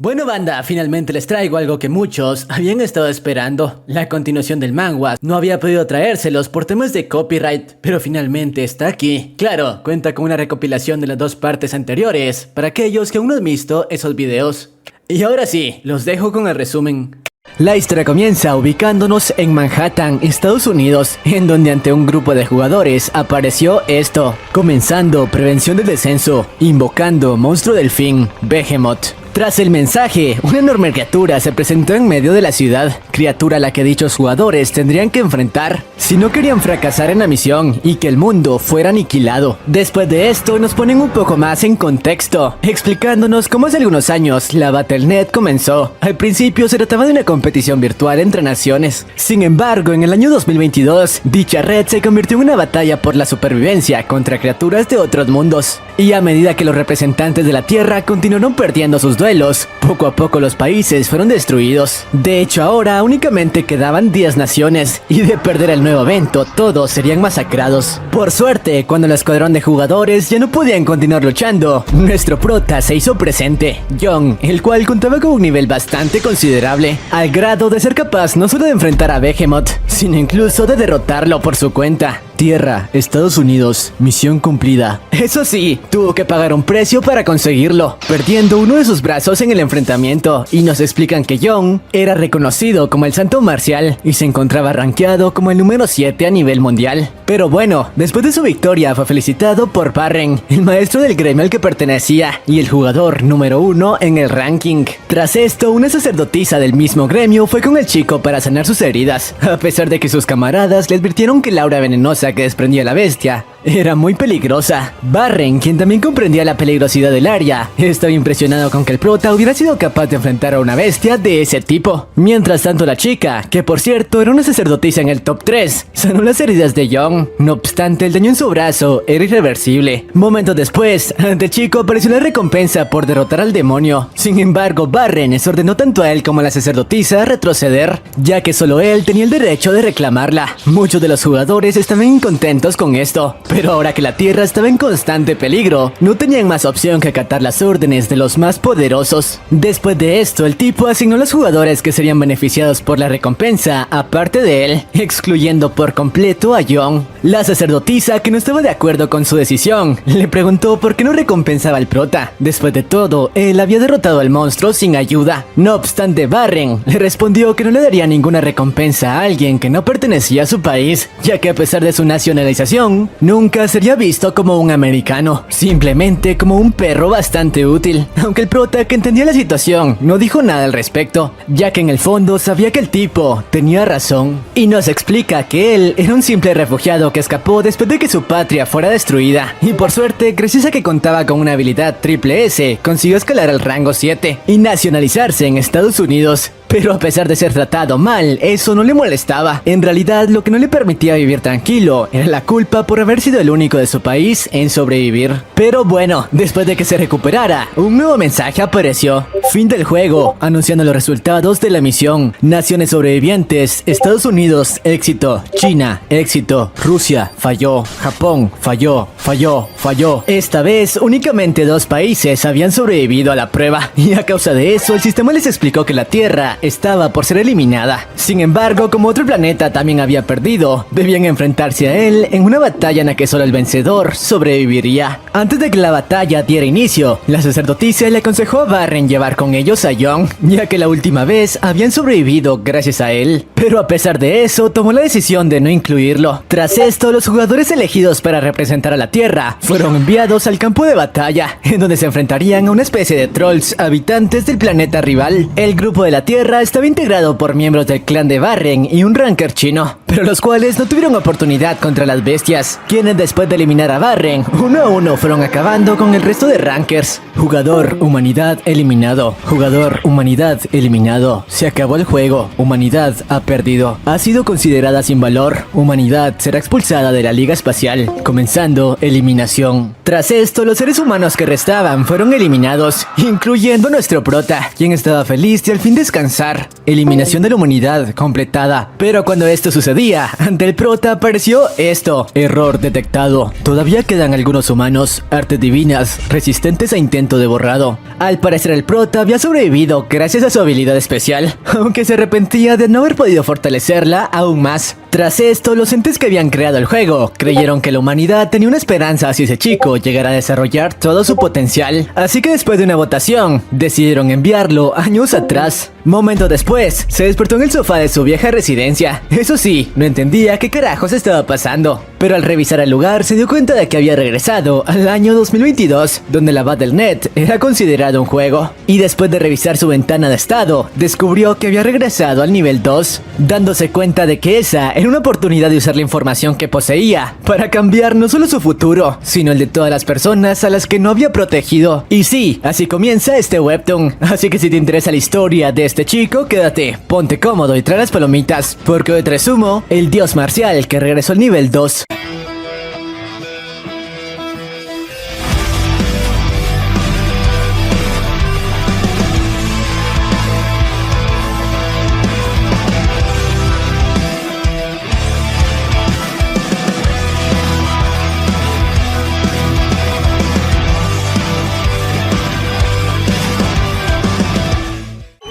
Bueno banda, finalmente les traigo algo que muchos habían estado esperando. La continuación del manga. No había podido traérselos por temas de copyright, pero finalmente está aquí. Claro, cuenta con una recopilación de las dos partes anteriores, para aquellos que aún no han visto esos videos. Y ahora sí, los dejo con el resumen. La historia comienza ubicándonos en Manhattan, Estados Unidos, en donde ante un grupo de jugadores apareció esto. Comenzando prevención del descenso, invocando monstruo delfín, Behemoth. Tras el mensaje, una enorme criatura se presentó en medio de la ciudad, criatura a la que dichos jugadores tendrían que enfrentar si no querían fracasar en la misión y que el mundo fuera aniquilado. Después de esto nos ponen un poco más en contexto, explicándonos cómo hace algunos años la Battle.net comenzó. Al principio se trataba de una competición virtual entre naciones. Sin embargo, en el año 2022, dicha red se convirtió en una batalla por la supervivencia contra criaturas de otros mundos. Y a medida que los representantes de la Tierra continuaron perdiendo sus duelos, poco a poco los países fueron destruidos. De hecho, ahora únicamente quedaban 10 naciones, y de perder el nuevo evento, todos serían masacrados. Por suerte, cuando el escuadrón de jugadores ya no podían continuar luchando, nuestro prota se hizo presente, John, el cual contaba con un nivel bastante considerable, al grado de ser capaz no solo de enfrentar a Behemoth, sino incluso de derrotarlo por su cuenta. Tierra, Estados Unidos, misión cumplida. Eso sí, tuvo que pagar un precio para conseguirlo, perdiendo uno de sus brazos en el enfrentamiento, y nos explican que John era reconocido como el santo marcial y se encontraba rankeado como el número 7 a nivel mundial. Pero bueno, después de su victoria fue felicitado por Barren, el maestro del gremio al que pertenecía y el jugador número 1 en el ranking. Tras esto, una sacerdotisa del mismo gremio fue con el chico para sanar sus heridas, a pesar de que sus camaradas le advirtieron que el aura venenosa que desprendía la bestia era muy peligrosa. Barren, quien también comprendía la peligrosidad del área, estaba impresionado con que el prota hubiera sido capaz de enfrentar a una bestia de ese tipo. Mientras tanto, la chica, que por cierto era una sacerdotisa en el top 3, sanó las heridas de John. No obstante, el daño en su brazo era irreversible. Momentos después, ante el chico apareció la recompensa por derrotar al demonio. Sin embargo, Barren les ordenó tanto a él como a la sacerdotisa a retroceder, ya que solo él tenía el derecho de reclamarla. Muchos de los jugadores estaban incontentos con esto, pero ahora que la Tierra estaba en constante peligro, no tenían más opción que acatar las órdenes de los más poderosos. Después de esto, el tipo asignó a los jugadores que serían beneficiados por la recompensa, aparte de él, excluyendo por completo a John. La sacerdotisa, que no estaba de acuerdo con su decisión, le preguntó por qué no recompensaba al prota. Después de todo, él había derrotado al monstruo sin ayuda. No obstante, Barren le respondió que no le daría ninguna recompensa a alguien que no pertenecía a su país, ya que a pesar de su nacionalización, nunca sería visto como un americano, simplemente como un perro bastante útil. Aunque el prota, que entendía la situación, no dijo nada al respecto, ya que en el fondo sabía que el tipo tenía razón. Y nos explica que él era un simple refugiado que escapó después de que su patria fuera destruida, y por suerte, gracias a que contaba con una habilidad triple S, consiguió escalar al rango 7 y nacionalizarse en Estados Unidos. Pero a pesar de ser tratado mal, eso no le molestaba. En realidad, lo que no le permitía vivir tranquilo era la culpa por haber sido el único de su país en sobrevivir. Pero bueno, después de que se recuperara, un nuevo mensaje apareció. Fin del juego, anunciando los resultados de la misión. Naciones sobrevivientes: Estados Unidos, éxito; China, éxito; Rusia, falló; Japón, falló, falló, falló. Esta vez, únicamente 2 países habían sobrevivido a la prueba, y a causa de eso, el sistema les explicó que la Tierra estaba por ser eliminada. Sin embargo, como otro planeta también había perdido, debían enfrentarse a él en una batalla en la que solo el vencedor sobreviviría. Antes de que la batalla diera inicio, la sacerdotisa le aconsejó a Barren llevar con ellos a John, ya que la última vez habían sobrevivido gracias a él. Pero a pesar de eso, tomó la decisión de no incluirlo. Tras esto, los jugadores elegidos para representar a la Tierra fueron enviados al campo de batalla, en donde se enfrentarían a una especie de trolls habitantes del planeta rival. El grupo de la Tierra estaba integrado por miembros del clan de Barren y un ranker chino, pero los cuales no tuvieron oportunidad contra las bestias, quienes después de eliminar a Barren, uno a uno fueron acabando con el resto de rankers. Jugador, humanidad, eliminado. Jugador, humanidad, eliminado. Se acabó el juego. Humanidad ha perdido. Ha sido considerada sin valor. Humanidad será expulsada de la Liga Espacial. Comenzando eliminación. Tras esto, los seres humanos que restaban fueron eliminados, incluyendo nuestro prota, quien estaba feliz de al fin descansar. Eliminación de la humanidad completada. Pero cuando esto sucedió, Todavía, ante el prota apareció esto. Error detectado. Todavía quedan algunos humanos, artes divinas, resistentes a intento de borrado. Al parecer el prota había sobrevivido gracias a su habilidad especial, aunque se arrepentía de no haber podido fortalecerla aún más. Tras esto, los entes que habían creado el juego creyeron que la humanidad tenía una esperanza hacia ese chico llegara a desarrollar todo su potencial. Así que después de una votación, decidieron enviarlo años atrás. Momento después, se despertó en el sofá de su vieja residencia. Eso sí, no entendía qué carajos estaba pasando. Pero al revisar el lugar se dio cuenta de que había regresado al año 2022, donde la Battle.net era considerado un juego. Y después de revisar su ventana de estado, descubrió que había regresado al nivel 2, dándose cuenta de que esa era una oportunidad de usar la información que poseía para cambiar no solo su futuro, sino el de todas las personas a las que no había protegido. Y sí, así comienza este webtoon. Así que si te interesa la historia de este chico, quédate, ponte cómodo y trae las palomitas, porque hoy te resumo el dios marcial que regresó al nivel 2.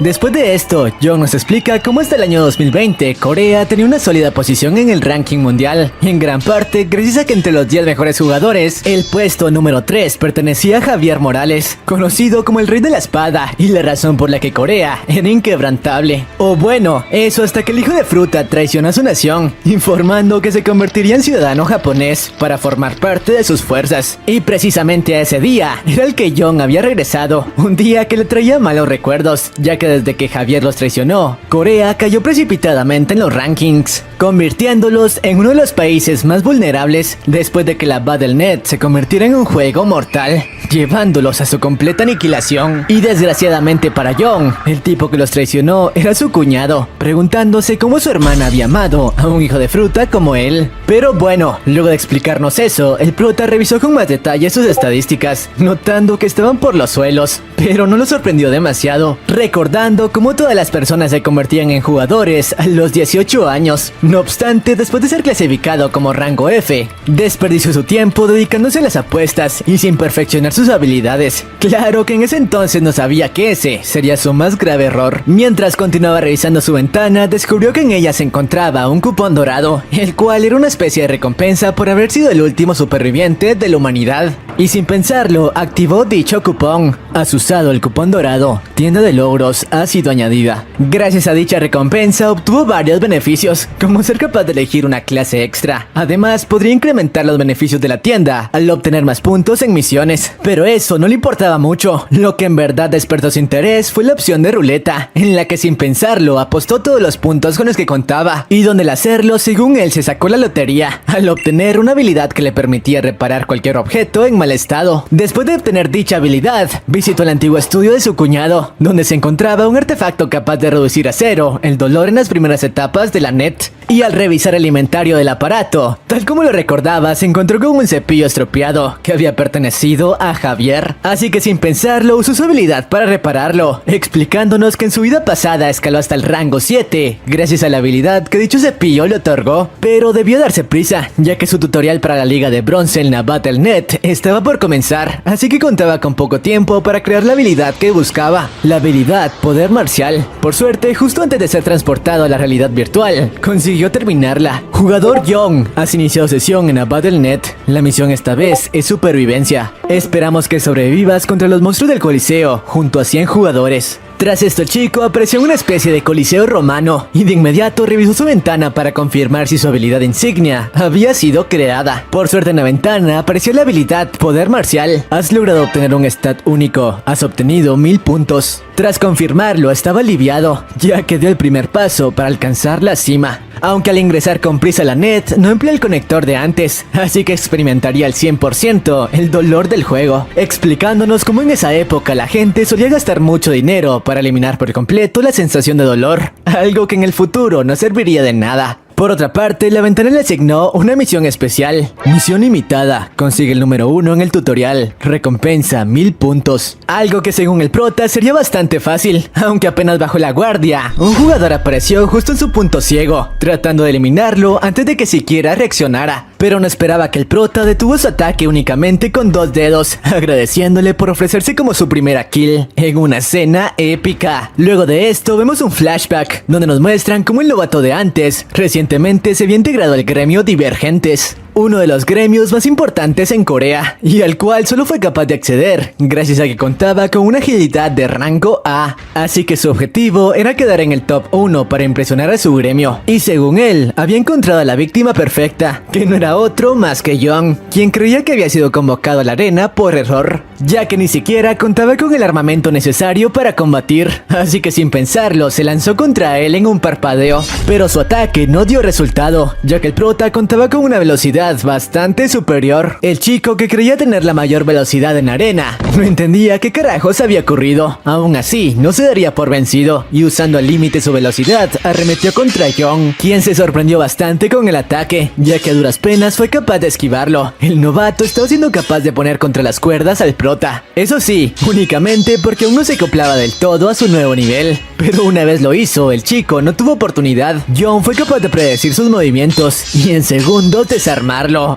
Después de esto, Jong nos explica cómo hasta el año 2020 Corea tenía una sólida posición en el ranking mundial, y en gran parte gracias a que entre los 10 mejores jugadores, el puesto número 3 pertenecía a Javier Morales, conocido como el Rey de la Espada, y la razón por la que Corea era inquebrantable. O bueno, eso hasta que el hijo de fruta traicionó a su nación, informando que se convertiría en ciudadano japonés para formar parte de sus fuerzas. Y precisamente a ese día era el que Jong había regresado, un día que le traía malos recuerdos, ya que desde que Javier los traicionó, Corea cayó precipitadamente en los rankings, convirtiéndolos en uno de los países más vulnerables después de que la Battle.net se convirtiera en un juego mortal, llevándolos a su completa aniquilación. Y desgraciadamente para Jong, el tipo que los traicionó era su cuñado, preguntándose cómo su hermana había amado a un hijo de fruta como él. Pero bueno, luego de explicarnos eso, el prota revisó con más detalle sus estadísticas, notando que estaban por los suelos, pero no lo sorprendió demasiado, recordando cómo todas las personas se convertían en jugadores a los 18 años. No obstante, después de ser clasificado como rango F, desperdició su tiempo dedicándose a las apuestas y sin perfeccionar sus habilidades. Claro que en ese entonces no sabía que ese sería su más grave error. Mientras continuaba revisando su ventana, descubrió que en ella se encontraba un cupón dorado, el cual era una especie de recompensa por haber sido el último superviviente de la humanidad. Y sin pensarlo, activó dicho cupón. Has usado el cupón dorado. Tienda de logros ha sido añadida. Gracias a dicha recompensa obtuvo varios beneficios, como ser capaz de elegir una clase extra. Además, podría incrementar los beneficios de la tienda al obtener más puntos en misiones. Pero eso no le importaba mucho. Lo que en verdad despertó su interés fue la opción de ruleta, en la que sin pensarlo apostó todos los puntos con los que contaba, y donde al hacerlo, según él, se sacó la lotería, al obtener una habilidad que le permitía reparar cualquier objeto en mal estado. Después de obtener dicha habilidad, visitó el antiguo estudio de su cuñado, donde se encontraba un artefacto capaz de reducir a cero el dolor en las primeras etapas de la NET. Y al revisar el inventario del aparato, tal como lo recordaba, se encontró con un cepillo estropeado que había pertenecido a Javier. Así que sin pensarlo, usó su habilidad para repararlo, explicándonos que en su vida pasada escaló hasta el rango 7, gracias a la habilidad que dicho cepillo le otorgó. Pero debió darse prisa, ya que su tutorial para la Liga de Bronce en la Battle.net estaba por comenzar, así que contaba con poco tiempo para crear la habilidad que buscaba, la habilidad Poder Marcial. Por suerte, justo antes de ser transportado a la realidad virtual, consiguió terminarla. Jugador Jong, has iniciado sesión en la Battle.net. La misión esta vez es supervivencia. Esperamos que sobrevivas contra los monstruos del Coliseo, junto a 100 jugadores. Tras esto el chico apareció en una especie de coliseo romano y de inmediato revisó su ventana para confirmar si su habilidad insignia había sido creada. Por suerte en la ventana apareció la habilidad Poder Marcial. Has logrado obtener un stat único. Has obtenido 1000 puntos. Tras confirmarlo estaba aliviado, ya que dio el primer paso para alcanzar la cima. Aunque al ingresar con prisa a la net no emplea el conector de antes, así que experimentaría al 100% el dolor del juego, explicándonos cómo en esa época la gente solía gastar mucho dinero para eliminar por completo la sensación de dolor, algo que en el futuro no serviría de nada. Por otra parte, la ventana le asignó una misión especial. Misión limitada. Consigue el número 1 en el tutorial. Recompensa 1000 puntos. Algo que según el prota sería bastante fácil. Aunque apenas bajó la guardia, un jugador apareció justo en su punto ciego, tratando de eliminarlo antes de que siquiera reaccionara. Pero no esperaba que el prota detuvo su ataque únicamente con 2 dedos, agradeciéndole por ofrecerse como su primera kill, en una escena épica. Luego de esto vemos un flashback, donde nos muestran cómo el novato de antes, recientemente se había integrado al gremio Divergentes, uno de los gremios más importantes en Corea, y al cual solo fue capaz de acceder gracias a que contaba con una agilidad de rango A, así que su objetivo era quedar en el top 1 para impresionar a su gremio, y según él, había encontrado a la víctima perfecta, que no era otro más que Young, quien creía que había sido convocado a la arena por error, ya que ni siquiera contaba con el armamento necesario para combatir, así que sin pensarlo se lanzó contra él en un parpadeo, pero su ataque no dio resultado, ya que el prota contaba con una velocidad bastante superior. El chico, que creía tener la mayor velocidad en arena, no entendía qué carajos había ocurrido. Aún así, no se daría por vencido, y usando al límite su velocidad, arremetió contra Young, quien se sorprendió bastante con el ataque, ya que a duras penas fue capaz de esquivarlo. El novato estaba siendo capaz de poner contra las cuerdas al prota. Eso sí, únicamente porque aún no se acoplaba del todo a su nuevo nivel. Pero una vez lo hizo, el chico no tuvo oportunidad. Young fue capaz de predecir sus movimientos y en segundos desarmarlo.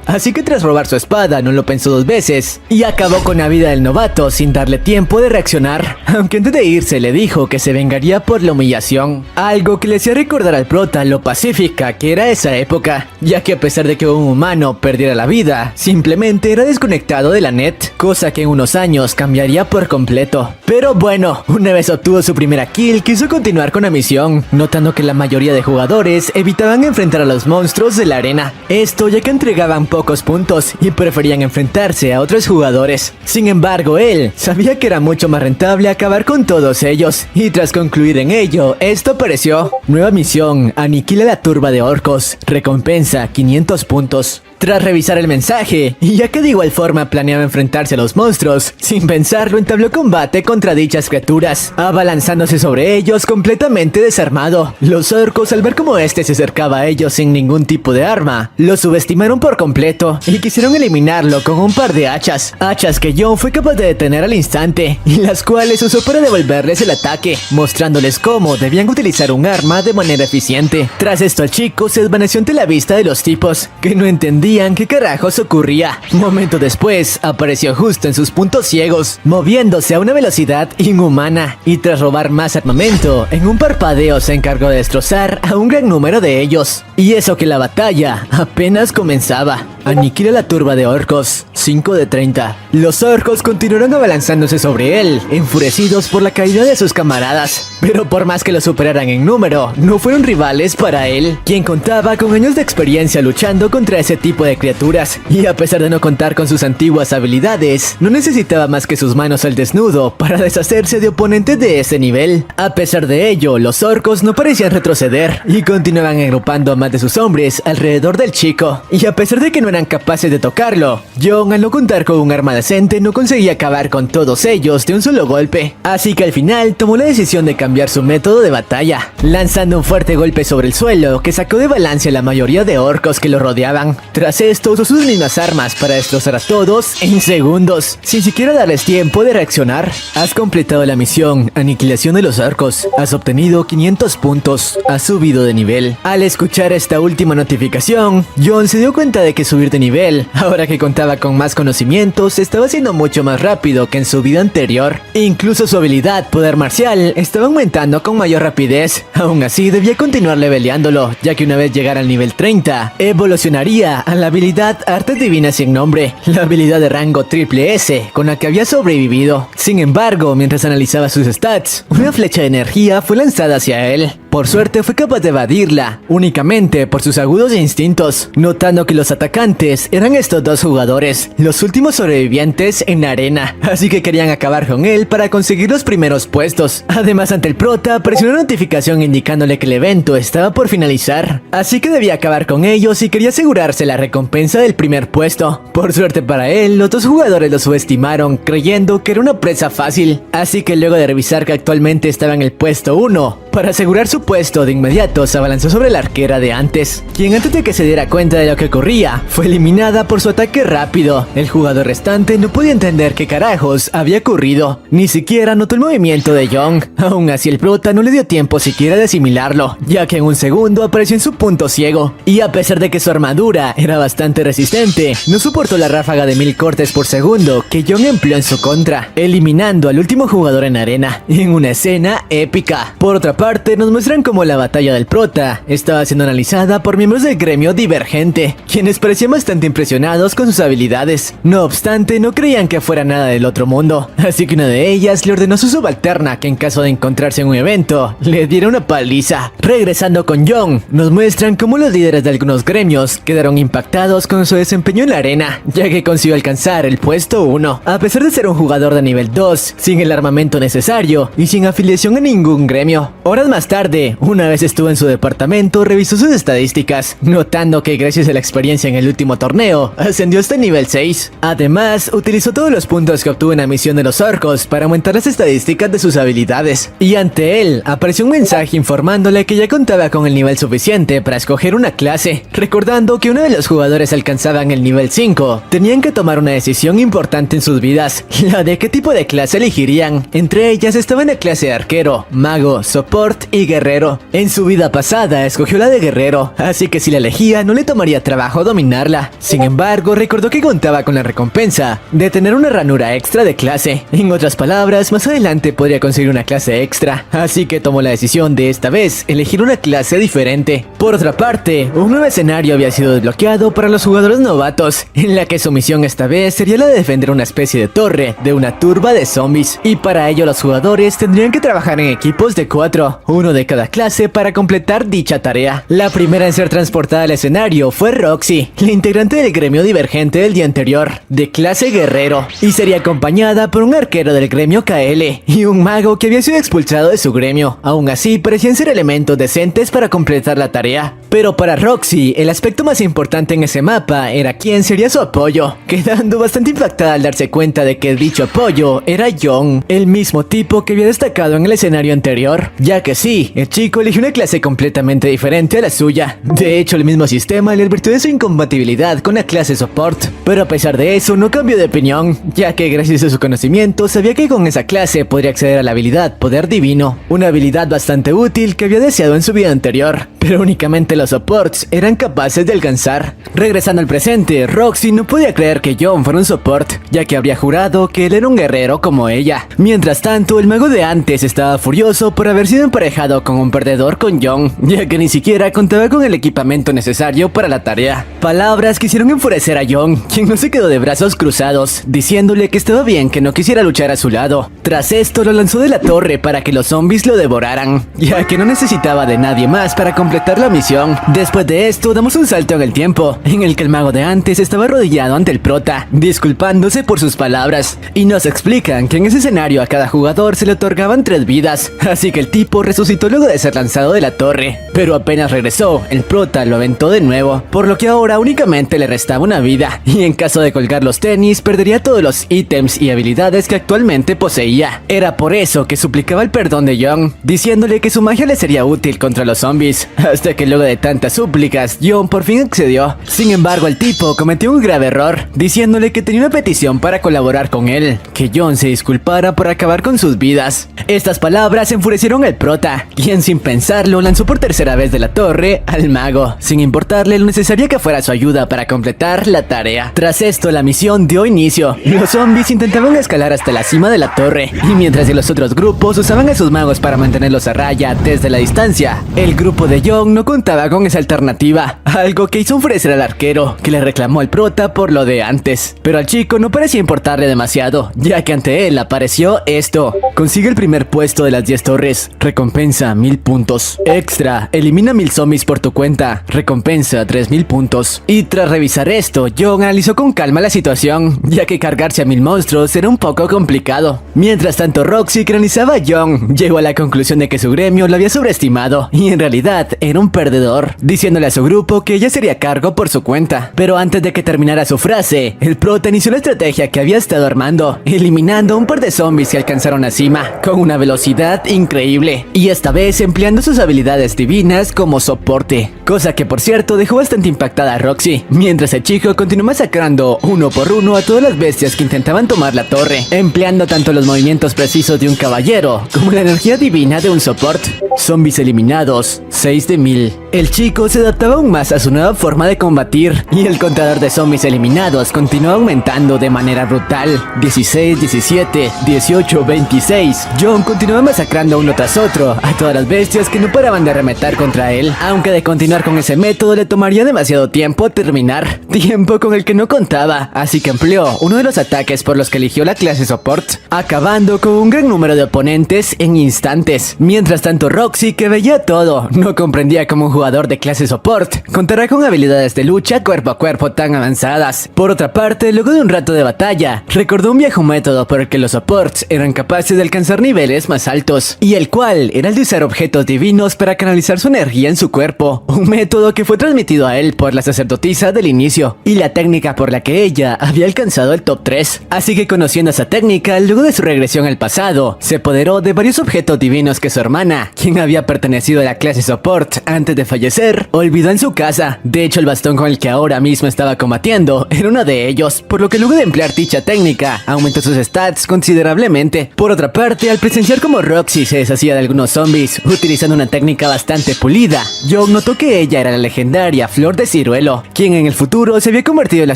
Así que tras robar su espada no lo pensó 2 veces y acabó con la vida del novato sin darle tiempo de reaccionar. Aunque antes de irse le dijo que se vengaría por la humillación. Algo que le hacía recordar al prota lo pacífica que era esa época, ya que a pesar de que un humano perdiera la vida, simplemente era desconectado de la net, cosa que en unos años cambiaría por completo. Pero bueno, una vez obtuvo su primera kill, quiso continuar con la misión, notando que la mayoría de jugadores evitaban enfrentar a los monstruos de la arena. Esto ya que entregaban pocos puntos y preferían enfrentarse a otros jugadores. Sin embargo, él sabía que era mucho más rentable acabar con todos ellos, y tras concluir en ello, esto apareció. Nueva misión: aniquila la turba de orcos. Recompensa 500 puntos. Tras revisar el mensaje, y ya que de igual forma planeaba enfrentarse a los monstruos, sin pensarlo entabló combate contra dichas criaturas, abalanzándose sobre ellos completamente desarmado. Los orcos, al ver cómo este se acercaba a ellos sin ningún tipo de arma, lo subestimaron por completo y quisieron eliminarlo con un par de hachas que Young fue capaz de detener al instante, y las cuales usó para devolverles el ataque, mostrándoles cómo debían utilizar un arma de manera eficiente. Tras esto, el chico se desvaneció ante la vista de los tipos, que no entendían qué carajos ocurría. Momento después, apareció justo en sus puntos ciegos, moviéndose a una velocidad inhumana, y tras robar más armamento, en un parpadeo se encargó de destrozar a un gran número de ellos. Y eso que la batalla apenas comenzaba. Aniquila la turba de orcos. 5 de 30. Los orcos continuaron abalanzándose sobre él, enfurecidos por la caída de sus camaradas. Pero por más que lo superaran en número, no fueron rivales para él, quien contaba con años de experiencia luchando contra ese tipo de criaturas. Y a pesar de no contar con sus antiguas habilidades, no necesitaba más que sus manos al desnudo para deshacerse de oponentes de ese nivel. A pesar de ello, los orcos no parecían retroceder y continuaban agrupando a más de sus hombres alrededor del chico. Y a pesar de que no eran capaces de tocarlo, Young, al no contar con un arma decente, no conseguía acabar con todos ellos de un solo golpe. Así que al final tomó la decisión de cambiar su método de batalla, lanzando un fuerte golpe sobre el suelo que sacó de balance a la mayoría de orcos que lo rodeaban. Tras esto usó sus mismas armas para destrozar a todos en segundos, sin siquiera darles tiempo de reaccionar. Has completado la misión Aniquilación de los orcos. Has obtenido 500 puntos. Has subido de nivel. Al escuchar esta última notificación, Young se dio cuenta de que subir de nivel, ahora que contaba con más conocimientos, estaba siendo mucho más rápido que en su vida anterior. Incluso su habilidad Poder Marcial estaba aumentando con mayor rapidez. Aún así debía continuar leveleándolo, ya que una vez llegara al nivel 30, evolucionaría a la habilidad Artes Divinas sin nombre, la habilidad de rango triple S con la que había sobrevivido. Sin embargo, mientras analizaba sus stats, una flecha de energía fue lanzada hacia él. Por suerte fue capaz de evadirla, únicamente por sus agudos instintos, notando que los atacantes eran estos 2 jugadores, los últimos sobrevivientes en la arena, así que querían acabar con él para conseguir los primeros puestos. Además, ante el prota apareció una notificación indicándole que el evento estaba por finalizar, así que debía acabar con ellos y quería asegurarse la recompensa del primer puesto. Por suerte para él, los 2 jugadores lo subestimaron, creyendo que era una presa fácil, así que luego de revisar que actualmente estaba en el puesto 1, Para asegurar su puesto, de inmediato se abalanzó sobre la arquera de antes, quien antes de que se diera cuenta de lo que ocurría, fue eliminada por su ataque rápido. El jugador restante no podía entender qué carajos había ocurrido, ni siquiera notó el movimiento de Young. Aún así el prota no le dio tiempo siquiera de asimilarlo, ya que en un segundo apareció en su punto ciego, y a pesar de que su armadura era bastante resistente, no soportó la ráfaga de 1000 cortes por segundo que Young empleó en su contra, eliminando al último jugador en arena, en una escena épica. Por otra parte, nos muestran cómo la batalla del prota estaba siendo analizada por miembros del gremio Divergente, quienes parecían bastante impresionados con sus habilidades. No obstante, no creían que fuera nada del otro mundo, así que una de ellas le ordenó a su subalterna que en caso de encontrarse en un evento, le diera una paliza. Regresando con Young, nos muestran cómo los líderes de algunos gremios quedaron impactados con su desempeño en la arena, ya que consiguió alcanzar el puesto 1, a pesar de ser un jugador de nivel 2, sin el armamento necesario y sin afiliación a ningún gremio. Horas más tarde, una vez estuvo en su departamento, revisó sus estadísticas, notando que gracias a la experiencia en el último torneo, ascendió hasta nivel 6. Además, utilizó todos los puntos que obtuvo en la misión de los orcos para aumentar las estadísticas de sus habilidades, y ante él apareció un mensaje informándole que ya contaba con el nivel suficiente para escoger una clase. Recordando que uno de los jugadores alcanzaban el nivel 5, tenían que tomar una decisión importante en sus vidas, la de qué tipo de clase elegirían. Entre ellas estaban la clase de arquero, mago, support y guerrero. En su vida pasada escogió la de guerrero, así que si la elegía no le tomaría trabajo dominarla. Sin embargo, recordó que contaba con la recompensa de tener una ranura extra de clase. En otras palabras, más adelante podría conseguir una clase extra, así que tomó la decisión de esta vez elegir una clase diferente. Por otra parte, un nuevo escenario había sido desbloqueado para los jugadores novatos, en la que su misión esta vez sería la de defender una especie de torre de una turba de zombies, y para ello los jugadores tendrían que trabajar en equipos de 4, uno de cada clase, para completar dicha tarea. La primera en ser transportada al escenario fue Roxy, la integrante del gremio Divergente del día anterior, de clase guerrero, y sería acompañada por un arquero del gremio KL y un mago que había sido expulsado de su gremio. Aún así, parecían ser elementos decentes para completar la tarea. Pero para Roxy, el aspecto más importante en ese mapa era quién sería su apoyo, quedando bastante impactada al darse cuenta de que dicho apoyo era Young, el mismo tipo que había destacado en el escenario anterior, ya que sí, el chico eligió una clase completamente diferente a la suya. De hecho, el mismo sistema le advirtió de su incompatibilidad con la clase support, pero a pesar de eso no cambió de opinión, ya que gracias a su conocimiento sabía que con esa clase podría acceder a la habilidad Poder Divino, una habilidad bastante útil que había deseado en su vida anterior, pero únicamente los supports eran capaces de alcanzar. Regresando al presente, Roxy no podía creer que Young fuera un support, ya que habría jurado que él era un guerrero como ella. Mientras tanto, el mago de antes estaba furioso por haber sido emparejado con un perdedor con Young, ya que ni siquiera contaba con el equipamiento necesario para la tarea. Palabras que hicieron enfurecer a Young, quien no se quedó de brazos cruzados, diciéndole que estaba bien que no quisiera luchar a su lado. Tras esto, lo lanzó de la torre para que los zombies lo devoraran, ya que no necesitaba de nadie más para completar la misión. Después de esto, damos un salto en el tiempo, en el que el mago de antes estaba arrodillado ante el prota, disculpándose por sus palabras, y nos explican que en ese escenario a cada jugador se le otorgaban 3 vidas, así que el tipo resucitó luego de ser lanzado de la torre, pero apenas regresó, el prota lo aventó de nuevo, por lo que ahora únicamente le restaba una vida, y en caso de colgar los tenis, perdería todos los ítems y habilidades que actualmente poseía. Era por eso que suplicaba el perdón de Young, diciéndole que su magia le sería útil contra los zombies, hasta que luego de tantas súplicas, Young por fin accedió. Sin embargo, el tipo cometió un grave error, diciéndole que tenía una petición para colaborar con él, que Young se disculpara por acabar con sus vidas. Estas palabras enfurecieron al prota, quien sin pensarlo lanzó por tercera vez de la torre al mago, sin importarle lo necesaria que fuera su ayuda para completar la tarea. Tras esto, la misión dio inicio. Los zombies intentaban escalar hasta la cima de la torre, y mientras que los otros grupos usaban a sus magos para mantenerlos a raya desde la distancia, el grupo de Young no contaba con esa alternativa, algo que hizo enfurecer al arquero, que le reclamó al prota por lo de antes. Pero al chico no parecía importarle demasiado, ya que ante él apareció esto: consigue el primer puesto de las 10 torres, recompensa 1000 puntos. Extra, elimina 1000 zombies por tu cuenta, recompensa 3000 puntos. Y tras revisar esto, Young analizó con calma la situación, ya que cargarse a 1000 monstruos era un poco complicado. Mientras tanto, Roxy, que analizaba a Young, llegó a la conclusión de que su gremio lo había sobreestimado, y en realidad era un perdedor, diciéndole a su grupo que ella sería cargo por su cuenta. Pero antes de que terminara su frase, el prota inició la estrategia que había estado armando, eliminando un par de zombies que alcanzaron la cima con una velocidad increíble. ataque, y esta vez empleando sus habilidades divinas como soporte, cosa que por cierto dejó bastante impactada a Roxy, mientras el chico continuó masacrando uno por uno a todas las bestias que intentaban tomar la torre, empleando tanto los movimientos precisos de un caballero como la energía divina de un soporte. Zombies eliminados, 6 de 1000. El chico se adaptaba aún más a su nueva forma de combatir, y el contador de zombies eliminados continuó aumentando de manera brutal. 16, 17, 18, 26. John continuaba masacrando uno tras otro a todas las bestias que no paraban de arremeter contra él, aunque de continuar con ese método le tomaría demasiado tiempo terminar, tiempo con el que no contaba, así que empleó uno de los ataques por los que eligió la clase Support, acabando con un gran número de oponentes en instantes. Mientras tanto Roxy, que veía todo, no comprendía cómo un jugador de clase Support contará con habilidades de lucha cuerpo a cuerpo tan avanzadas. Por otra parte, luego de un rato de batalla, recordó un viejo método por el que los Supports eran capaces de alcanzar niveles más altos, y el cual era el de usar objetos divinos para canalizar su energía en su cuerpo, un método que fue transmitido a él por la sacerdotisa del inicio, y la técnica por la que ella había alcanzado el top 3. Así que conociendo esa técnica, luego de su regresión al pasado, se apoderó de varios objetos divinos que su hermana, quien había pertenecido a la clase Support antes de fallecer, olvidó en su casa. De hecho, el bastón con el que ahora mismo estaba combatiendo era uno de ellos, por lo que luego de emplear dicha técnica, aumentó sus stats considerablemente. Por otra parte, al presenciar como Roxy se deshacía de algunos zombies utilizando una técnica bastante pulida, John notó que ella era la legendaria Flor de Ciruelo, quien en el futuro se había convertido en la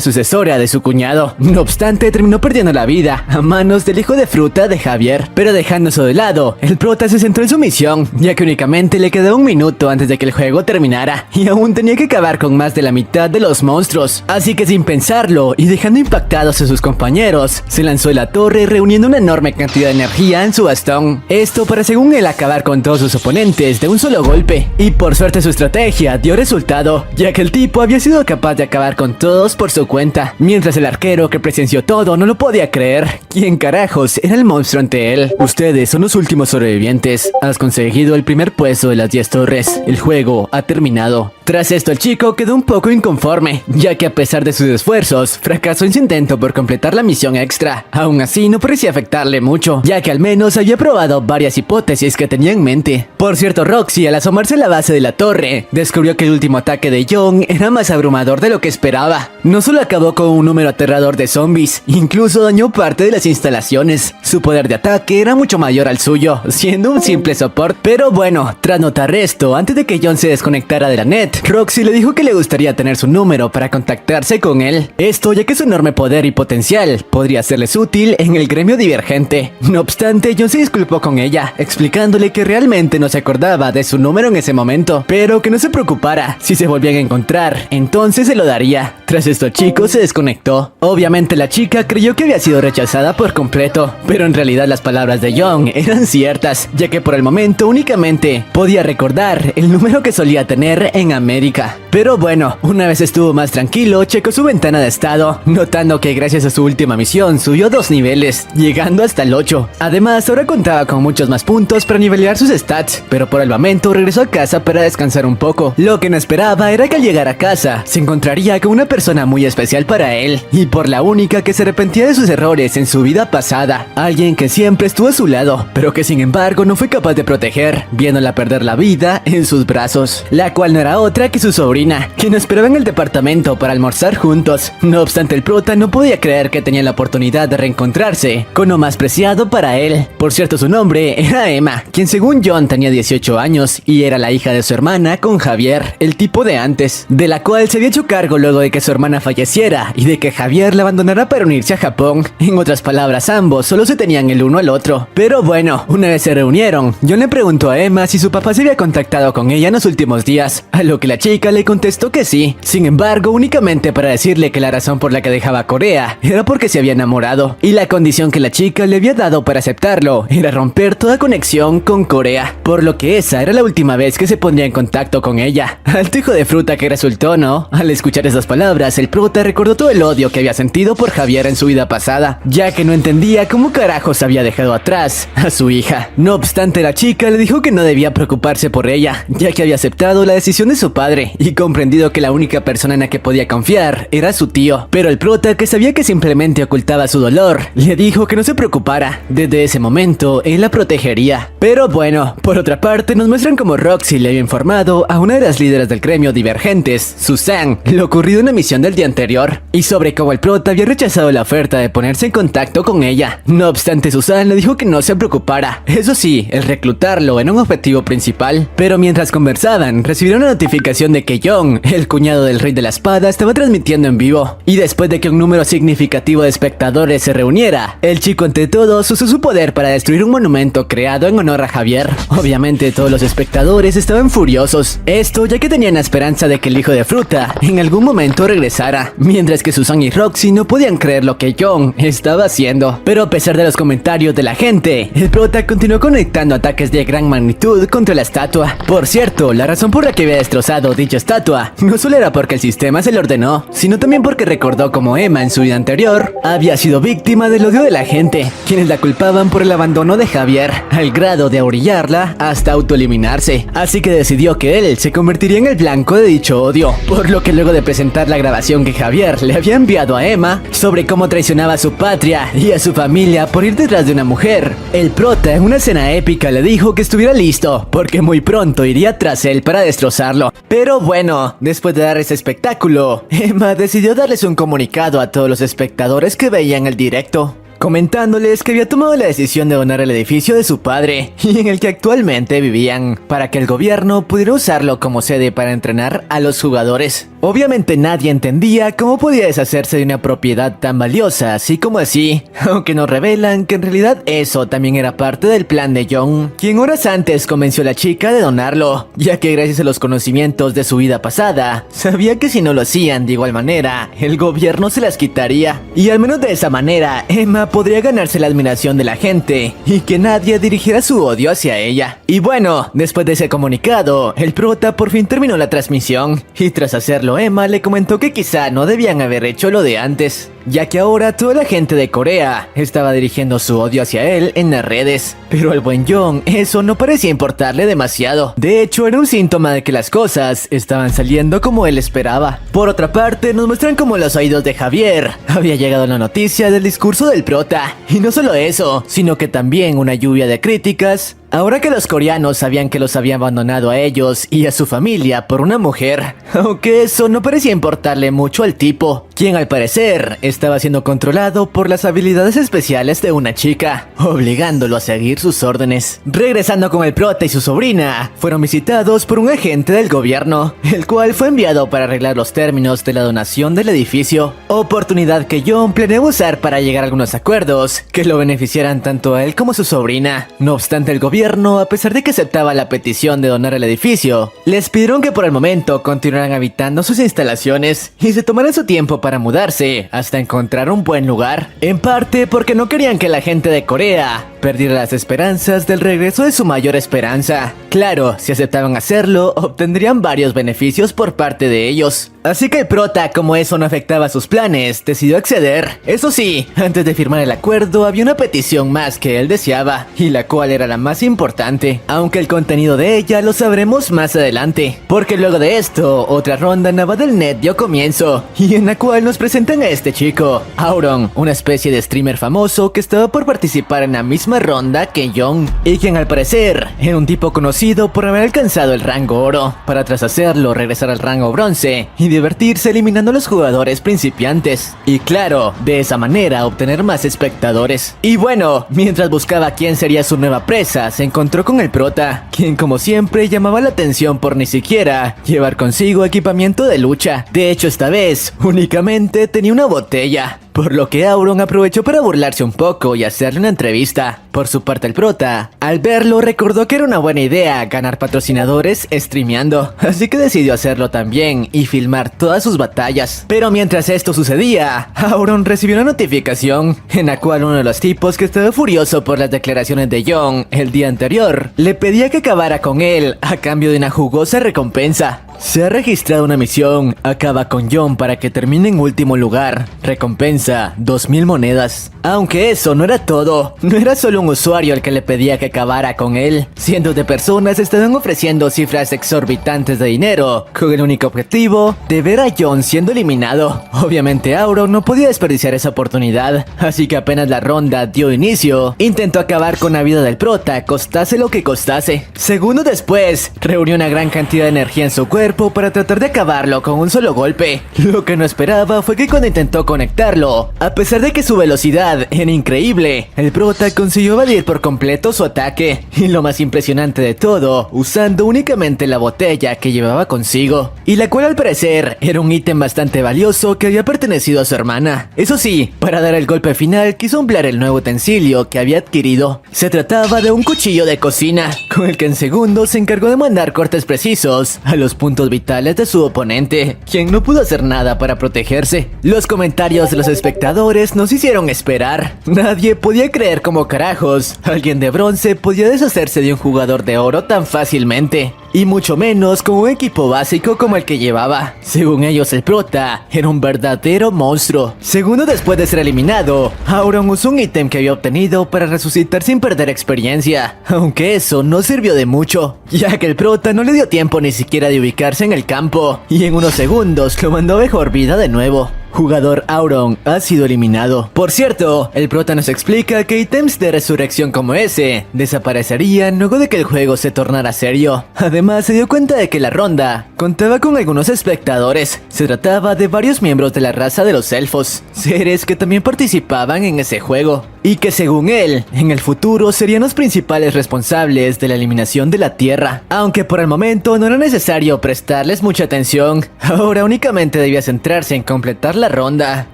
sucesora de su cuñado. No obstante, terminó perdiendo la vida a manos del hijo de fruta de Javier, pero dejando eso de lado, el prota se centró en su misión, ya que únicamente le quedaba un minuto antes de que el juego terminara, y aún tenía que acabar con más de la mitad de los monstruos. Así que sin pensarlo, y dejando impactados a sus compañeros, se lanzó a la torre reuniendo una enorme cantidad de energía en su bastón. Esto para, según él, acabar con todos sus oponentes de un solo golpe. Y por suerte su estrategia dio resultado, ya que el tipo había sido capaz de acabar con todos por su cuenta, mientras el arquero que presenció todo no lo podía creer. ¿Quién carajos era el monstruo ante él? Ustedes son los últimos sobrevivientes. Has conseguido el primer puesto de las 10 torres. El juego ha terminado. Tras esto, el chico quedó un poco inconforme, ya que a pesar de sus esfuerzos, fracasó en su intento por completar la misión extra. Aún así, no parecía afectarle mucho, ya que al menos había probado varias hipótesis que tenía en mente. Por cierto, Roxy, al asomarse a la base de la torre, descubrió que el último ataque de John era más abrumador de lo que esperaba. No solo acabó con un número aterrador de zombies, incluso dañó parte de las instalaciones. Su poder de ataque era mucho mayor al suyo, siendo un simple support. Pero bueno, tras notar esto, antes de que John se desconectara de la net, Roxy le dijo que le gustaría tener su número para contactarse con él. Esto ya que su enorme poder y potencial podría serles útil en el gremio divergente. No obstante, John se disculpó con ella, explicándole que realmente no se acordaba de su número en ese momento, pero que no se preocupara, si se volvían a encontrar, entonces se lo daría. Tras esto, el chico se desconectó. Obviamente la chica creyó que había sido rechazada por completo, pero en realidad las palabras de John eran ciertas, ya que por el momento únicamente podía recordar el número que solía tener en América. Pero bueno, una vez estuvo más tranquilo, checó su ventana de estado, notando que gracias a su última misión subió 2 niveles, llegando hasta el 8. Además, ahora contaba con muchos más puntos para nivelar sus stats, pero por el momento regresó a casa para descansar un poco. Lo que no esperaba era que al llegar a casa se encontraría con una persona muy especial para él, y por la única que se arrepentía de sus errores en su vida pasada. Alguien que siempre estuvo a su lado, pero que sin embargo no fue capaz de proteger, viéndola perder la vida en sus brazos, la cual no era otra que su sobrina, quien esperaba en el departamento para almorzar juntos. No obstante, el prota no podía creer que tenía la oportunidad de reencontrarse con lo más preciado para él. Por cierto, su nombre era Emma, quien según John tenía 18 años y era la hija de su hermana con Javier, el tipo de antes, de la cual se había hecho cargo luego de que su hermana falleciera y de que Javier la abandonara para unirse a Japón. En otras palabras, ambos solo se tenían el uno al otro. Pero bueno, una vez se reunieron, John le preguntó a Emma si su papá se había contactado con ella en los últimos días, a lo que la chica le contestó que sí. Sin embargo, únicamente para decirle que la razón por la que dejaba Corea era porque se había enamorado, y la condición que la chica le había dado para aceptarlo era romper toda conexión con Corea, por lo que esa era la última vez que se pondría en contacto con ella. Alto hijo de fruta que resultó, ¿no? Al escuchar esas palabras, palabras, el prota recordó todo el odio que había sentido por Javier en su vida pasada, ya que no entendía cómo carajos había dejado atrás a su hija. No obstante, la chica le dijo que no debía preocuparse por ella, ya que había aceptado la decisión de su padre y comprendido que la única persona en la que podía confiar era su tío. Pero el prota, que sabía que simplemente ocultaba su dolor, le dijo que no se preocupara. Desde ese momento, él la protegería. Pero bueno, por otra parte, nos muestran cómo Roxy le había informado a una de las líderes del gremio Divergentes, Susan, lo ocurrido en la misión del día anterior, y sobre cómo el prota había rechazado la oferta de ponerse en contacto con ella. No obstante, Susan le dijo que no se preocupara. Eso sí, el reclutarlo era un objetivo principal. Pero mientras conversaban, recibieron una notificación de que John, el cuñado del Rey de la Espada, estaba transmitiendo en vivo. Y después de que un número significativo de espectadores se reuniera, el chico ante todos usó su poder para destruir un monumento creado en honor a Javier. Obviamente todos los espectadores estaban furiosos. Esto ya que tenían la esperanza de que el hijo de Fruta en algún momento regresara, mientras que Susan y Roxy no podían creer lo que John estaba haciendo. Pero a pesar de los comentarios de la gente, el prota continuó conectando ataques de gran magnitud contra la estatua. Por cierto, la razón por la que había destrozado dicha estatua no solo era porque el sistema se le ordenó, sino también porque recordó cómo Emma en su vida anterior había sido víctima del odio de la gente, quienes la culpaban por el abandono de Javier, al grado de orillarla hasta autoeliminarse. Así que decidió que él se convertiría en el blanco de dicho odio, por lo que luego de presentar la grabación que Javier le había enviado a Emma sobre cómo traicionaba a su patria y a su familia por ir detrás de una mujer, el prota en una escena épica le dijo que estuviera listo, porque muy pronto iría tras él para destrozarlo. Pero bueno, después de dar ese espectáculo, Emma decidió darles un comunicado a todos los espectadores que veían el directo, comentándoles que había tomado la decisión de donar el edificio de su padre y en el que actualmente vivían, para que el gobierno pudiera usarlo como sede para entrenar a los jugadores. Obviamente nadie entendía cómo podía deshacerse de una propiedad tan valiosa así como así, aunque nos revelan que en realidad eso también era parte del plan de John, quien horas antes convenció a la chica de donarlo, ya que gracias a los conocimientos de su vida pasada, sabía que si no lo hacían de igual manera, el gobierno se las quitaría, y al menos de esa manera, Emma podría ganarse la admiración de la gente y que nadie dirigiera su odio hacia ella. Y bueno, después de ese comunicado, el prota por fin terminó la transmisión, y tras hacerlo Emma le comentó que quizá no debían haber hecho lo de antes, ya que ahora toda la gente de Corea estaba dirigiendo su odio hacia él en las redes. Pero al buen John eso no parecía importarle demasiado. De hecho, era un síntoma de que las cosas estaban saliendo como él esperaba. Por otra parte, nos muestran cómo a los oídos de Javier había llegado la noticia del discurso del prota. Y no solo eso, sino que también una lluvia de críticas. Ahora que los coreanos sabían que los había abandonado a ellos y a su familia por una mujer, aunque eso no parecía importarle mucho al tipo, quien al parecer estaba siendo controlado por las habilidades especiales de una chica, obligándolo a seguir sus órdenes. Regresando con el prota y su sobrina, fueron visitados por un agente del gobierno, el cual fue enviado para arreglar los términos de la donación del edificio, oportunidad que John planeaba usar para llegar a algunos acuerdos que lo beneficiaran tanto a él como a su sobrina. No obstante, el gobierno, a pesar de que aceptaba la petición de donar el edificio, les pidieron que por el momento continuaran habitando sus instalaciones y se tomaran su tiempo para mudarse hasta encontrar un buen lugar, en parte porque no querían que la gente de Corea perdiera las esperanzas del regreso de su mayor esperanza. Claro, si aceptaban hacerlo, obtendrían varios beneficios por parte de ellos. Así que el prota, como eso no afectaba sus planes, decidió acceder. Eso sí, antes de firmar el acuerdo había una petición más que él deseaba, y la cual era la más importante, aunque el contenido de ella lo sabremos más adelante, porque luego de esto, otra ronda naval del net dio comienzo, y en la cual nos presentan a este chico, Auron, una especie de streamer famoso que estaba por participar en la misma ronda que John, y quien al parecer era un tipo conocido por haber alcanzado el rango oro, para tras hacerlo regresar al rango bronce, y divertirse eliminando a los jugadores principiantes, y claro, de esa manera obtener más espectadores. Y bueno, mientras buscaba quién sería su nueva presa, se encontró con el prota, quien como siempre llamaba la atención por ni siquiera llevar consigo equipamiento de lucha. De hecho, esta vez únicamente tenía una botella, por lo que Auron aprovechó para burlarse un poco y hacerle una entrevista. Por su parte, el prota, al verlo, recordó que era una buena idea ganar patrocinadores streameando, así que decidió hacerlo también y filmar todas sus batallas. Pero mientras esto sucedía, Auron recibió una notificación en la cual uno de los tipos que estaba furioso por las declaraciones de John el día anterior le pedía que acabara con él a cambio de una jugosa recompensa. Se ha registrado una misión, acaba con John para que termine en último lugar. Recompensa, 2000 monedas. Aunque eso no era todo, no era solo un usuario el que le pedía que acabara con él. Cientos de personas estaban ofreciendo cifras exorbitantes de dinero, con el único objetivo de ver a John siendo eliminado. Obviamente Auron no podía desperdiciar esa oportunidad, así que apenas la ronda dio inicio, intentó acabar con la vida del prota, costase lo que costase. Segundos después, reunió una gran cantidad de energía en su cuerpo para tratar de acabarlo con un solo golpe. Lo que no esperaba fue que cuando intentó conectarlo, a pesar de que su velocidad era increíble, el prota consiguió evadir por completo su ataque. Y lo más impresionante de todo, usando únicamente la botella que llevaba consigo, y la cual al parecer era un ítem bastante valioso que había pertenecido a su hermana. Eso sí, para dar el golpe final quiso emplear el nuevo utensilio que había adquirido. Se trataba de un cuchillo de cocina, con el que en segundos se encargó de mandar cortes precisos a los puntos vitales de su oponente, quien no pudo hacer nada para protegerse. Los comentarios de los espectadores nos hicieron esperar. Nadie podía creer cómo carajos alguien de bronce podía deshacerse de un jugador de oro tan fácilmente. Y mucho menos con un equipo básico como el que llevaba. Según ellos, el prota era un verdadero monstruo. Segundos después de ser eliminado, Auron usó un ítem que había obtenido para resucitar sin perder experiencia. Aunque eso no sirvió de mucho, ya que el prota no le dio tiempo ni siquiera de ubicarse en el campo, y en unos segundos lo mandó a mejor vida de nuevo. Jugador Auron ha sido eliminado. Por cierto, el prota nos explica que ítems de resurrección como ese desaparecerían luego de que el juego se tornara serio. Además, se dio cuenta de que la ronda contaba con algunos espectadores. Se trataba de varios miembros de la raza de los elfos, seres que también participaban en ese juego, y que según él, en el futuro serían los principales responsables de la eliminación de la Tierra. Aunque por el momento no era necesario prestarles mucha atención, ahora únicamente debía centrarse en completar la ronda.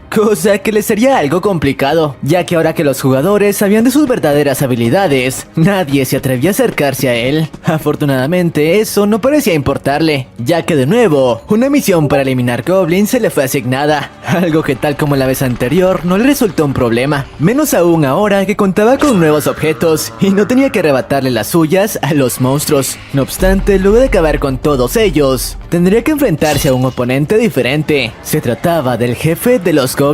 Cosa que le sería algo complicado, ya que ahora que los jugadores sabían de sus verdaderas habilidades, nadie se atrevía a acercarse a él. Afortunadamente eso no parecía importarle, ya que de nuevo, una misión para eliminar goblins se le fue asignada, algo que tal como la vez anterior no le resultó un problema, menos aún ahora que contaba con nuevos objetos y no tenía que arrebatarle las suyas a los monstruos. No obstante, luego de acabar con todos ellos, tendría que enfrentarse a un oponente diferente. Se trataba del jefe de los goblins,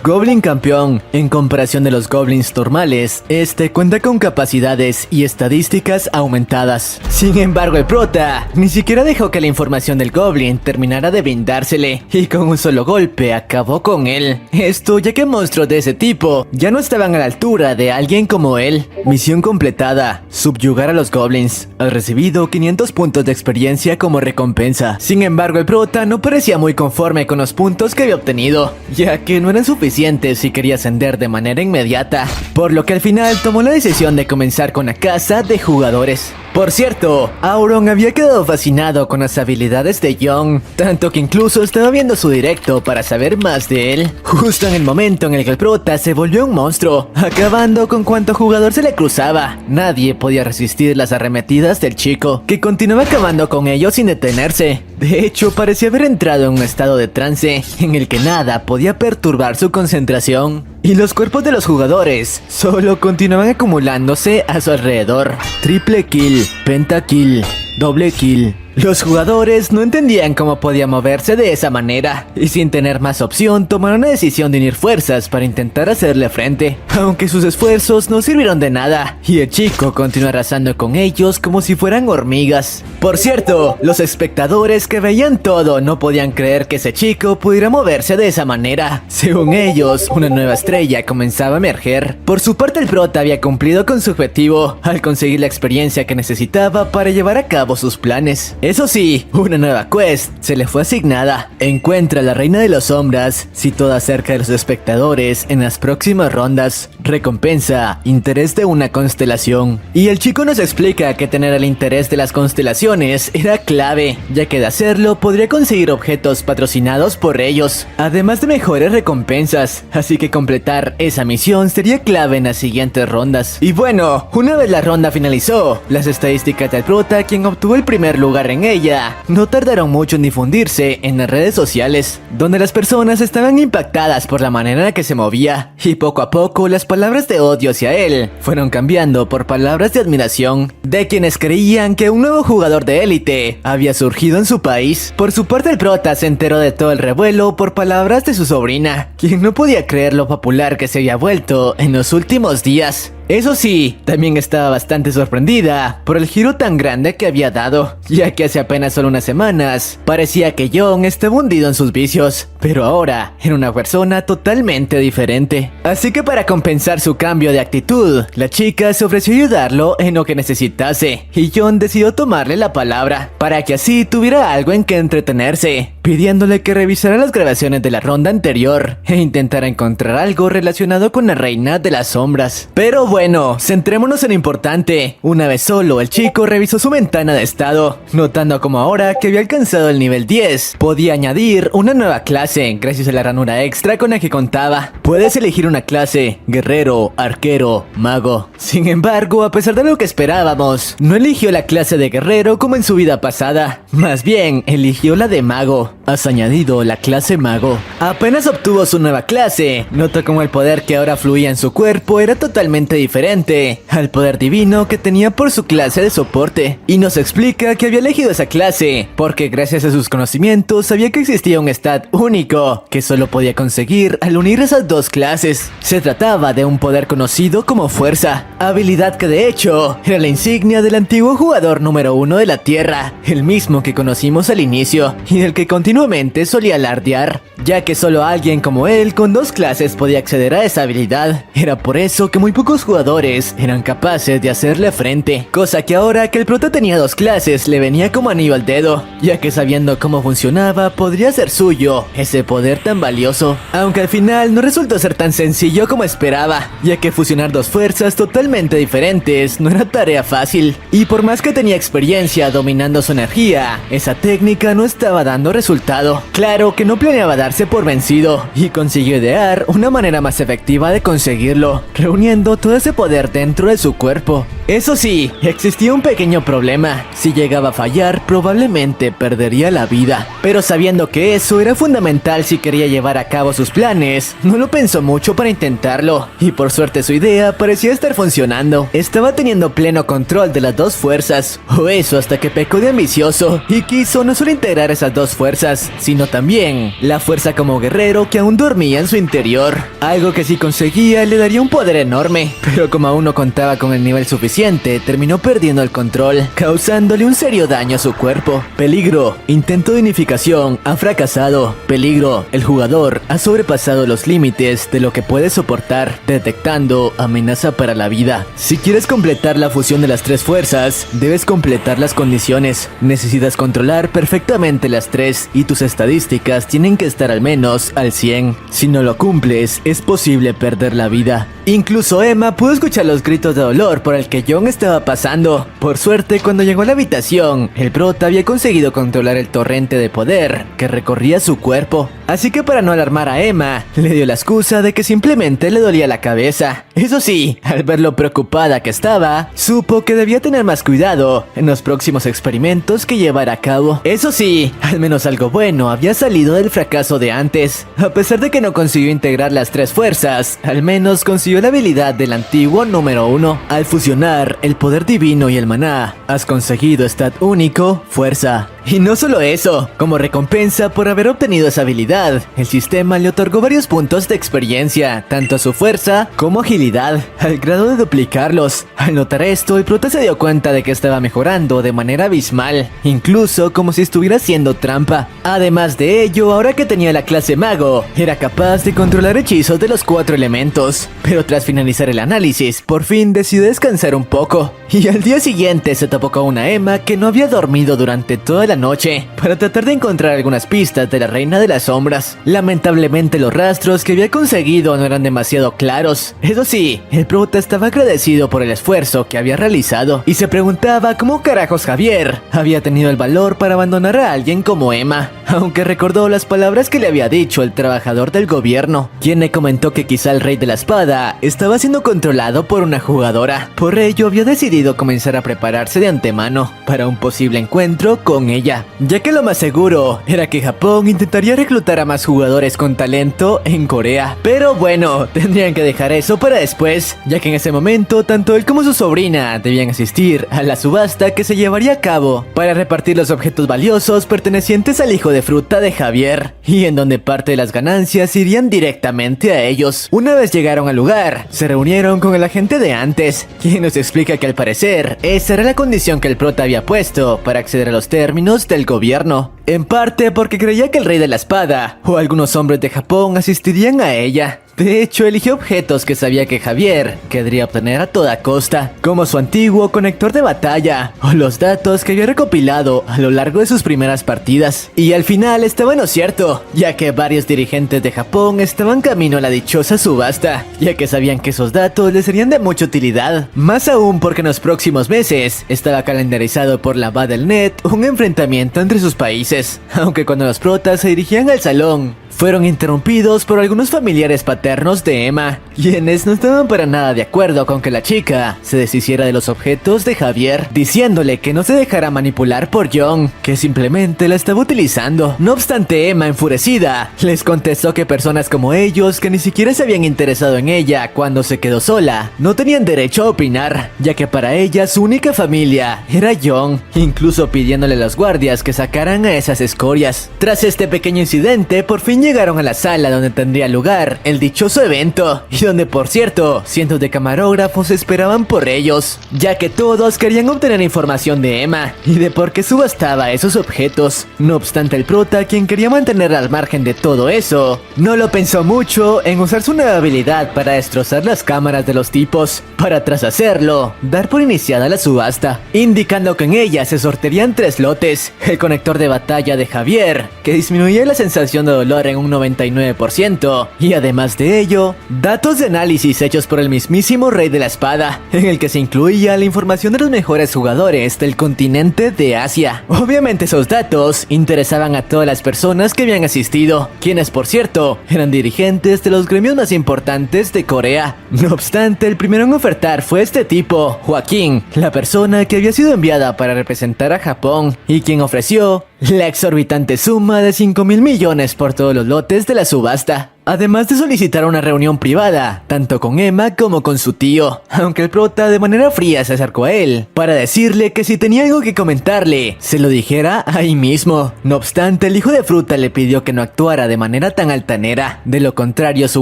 Goblin campeón. En comparación de los goblins normales, este cuenta con capacidades y estadísticas aumentadas. Sin embargo, el prota ni siquiera dejó que la información del goblin terminara de brindársele, y con un solo golpe acabó con él. Esto ya que monstruos de ese tipo ya no estaban a la altura de alguien como él. Misión completada: subyugar a los goblins. Ha recibido 500 puntos de experiencia como recompensa. Sin embargo, el prota no parecía muy conforme con los puntos que había obtenido, ya que no eran suficientes si quería ascender de manera inmediata, por lo que al final tomó la decisión de comenzar con la caza de jugadores. Por cierto, Auron había quedado fascinado con las habilidades de John, tanto que incluso estaba viendo su directo para saber más de él, justo en el momento en el que el prota se volvió un monstruo, acabando con cuanto jugador se le cruzaba. Nadie podía resistir las arremetidas del chico, que continuaba acabando con ellos sin detenerse. De hecho, parecía haber entrado en un estado de trance, en el que nada podía perturbar su concentración, y los cuerpos de los jugadores solo continuaban acumulándose a su alrededor. Triple kill, pentakill, doble kill. Los jugadores no entendían cómo podía moverse de esa manera, y sin tener más opción tomaron la decisión de unir fuerzas para intentar hacerle frente, aunque sus esfuerzos no sirvieron de nada, y el chico continuó arrasando con ellos como si fueran hormigas. Por cierto, los espectadores que veían todo no podían creer que ese chico pudiera moverse de esa manera. Según ellos, una nueva estrella comenzaba a emerger. Por su parte, el prota había cumplido con su objetivo al conseguir la experiencia que necesitaba para llevar a cabo sus planes. Eso sí, una nueva quest se le fue asignada. Encuentra a la reina de las sombras, situada cerca de los espectadores en las próximas rondas. Recompensa: interés de una constelación. Y el chico nos explica que tener el interés de las constelaciones era clave, ya que de hacerlo podría conseguir objetos patrocinados por ellos, además de mejores recompensas. Así que completar esa misión sería clave en las siguientes rondas. Y bueno, una vez la ronda finalizó, las estadísticas del prota, quien obtuvo el primer lugar en ella no tardaron mucho en difundirse en las redes sociales, donde las personas estaban impactadas por la manera en la que se movía, y poco a poco las palabras de odio hacia él fueron cambiando por palabras de admiración de quienes creían que un nuevo jugador de élite había surgido en su país. Por su parte, el prota se enteró de todo el revuelo por palabras de su sobrina, quien no podía creer lo popular que se había vuelto en los últimos días. Eso sí, también estaba bastante sorprendida por el giro tan grande que había dado, ya que hace apenas solo unas semanas parecía que John estaba hundido en sus vicios, pero ahora era una persona totalmente diferente. Así que para compensar su cambio de actitud, la chica se ofreció ayudarlo en lo que necesitase, y John decidió tomarle la palabra, para que así tuviera algo en que entretenerse, pidiéndole que revisara las grabaciones de la ronda anterior e intentara encontrar algo relacionado con la reina de las sombras. Pero bueno, centrémonos en lo importante. Una vez solo, el chico revisó su ventana de estado, notando como ahora que había alcanzado el nivel 10, podía añadir una nueva clase gracias a la ranura extra con la que contaba. Puedes elegir una clase: guerrero, arquero, mago. Sin embargo, a pesar de lo que esperábamos, no eligió la clase de guerrero como en su vida pasada, más bien eligió la de mago. Has añadido la clase mago. Apenas obtuvo su nueva clase, notó como el poder que ahora fluía en su cuerpo era totalmente diferente al poder divino que tenía por su clase de soporte, y nos explica que había elegido esa clase porque gracias a sus conocimientos sabía que existía un stat único que solo podía conseguir al unir esas dos clases. Se trataba de un poder conocido como fuerza, habilidad que de hecho era la insignia del antiguo jugador número 1 de la Tierra, el mismo que conocimos al inicio y del que continuamente solía alardear, ya que solo alguien como él con dos clases podía acceder a esa habilidad. Era por eso que muy pocos jugadores eran capaces de hacerle frente, cosa que ahora que el prota tenía dos clases le venía como anillo al dedo, ya que sabiendo cómo funcionaba podría ser suyo ese poder tan valioso, aunque al final no resultó ser tan sencillo como esperaba, ya que fusionar dos fuerzas totalmente diferentes no era tarea fácil, y por más que tenía experiencia dominando su energía, esa técnica no estaba dando resultado. Claro que no planeaba darse por vencido, y consiguió idear una manera más efectiva de conseguirlo, reuniendo todo ese poder dentro de su cuerpo. Eso sí, existía un pequeño problema: si llegaba a fallar, probablemente perdería la vida. Pero sabiendo que eso era fundamental si quería llevar a cabo sus planes, no lo pensó mucho para intentarlo, y por suerte su idea parecía estar funcionando. Estaba teniendo pleno control de las dos fuerzas, o eso hasta que pecó de ambicioso, y quiso no solo integrar esas dos fuerzas, sino también la fuerza como guerrero que aún dormía en su interior, algo que si conseguía le daría un poder enorme, pero como aún no contaba con el nivel suficiente, terminó perdiendo el control, causándole un serio daño a su cuerpo. Peligro: intento de unificación ha fracasado. Peligro: el jugador ha sobrepasado los límites de lo que puede soportar, detectando amenaza para la vida. Si quieres completar la fusión de las tres fuerzas, debes completar las condiciones. Necesitas controlar perfectamente las tres, y tus estadísticas tienen que estar al menos al 100. Si no lo cumples, es posible perder la vida. Incluso Emma pudo escuchar los gritos de dolor por el que John estaba pasando. Por suerte, cuando llegó a la habitación, el prota había conseguido controlar el torrente de poder que recorría su cuerpo. Así que para no alarmar a Emma, le dio la excusa de que simplemente le dolía la cabeza. Eso sí, al ver lo preocupada que estaba, supo que debía tener más cuidado en los próximos experimentos que llevara a cabo. Eso sí, al menos algo bueno había salido del fracaso de antes. A pesar de que no consiguió integrar las tres fuerzas, al menos consiguió la habilidad del antiguo número 1. Al fusionar el poder divino y el maná, has conseguido stat único, fuerza. Y no solo eso, como recompensa por haber obtenido esa habilidad, el sistema le otorgó varios puntos de experiencia, tanto a su fuerza como agilidad, al grado de duplicarlos. Al notar esto, el prota se dio cuenta de que estaba mejorando de manera abismal, incluso como si estuviera haciendo trampa. Además de ello, ahora que tenía la clase mago, era capaz de controlar hechizos de los 4 elementos. Pero tras finalizar el análisis, por fin decidió descansar un poco, y al día siguiente se topó con una Emma que no había dormido durante toda la la noche para tratar de encontrar algunas pistas de la Reina de las Sombras. Lamentablemente los rastros que había conseguido no eran demasiado claros. Eso sí, el prota estaba agradecido por el esfuerzo que había realizado y se preguntaba cómo carajos Javier había tenido el valor para abandonar a alguien como Emma, aunque recordó las palabras que le había dicho el trabajador del gobierno, quien le comentó que quizá el Rey de la Espada estaba siendo controlado por una jugadora. Por ello había decidido comenzar a prepararse de antemano para un posible encuentro con ella, ya que lo más seguro era que Japón intentaría reclutar a más jugadores con talento en Corea. Pero bueno, tendrían que dejar eso para después, ya que en ese momento tanto él como su sobrina debían asistir a la subasta que se llevaría a cabo para repartir los objetos valiosos pertenecientes al hijo de fruta de Javier, y en donde parte de las ganancias irían directamente a ellos. Una vez llegaron al lugar, se reunieron con el agente de antes, quien nos explica que al parecer esa era la condición que el prota había puesto para acceder a los términos del gobierno, en parte porque creía que el Rey de la Espada o algunos hombres de Japón asistirían a ella. De hecho, eligió objetos que sabía que Javier querría obtener a toda costa, como su antiguo conector de batalla o los datos que había recopilado a lo largo de sus primeras partidas. Y al final estaba en lo cierto, ya que varios dirigentes de Japón estaban camino a la dichosa subasta, ya que sabían que esos datos les serían de mucha utilidad, más aún porque en los próximos meses estaba calendarizado por la Battle.net un enfrentamiento entre sus países, aunque cuando los protas se dirigían al salón, fueron interrumpidos por algunos familiares paternos de Emma, quienes no estaban para nada de acuerdo con que la chica se deshiciera de los objetos de Javier, diciéndole que no se dejara manipular por John, que simplemente la estaba utilizando. No obstante, Emma, enfurecida, les contestó que personas como ellos, que ni siquiera se habían interesado en ella cuando se quedó sola, no tenían derecho a opinar, ya que para ella su única familia era John, incluso pidiéndole a los guardias que sacaran a esas escorias. Tras este pequeño incidente, por fin llegaron a la sala donde tendría lugar el dichoso evento, y donde por cierto, cientos de camarógrafos esperaban por ellos, ya que todos querían obtener información de Emma y de por qué subastaba esos objetos. No obstante, el prota, quien quería mantenerla al margen de todo eso, no lo pensó mucho en usar su nueva habilidad para destrozar las cámaras de los tipos, para tras hacerlo, dar por iniciada la subasta, indicando que en ella se sortearían 3 lotes: el conector de batalla de Javier, que disminuía la sensación de dolor en un 99%, y además de ello, datos de análisis hechos por el mismísimo Rey de la Espada, en el que se incluía la información de los mejores jugadores del continente de Asia. Obviamente esos datos interesaban a todas las personas que habían asistido, quienes por cierto eran dirigentes de los gremios más importantes de Corea. No obstante, el primero en ofertar fue este tipo, Joaquín, la persona que había sido enviada para representar a Japón, y quien ofreció la exorbitante suma de 5.000 millones por todos los lotes de la subasta, además de solicitar una reunión privada, tanto con Emma como con su tío, aunque el prota de manera fría se acercó a él para decirle que si tenía algo que comentarle, se lo dijera ahí mismo. No obstante, el hijo de fruta le pidió que no actuara de manera tan altanera, de lo contrario su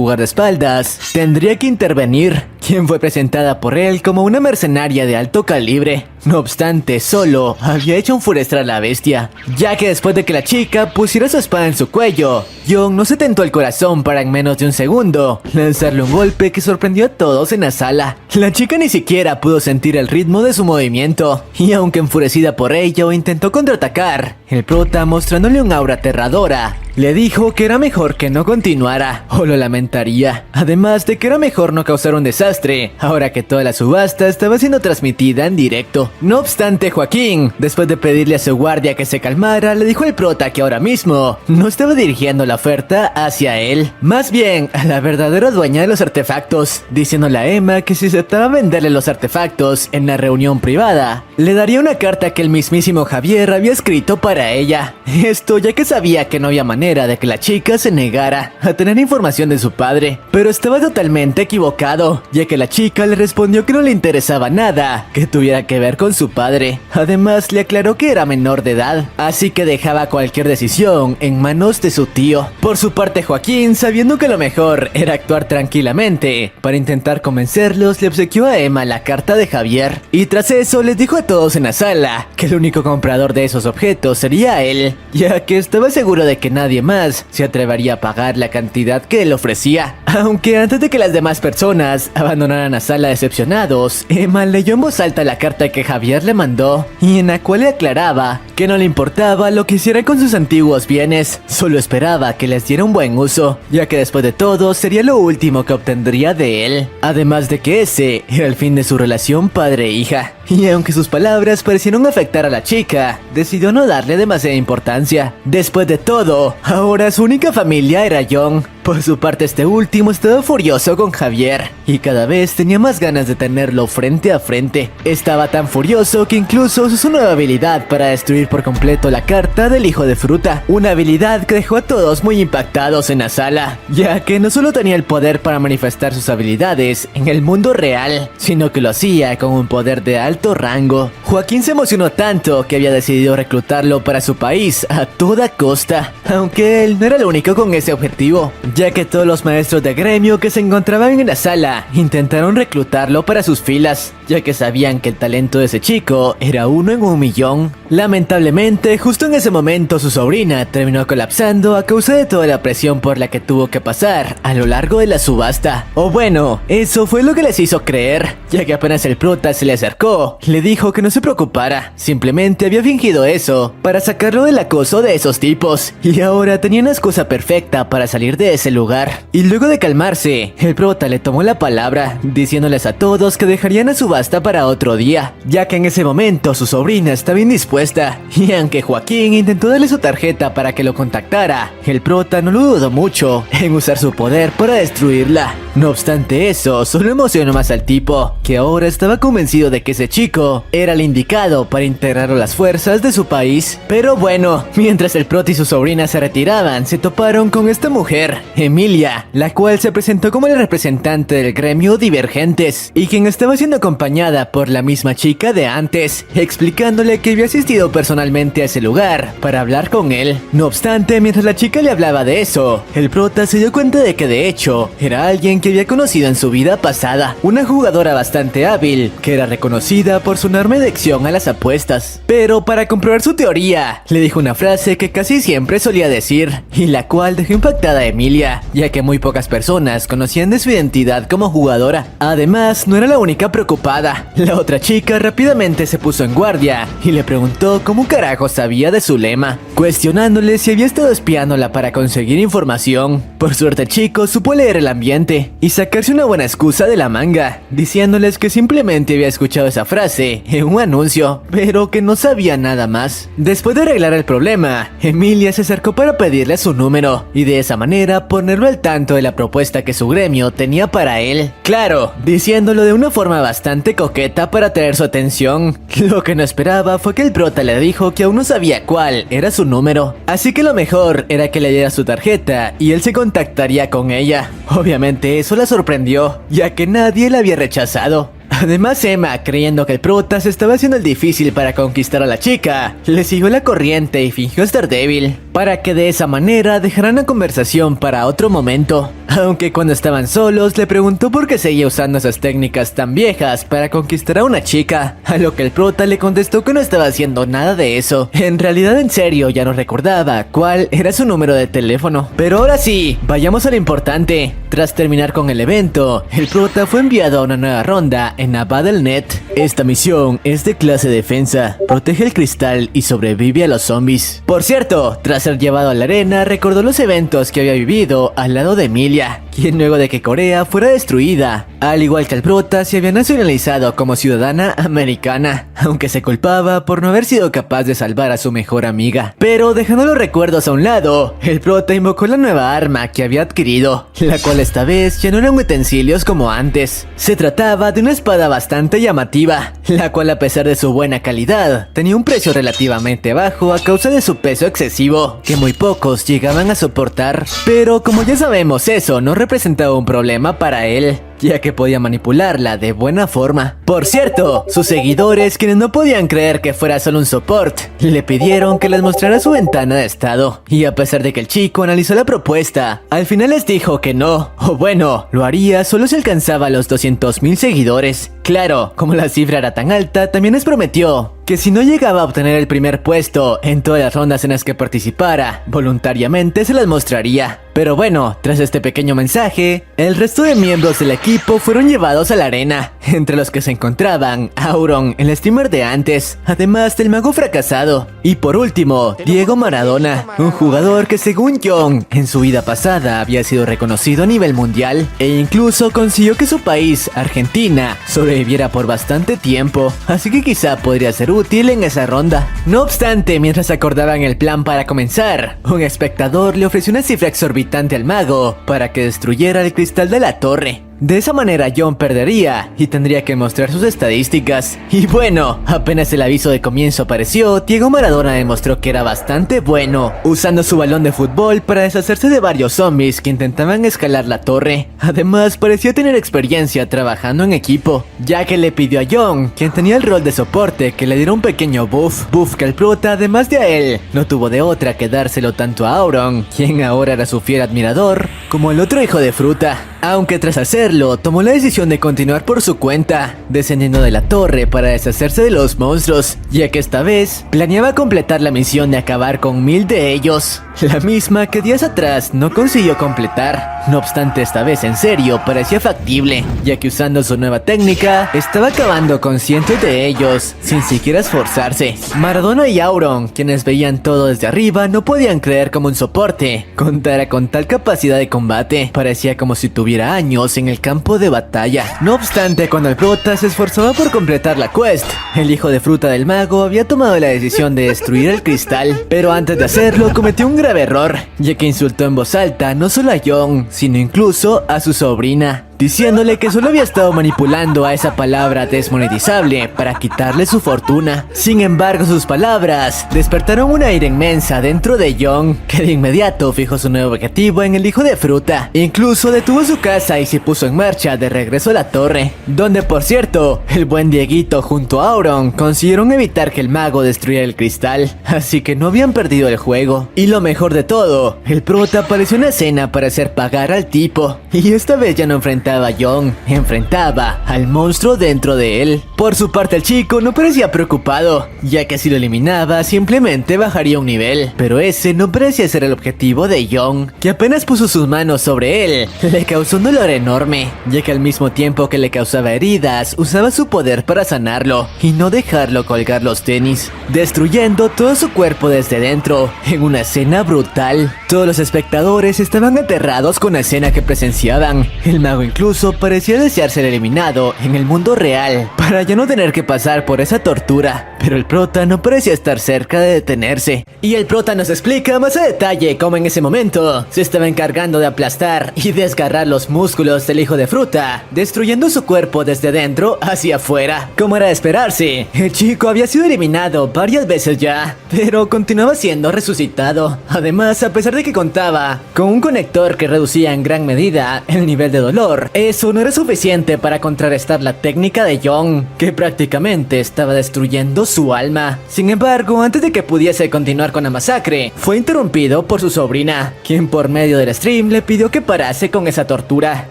guardaespaldas tendría que intervenir, quien fue presentada por él como una mercenaria de alto calibre. No obstante, solo había hecho enfurecer a la bestia, ya que después de que la chica pusiera su espada en su cuello, John no se tentó el corazón para en menos de un segundo lanzarle un golpe que sorprendió a todos en la sala. La chica ni siquiera pudo sentir el ritmo de su movimiento, y aunque enfurecida por ello intentó contraatacar, el prota, mostrándole un aura aterradora, le dijo que era mejor que no continuara o lo lamentaría, además de que era mejor no causar un desastre ahora que toda la subasta estaba siendo transmitida en directo. No obstante, Joaquín, después de pedirle a su guardia que se calmara, le dijo al prota que ahora mismo no estaba dirigiendo la oferta hacia él, más bien a la verdadera dueña de los artefactos, diciéndole a Emma que si aceptaba venderle los artefactos en la reunión privada, le daría una carta que el mismísimo Javier había escrito para ella. Esto ya que sabía que no había manera de que la chica se negara a tener información de su padre, pero estaba totalmente equivocado, ya que la chica le respondió que no le interesaba nada que tuviera que ver con su padre. Además, le aclaró que era menor de edad, así que dejaba cualquier decisión en manos de su tío. Por su parte, Joaquín, sabiendo que lo mejor era actuar tranquilamente para intentar convencerlos, le obsequió a Emma la carta de Javier, y tras eso les dijo a todos en la sala que el único comprador de esos objetos sería él, ya que estaba seguro de que nadie nadie más se atrevería a pagar la cantidad que él ofrecía. Aunque antes de que las demás personas abandonaran la sala decepcionados, Emma leyó en voz alta la carta que Javier le mandó y en la cual le aclaraba que no le importaba lo que hiciera con sus antiguos bienes, solo esperaba que les diera un buen uso, ya que después de todo sería lo último que obtendría de él, además de que ese era el fin de su relación padre-hija. Y aunque sus palabras parecieron afectar a la chica, decidió no darle demasiada importancia. Después de todo, ahora su única familia era John. Por su parte, este último estaba furioso con Javier y cada vez tenía más ganas de tenerlo frente a frente. Estaba tan furioso que incluso usó su nueva habilidad para destruir por completo la carta del hijo de fruta, una habilidad que dejó a todos muy impactados en la sala, ya que no solo tenía el poder para manifestar sus habilidades en el mundo real, sino que lo hacía con un poder de alto rango. Joaquín se emocionó tanto que había decidido reclutarlo para su país a toda costa, aunque él no era el único con ese objetivo, ya que todos los maestros de gremio que se encontraban en la sala intentaron reclutarlo para sus filas, ya que sabían que el talento de ese chico era 1 en 1.000.000. Lamentablemente, justo en ese momento su sobrina terminó colapsando a causa de toda la presión por la que tuvo que pasar a lo largo de la subasta. O bueno, eso fue lo que les hizo creer, ya que apenas el prota se le acercó, le dijo que no se preocupara, simplemente había fingido eso para sacarlo del acoso de esos tipos, y ahora tenía una excusa perfecta para salir de ese lugar. Y luego de calmarse, el prota le tomó la palabra, diciéndoles a todos que dejarían la subasta para otro día, ya que en ese momento su sobrina estaba indispuesta, y aunque Joaquín intentó darle su tarjeta para que lo contactara, el prota no lo dudó mucho en usar su poder para destruirla. No obstante eso, solo emocionó más al tipo, que ahora estaba convencido de que ese chico era el indicado para integrar a las fuerzas de su país. Pero bueno, mientras el prota y su sobrina se retiraban, se toparon con esta mujer, Emilia, la cual se presentó como la representante del gremio Divergentes, y quien estaba siendo acompañada por la misma chica de antes, explicándole que había asistido personalmente a ese lugar para hablar con él. No obstante, mientras la chica le hablaba de eso, el prota se dio cuenta de que de hecho era alguien que había conocido en su vida pasada, una jugadora bastante hábil que era reconocida por su enorme adicción a las apuestas. Pero para comprobar su teoría, le dijo una frase que casi siempre solía decir, y la cual dejó impactada a Emilia, ya que muy pocas personas conocían de su identidad como jugadora. Además, no era la única preocupada. La otra chica rápidamente se puso en guardia y le preguntó cómo carajo sabía de su lema, cuestionándole si había estado espiándola para conseguir información. Por suerte el chico supo leer el ambiente y sacarse una buena excusa de la manga, diciéndoles que simplemente había escuchado esa frase en un anuncio, pero que no sabía nada más. Después de arreglar el problema, Emilia se acercó para pedirle su número y de esa manera ponerlo al tanto de la propuesta que su gremio tenía para él. Claro, diciéndolo de una forma bastante coqueta para atraer su atención. Lo que no esperaba fue que el prota le dijo que aún no sabía cuál era su número, así que lo mejor era que le diera su tarjeta y él se contactaría con ella. Obviamente eso la sorprendió, ya que nadie la había rechazado. Además, Emma, creyendo que el prota se estaba haciendo el difícil para conquistar a la chica, le siguió la corriente y fingió estar débil, para que de esa manera dejaran la conversación para otro momento. Aunque cuando estaban solos, le preguntó por qué seguía usando esas técnicas tan viejas para conquistar a una chica, a lo que el prota le contestó que no estaba haciendo nada de eso. En realidad, en serio, ya no recordaba cuál era su número de teléfono. Pero ahora sí, vayamos a lo importante. Tras terminar con el evento, el prota fue enviado a una nueva ronda en la Battle.net. Esta misión es de clase defensa, protege el cristal y sobrevive a los zombies. Por cierto, tras ser llevado a la arena, recordó los eventos que había vivido al lado de Emilia, quien luego de que Corea fuera destruida, al igual que el prota, se había nacionalizado como ciudadana americana, aunque se culpaba por no haber sido capaz de salvar a su mejor amiga. Pero dejando los recuerdos a un lado, el prota invocó la nueva arma que había adquirido, la cual esta vez ya no eran utensilios como antes. Se trataba de una espada bastante llamativa, la cual a pesar de su buena calidad, tenía un precio relativamente bajo a causa de su peso excesivo, que muy pocos llegaban a soportar. Pero como ya sabemos, eso no representaba un problema para él, ya que podía manipularla de buena forma. Por cierto, sus seguidores, quienes no podían creer que fuera solo un support, le pidieron que les mostrara su ventana de estado. Y a pesar de que el chico analizó la propuesta, al final les dijo que no, o bueno, lo haría solo si alcanzaba los 200,000 seguidores. Claro, como la cifra era tan alta, también les prometió que si no llegaba a obtener el primer puesto en todas las rondas en las que participara, voluntariamente se las mostraría. Pero bueno, tras este pequeño mensaje, el resto de miembros del equipo fueron llevados a la arena, entre los que se encontraban Auron, el streamer de antes, además del mago fracasado, y por último, Diego Maradona, un jugador que según Young, en su vida pasada había sido reconocido a nivel mundial, e incluso consiguió que su país, Argentina, sobreviviera por bastante tiempo, así que quizá podría ser útil en esa ronda. No obstante, mientras acordaban el plan para comenzar, un espectador le ofreció una cifra exorbitante al mago para que destruyera el cristal de la torre. De esa manera John perdería y tendría que mostrar sus estadísticas. Y bueno, apenas el aviso de comienzo apareció, Diego Maradona demostró que era bastante bueno, usando su balón de fútbol para deshacerse de varios zombies que intentaban escalar la torre. Además, parecía tener experiencia trabajando en equipo, ya que le pidió a John, quien tenía el rol de soporte, que le diera un pequeño buff que el prota, además de a él, no tuvo de otra que dárselo tanto a Auron, quien ahora era su fiel admirador, como el otro hijo de fruta. Aunque tras hacerlo, tomó la decisión de continuar por su cuenta, descendiendo de la torre para deshacerse de los monstruos, ya que esta vez planeaba completar la misión de acabar con 1000 de ellos, la misma que días atrás no consiguió completar. No obstante, esta vez en serio parecía factible, ya que usando su nueva técnica, estaba acabando con cientos de ellos, sin siquiera esforzarse. Maradona y Auron, quienes veían todo desde arriba, no podían creer como un soporte contara con tal capacidad de combate. Parecía como si tuviera años en el campo de batalla. No obstante, cuando el prota se esforzaba por completar la quest, el hijo de fruta del mago había tomado la decisión de destruir el cristal, pero antes de hacerlo cometió un grave error, ya que insultó en voz alta no solo a Young, sino incluso a su sobrina, diciéndole que solo había estado manipulando a esa palabra desmonetizable para quitarle su fortuna. Sin embargo, sus palabras despertaron una ira inmensa dentro de Young, que de inmediato fijó su nuevo objetivo en el hijo de fruta. Incluso detuvo su casa y se puso en marcha de regreso a la torre, donde por cierto, el buen Dieguito junto a Auron consiguieron evitar que el mago destruyera el cristal, así que no habían perdido el juego. Y lo mejor de todo, el prota apareció en la escena para hacer pagar al tipo, y esta vez ya no enfrentaba a Young, enfrentaba al monstruo dentro de él. Por su parte, el chico no parecía preocupado, ya que si lo eliminaba simplemente bajaría un nivel, pero ese no parecía ser el objetivo de Young, que apenas puso sus manos sobre él, le causó un dolor enorme, ya que al mismo tiempo que le causaba heridas, usaba su poder para sanarlo y no dejarlo colgar los tenis, destruyendo todo su cuerpo desde dentro, en una escena brutal. Todos los espectadores estaban aterrados con la escena que presenciaban. El mago incluso parecía desear ser eliminado en el mundo real, para ya no tener que pasar por esa tortura, pero el prota no parecía estar cerca de detenerse. Y el prota nos explica más a detalle cómo en ese momento se estaba encargando de aplastar y desgarrar los músculos del hijo de fruta, destruyendo su cuerpo desde dentro hacia afuera. Como era de esperarse, el chico había sido eliminado varias veces ya, pero continuaba siendo resucitado. Además, a pesar de que contaba con un conector que reducía en gran medida el nivel de dolor, eso no era suficiente para contrarrestar la técnica de Young, que prácticamente estaba destruyendo su alma. Sin embargo, antes de que pudiese continuar con la masacre, fue interrumpido por su sobrina, quien por medio del stream le pidió que parase con esa tortura,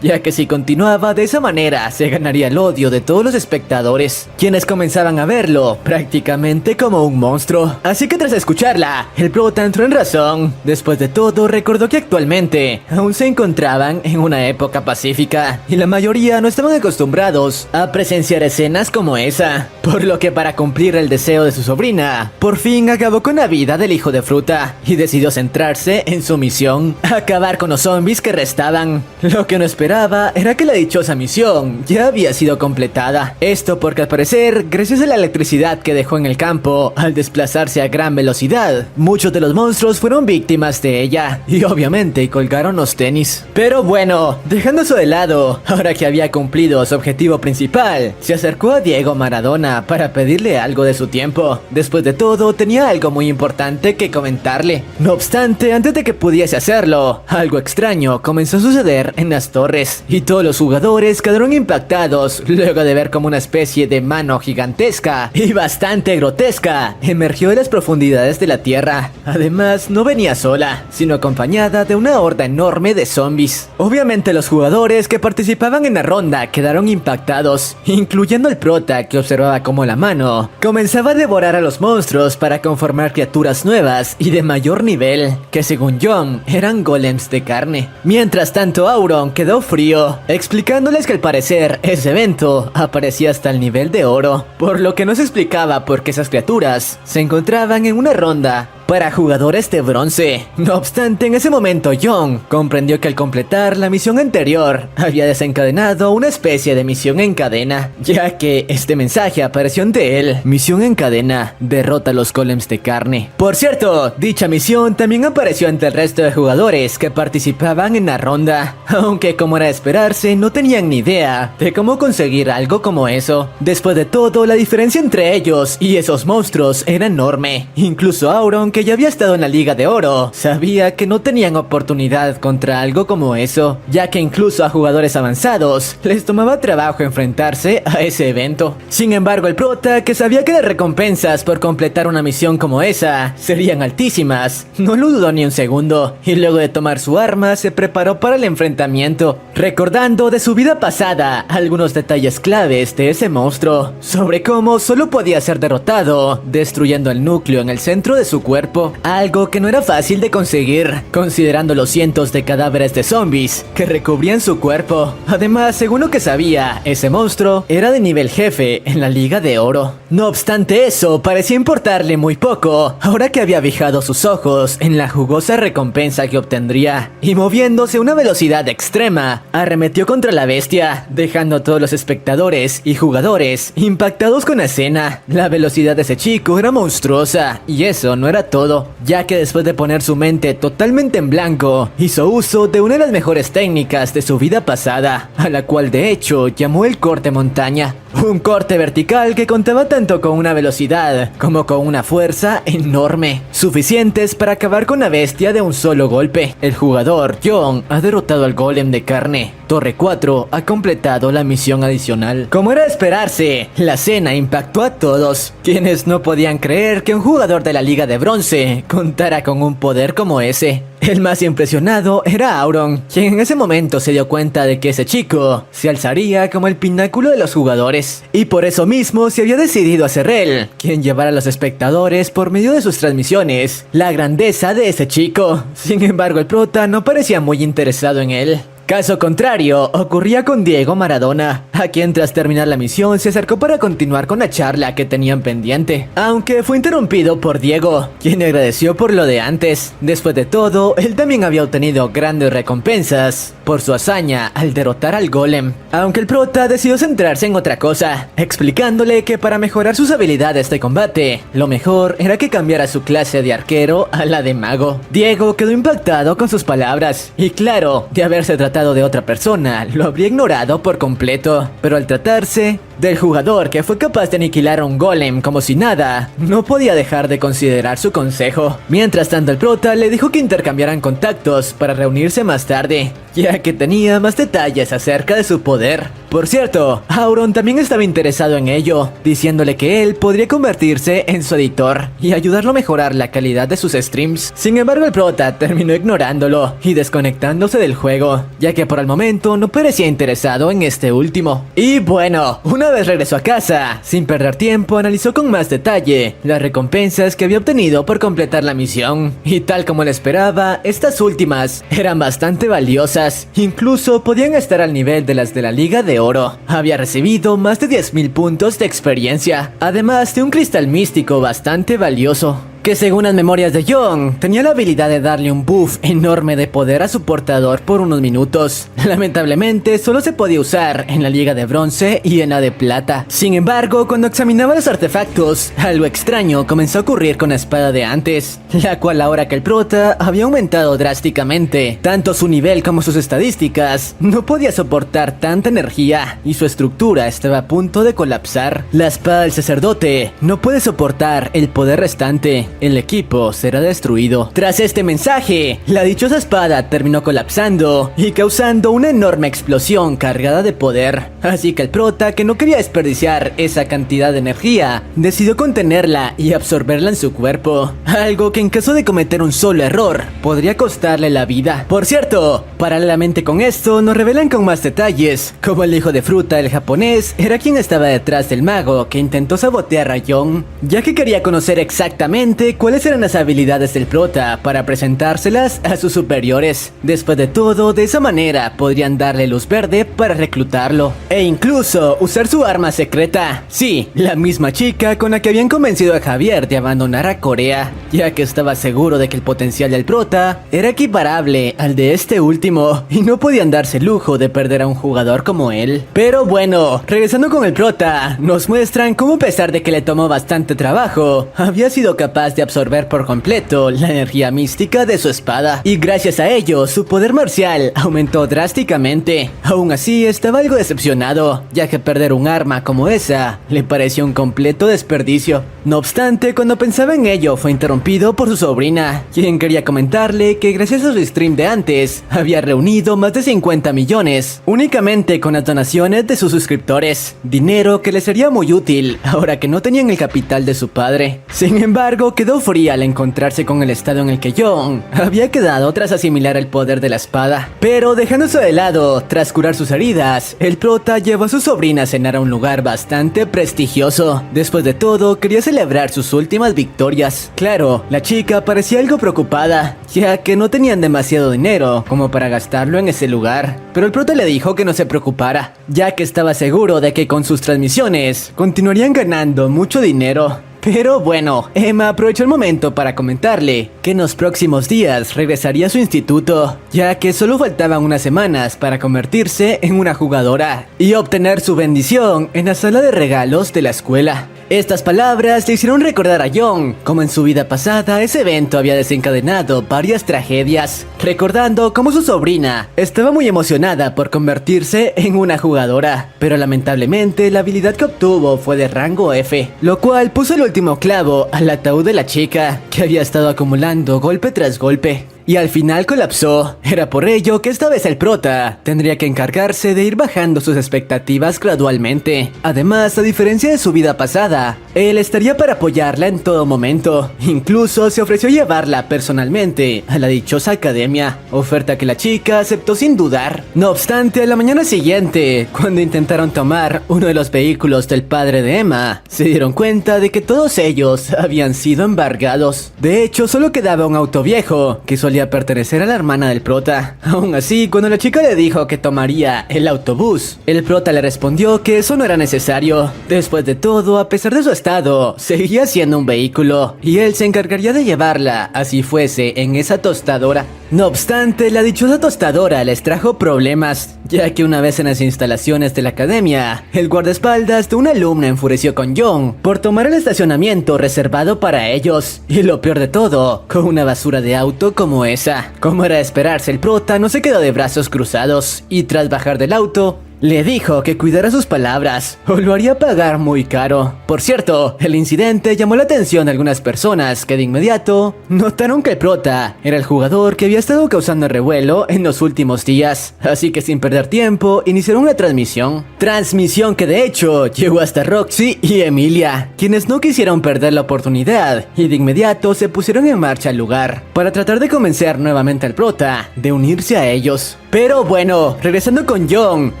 ya que si continuaba de esa manera se ganaría el odio de todos los espectadores, quienes comenzaban a verlo prácticamente como un monstruo. Así que tras escucharla, el prota entró en razón. Después de todo, recordó que actualmente aún se encontraban en una época pacífica y la mayoría no estaban acostumbrados a presenciar escenas como esa, por lo que para cumplir el deseo de su sobrina, por fin acabó con la vida del hijo de fruta y decidió centrarse en su misión, acabar con los zombies que restaban. Lo que no esperaba era que la dichosa misión ya había sido completada. Esto porque al parecer, gracias a la electricidad que dejó en el campo al desplazarse a gran velocidad, muchos de los monstruos fueron víctimas de ella y obviamente colgaron los tenis. Pero bueno, dejando eso de lado, emocionado. Ahora que había cumplido su objetivo principal, se acercó a Diego Maradona para pedirle algo de su tiempo. Después de todo, tenía algo muy importante que comentarle. No obstante, antes de que pudiese hacerlo, algo extraño comenzó a suceder en las torres, y todos los jugadores quedaron impactados luego de ver como una especie de mano gigantesca y bastante grotesca emergió de las profundidades de la tierra. Además, no venía sola, sino acompañada de una horda enorme de zombies. Obviamente los jugadores que participaban en la ronda quedaron impactados, incluyendo el prota, que observaba cómo la mano comenzaba a devorar a los monstruos para conformar criaturas nuevas y de mayor nivel, que según John eran golems de carne. Mientras tanto, Auron quedó frío, explicándoles que al parecer ese evento aparecía hasta el nivel de oro, por lo que no se explicaba por qué esas criaturas se encontraban en una ronda para jugadores de bronce. No obstante, en ese momento John comprendió que al completar la misión anterior había desencadenado una especie de misión en cadena, ya que este mensaje apareció ante él: misión en cadena, derrota a los golems de carne. Por cierto, dicha misión también apareció ante el resto de jugadores que participaban en la ronda, aunque como era de esperarse no tenían ni idea de cómo conseguir algo como eso. Después de todo, la diferencia entre ellos y esos monstruos era enorme. Incluso Auron, que ya había estado en la Liga de Oro, sabía que no tenían oportunidad contra algo como eso, ya que incluso a jugadores avanzados les tomaba trabajo enfrentarse a ese evento. Sin embargo, el prota, que sabía que las recompensas por completar una misión como esa serían altísimas, no lo dudó ni un segundo, y luego de tomar su arma se preparó para el enfrentamiento, recordando de su vida pasada algunos detalles claves de ese monstruo, sobre cómo solo podía ser derrotado destruyendo el núcleo en el centro de su cuerpo, algo que no era fácil de conseguir, considerando los cientos de cadáveres de zombies que recubrían su cuerpo. Además, según lo que sabía, ese monstruo era de nivel jefe en la Liga de Oro. No obstante eso, parecía importarle muy poco, ahora que había fijado sus ojos en la jugosa recompensa que obtendría, y moviéndose a una velocidad extrema, arremetió contra la bestia, dejando a todos los espectadores y jugadores impactados con la escena. La velocidad de ese chico era monstruosa, y eso no era todo, ya que después de poner su mente totalmente en blanco, hizo uso de una de las mejores técnicas de su vida pasada, a la cual de hecho llamó el corte montaña. Un corte vertical que contaba tanto con una velocidad como con una fuerza enorme, suficientes para acabar con la bestia de un solo golpe. El jugador, John, ha derrotado al golem de carne. Torre 4 ha completado la misión adicional. Como era de esperarse, la escena impactó a todos, quienes no podían creer que un jugador de la Liga de Bronce contara con un poder como ese. El más impresionado era Auron, quien en ese momento se dio cuenta de que ese chico se alzaría como el pináculo de los jugadores, y por eso mismo se había decidido a ser él quien llevara a los espectadores por medio de sus transmisiones la grandeza de ese chico. Sin embargo, el prota no parecía muy interesado en él. Caso contrario, ocurría con Diego Maradona, a quien tras terminar la misión se acercó para continuar con la charla que tenían pendiente, aunque fue interrumpido por Diego, quien agradeció por lo de antes. Después de todo, él también había obtenido grandes recompensas por su hazaña al derrotar al golem, aunque el prota decidió centrarse en otra cosa, explicándole que para mejorar sus habilidades de combate, lo mejor era que cambiara su clase de arquero a la de mago. Diego quedó impactado con sus palabras, y claro, de haberse tratado de otra persona, lo habría ignorado por completo, pero al tratarse del jugador que fue capaz de aniquilar a un golem como si nada, no podía dejar de considerar su consejo. Mientras tanto, el prota le dijo que intercambiaran contactos para reunirse más tarde, ya que tenía más detalles acerca de su poder. Por cierto, Auron también estaba interesado en ello, diciéndole que él podría convertirse en su editor y ayudarlo a mejorar la calidad de sus streams. Sin embargo, el prota terminó ignorándolo y desconectándose del juego, ya que por el momento no parecía interesado en este último. Y bueno, una vez regresó a casa, sin perder tiempo analizó con más detalle las recompensas que había obtenido por completar la misión, y tal como le esperaba, estas últimas eran bastante valiosas, incluso podían estar al nivel de las de la Liga de Oro. Había recibido más de 10.000 puntos de experiencia, además de un cristal místico bastante valioso. que según las memorias de Young, tenía la habilidad de darle un buff enorme de poder a su portador por unos minutos. Lamentablemente, solo se podía usar en la liga de bronce y en la de plata. Sin embargo, cuando examinaba los artefactos, algo extraño comenzó a ocurrir con la espada de antes, la cual ahora que el prota había aumentado drásticamente, tanto su nivel como sus estadísticas, no podía soportar tanta energía y su estructura estaba a punto de colapsar. La espada del sacerdote no puede soportar el poder restante, el equipo será destruido. Tras este mensaje, la dichosa espada terminó colapsando y causando una enorme explosión cargada de poder, así que el prota, que no quería desperdiciar esa cantidad de energía, decidió contenerla y absorberla en su cuerpo, algo que en caso de cometer un solo error podría costarle la vida. Por cierto, paralelamente con esto nos revelan con más detalles cómo el hijo de Fruta, el japonés, era quien estaba detrás del mago que intentó sabotear a Young, ya que quería conocer exactamente cuáles eran las habilidades del prota para presentárselas a sus superiores. Después de todo, de esa manera podrían darle luz verde para reclutarlo e incluso usar su arma secreta. Sí, la misma chica con la que habían convencido a Javier de abandonar a Corea, ya que estaba seguro de que el potencial del prota era equiparable al de este último y no podían darse el lujo de perder a un jugador como él. Pero bueno, regresando con el prota, nos muestran cómo, a pesar de que le tomó bastante trabajo, había sido capaz de absorber por completo la energía mística de su espada, y gracias a ello su poder marcial aumentó drásticamente. Aún así estaba algo decepcionado, ya que perder un arma como esa le pareció un completo desperdicio. No obstante, cuando pensaba en ello fue interrumpido por su sobrina, quien quería comentarle que gracias a su stream de antes había reunido más de 50 millones únicamente con las donaciones de sus suscriptores, dinero que le sería muy útil ahora que no tenían el capital de su padre. Sin embargo, quedó fría al encontrarse con el estado en el que Young había quedado tras asimilar el poder de la espada. Pero dejándose de lado, tras curar sus heridas, el prota llevó a su sobrina a cenar a un lugar bastante prestigioso. Después de todo, quería celebrar sus últimas victorias. Claro, la chica parecía algo preocupada, ya que no tenían demasiado dinero como para gastarlo en ese lugar. Pero el prota le dijo que no se preocupara, ya que estaba seguro de que con sus transmisiones continuarían ganando mucho dinero. Pero bueno, Emma aprovechó el momento para comentarle que en los próximos días regresaría a su instituto, ya que solo faltaban unas semanas para convertirse en una jugadora y obtener su bendición en la sala de regalos de la escuela. Estas palabras le hicieron recordar a Young cómo en su vida pasada ese evento había desencadenado varias tragedias, recordando cómo su sobrina estaba muy emocionada por convertirse en una jugadora, pero lamentablemente la habilidad que obtuvo fue de rango F, lo cual puso el último clavo al ataúd de la chica, que había estado acumulando golpe tras golpe. Y al final colapsó. Era por ello que esta vez el prota tendría que encargarse de ir bajando sus expectativas gradualmente. Además, a diferencia de su vida pasada, él estaría para apoyarla en todo momento. Incluso se ofreció llevarla personalmente a la dichosa academia, oferta que la chica aceptó sin dudar. No obstante, a la mañana siguiente, cuando intentaron tomar uno de los vehículos del padre de Emma, se dieron cuenta de que todos ellos habían sido embargados. De hecho, solo quedaba un auto viejo que solía pertenecer a la hermana del prota. Aún así, cuando la chica le dijo que tomaría el autobús, el prota le respondió que eso no era necesario. Después de todo, a pesar de su estado, seguía siendo un vehículo y él se encargaría de llevarla, así fuese, en esa tostadora. No obstante, la dichosa tostadora les trajo problemas, ya que una vez en las instalaciones de la academia, el guardaespaldas de una alumna enfureció con Young por tomar el estacionamiento reservado para ellos. Y lo peor de todo, con una basura de auto como esa. Como era de esperarse, el prota no se quedó de brazos cruzados y tras bajar del auto, le dijo que cuidara sus palabras o lo haría pagar muy caro. Por cierto, el incidente llamó la atención de algunas personas que de inmediato notaron que el prota era el jugador que había estado causando revuelo en los últimos días. Así que sin perder tiempo, iniciaron una transmisión. Transmisión que de hecho llegó hasta Roxy y Emilia, quienes no quisieron perder la oportunidad y de inmediato se pusieron en marcha al lugar para tratar de convencer nuevamente al prota de unirse a ellos. Pero bueno, regresando con Young,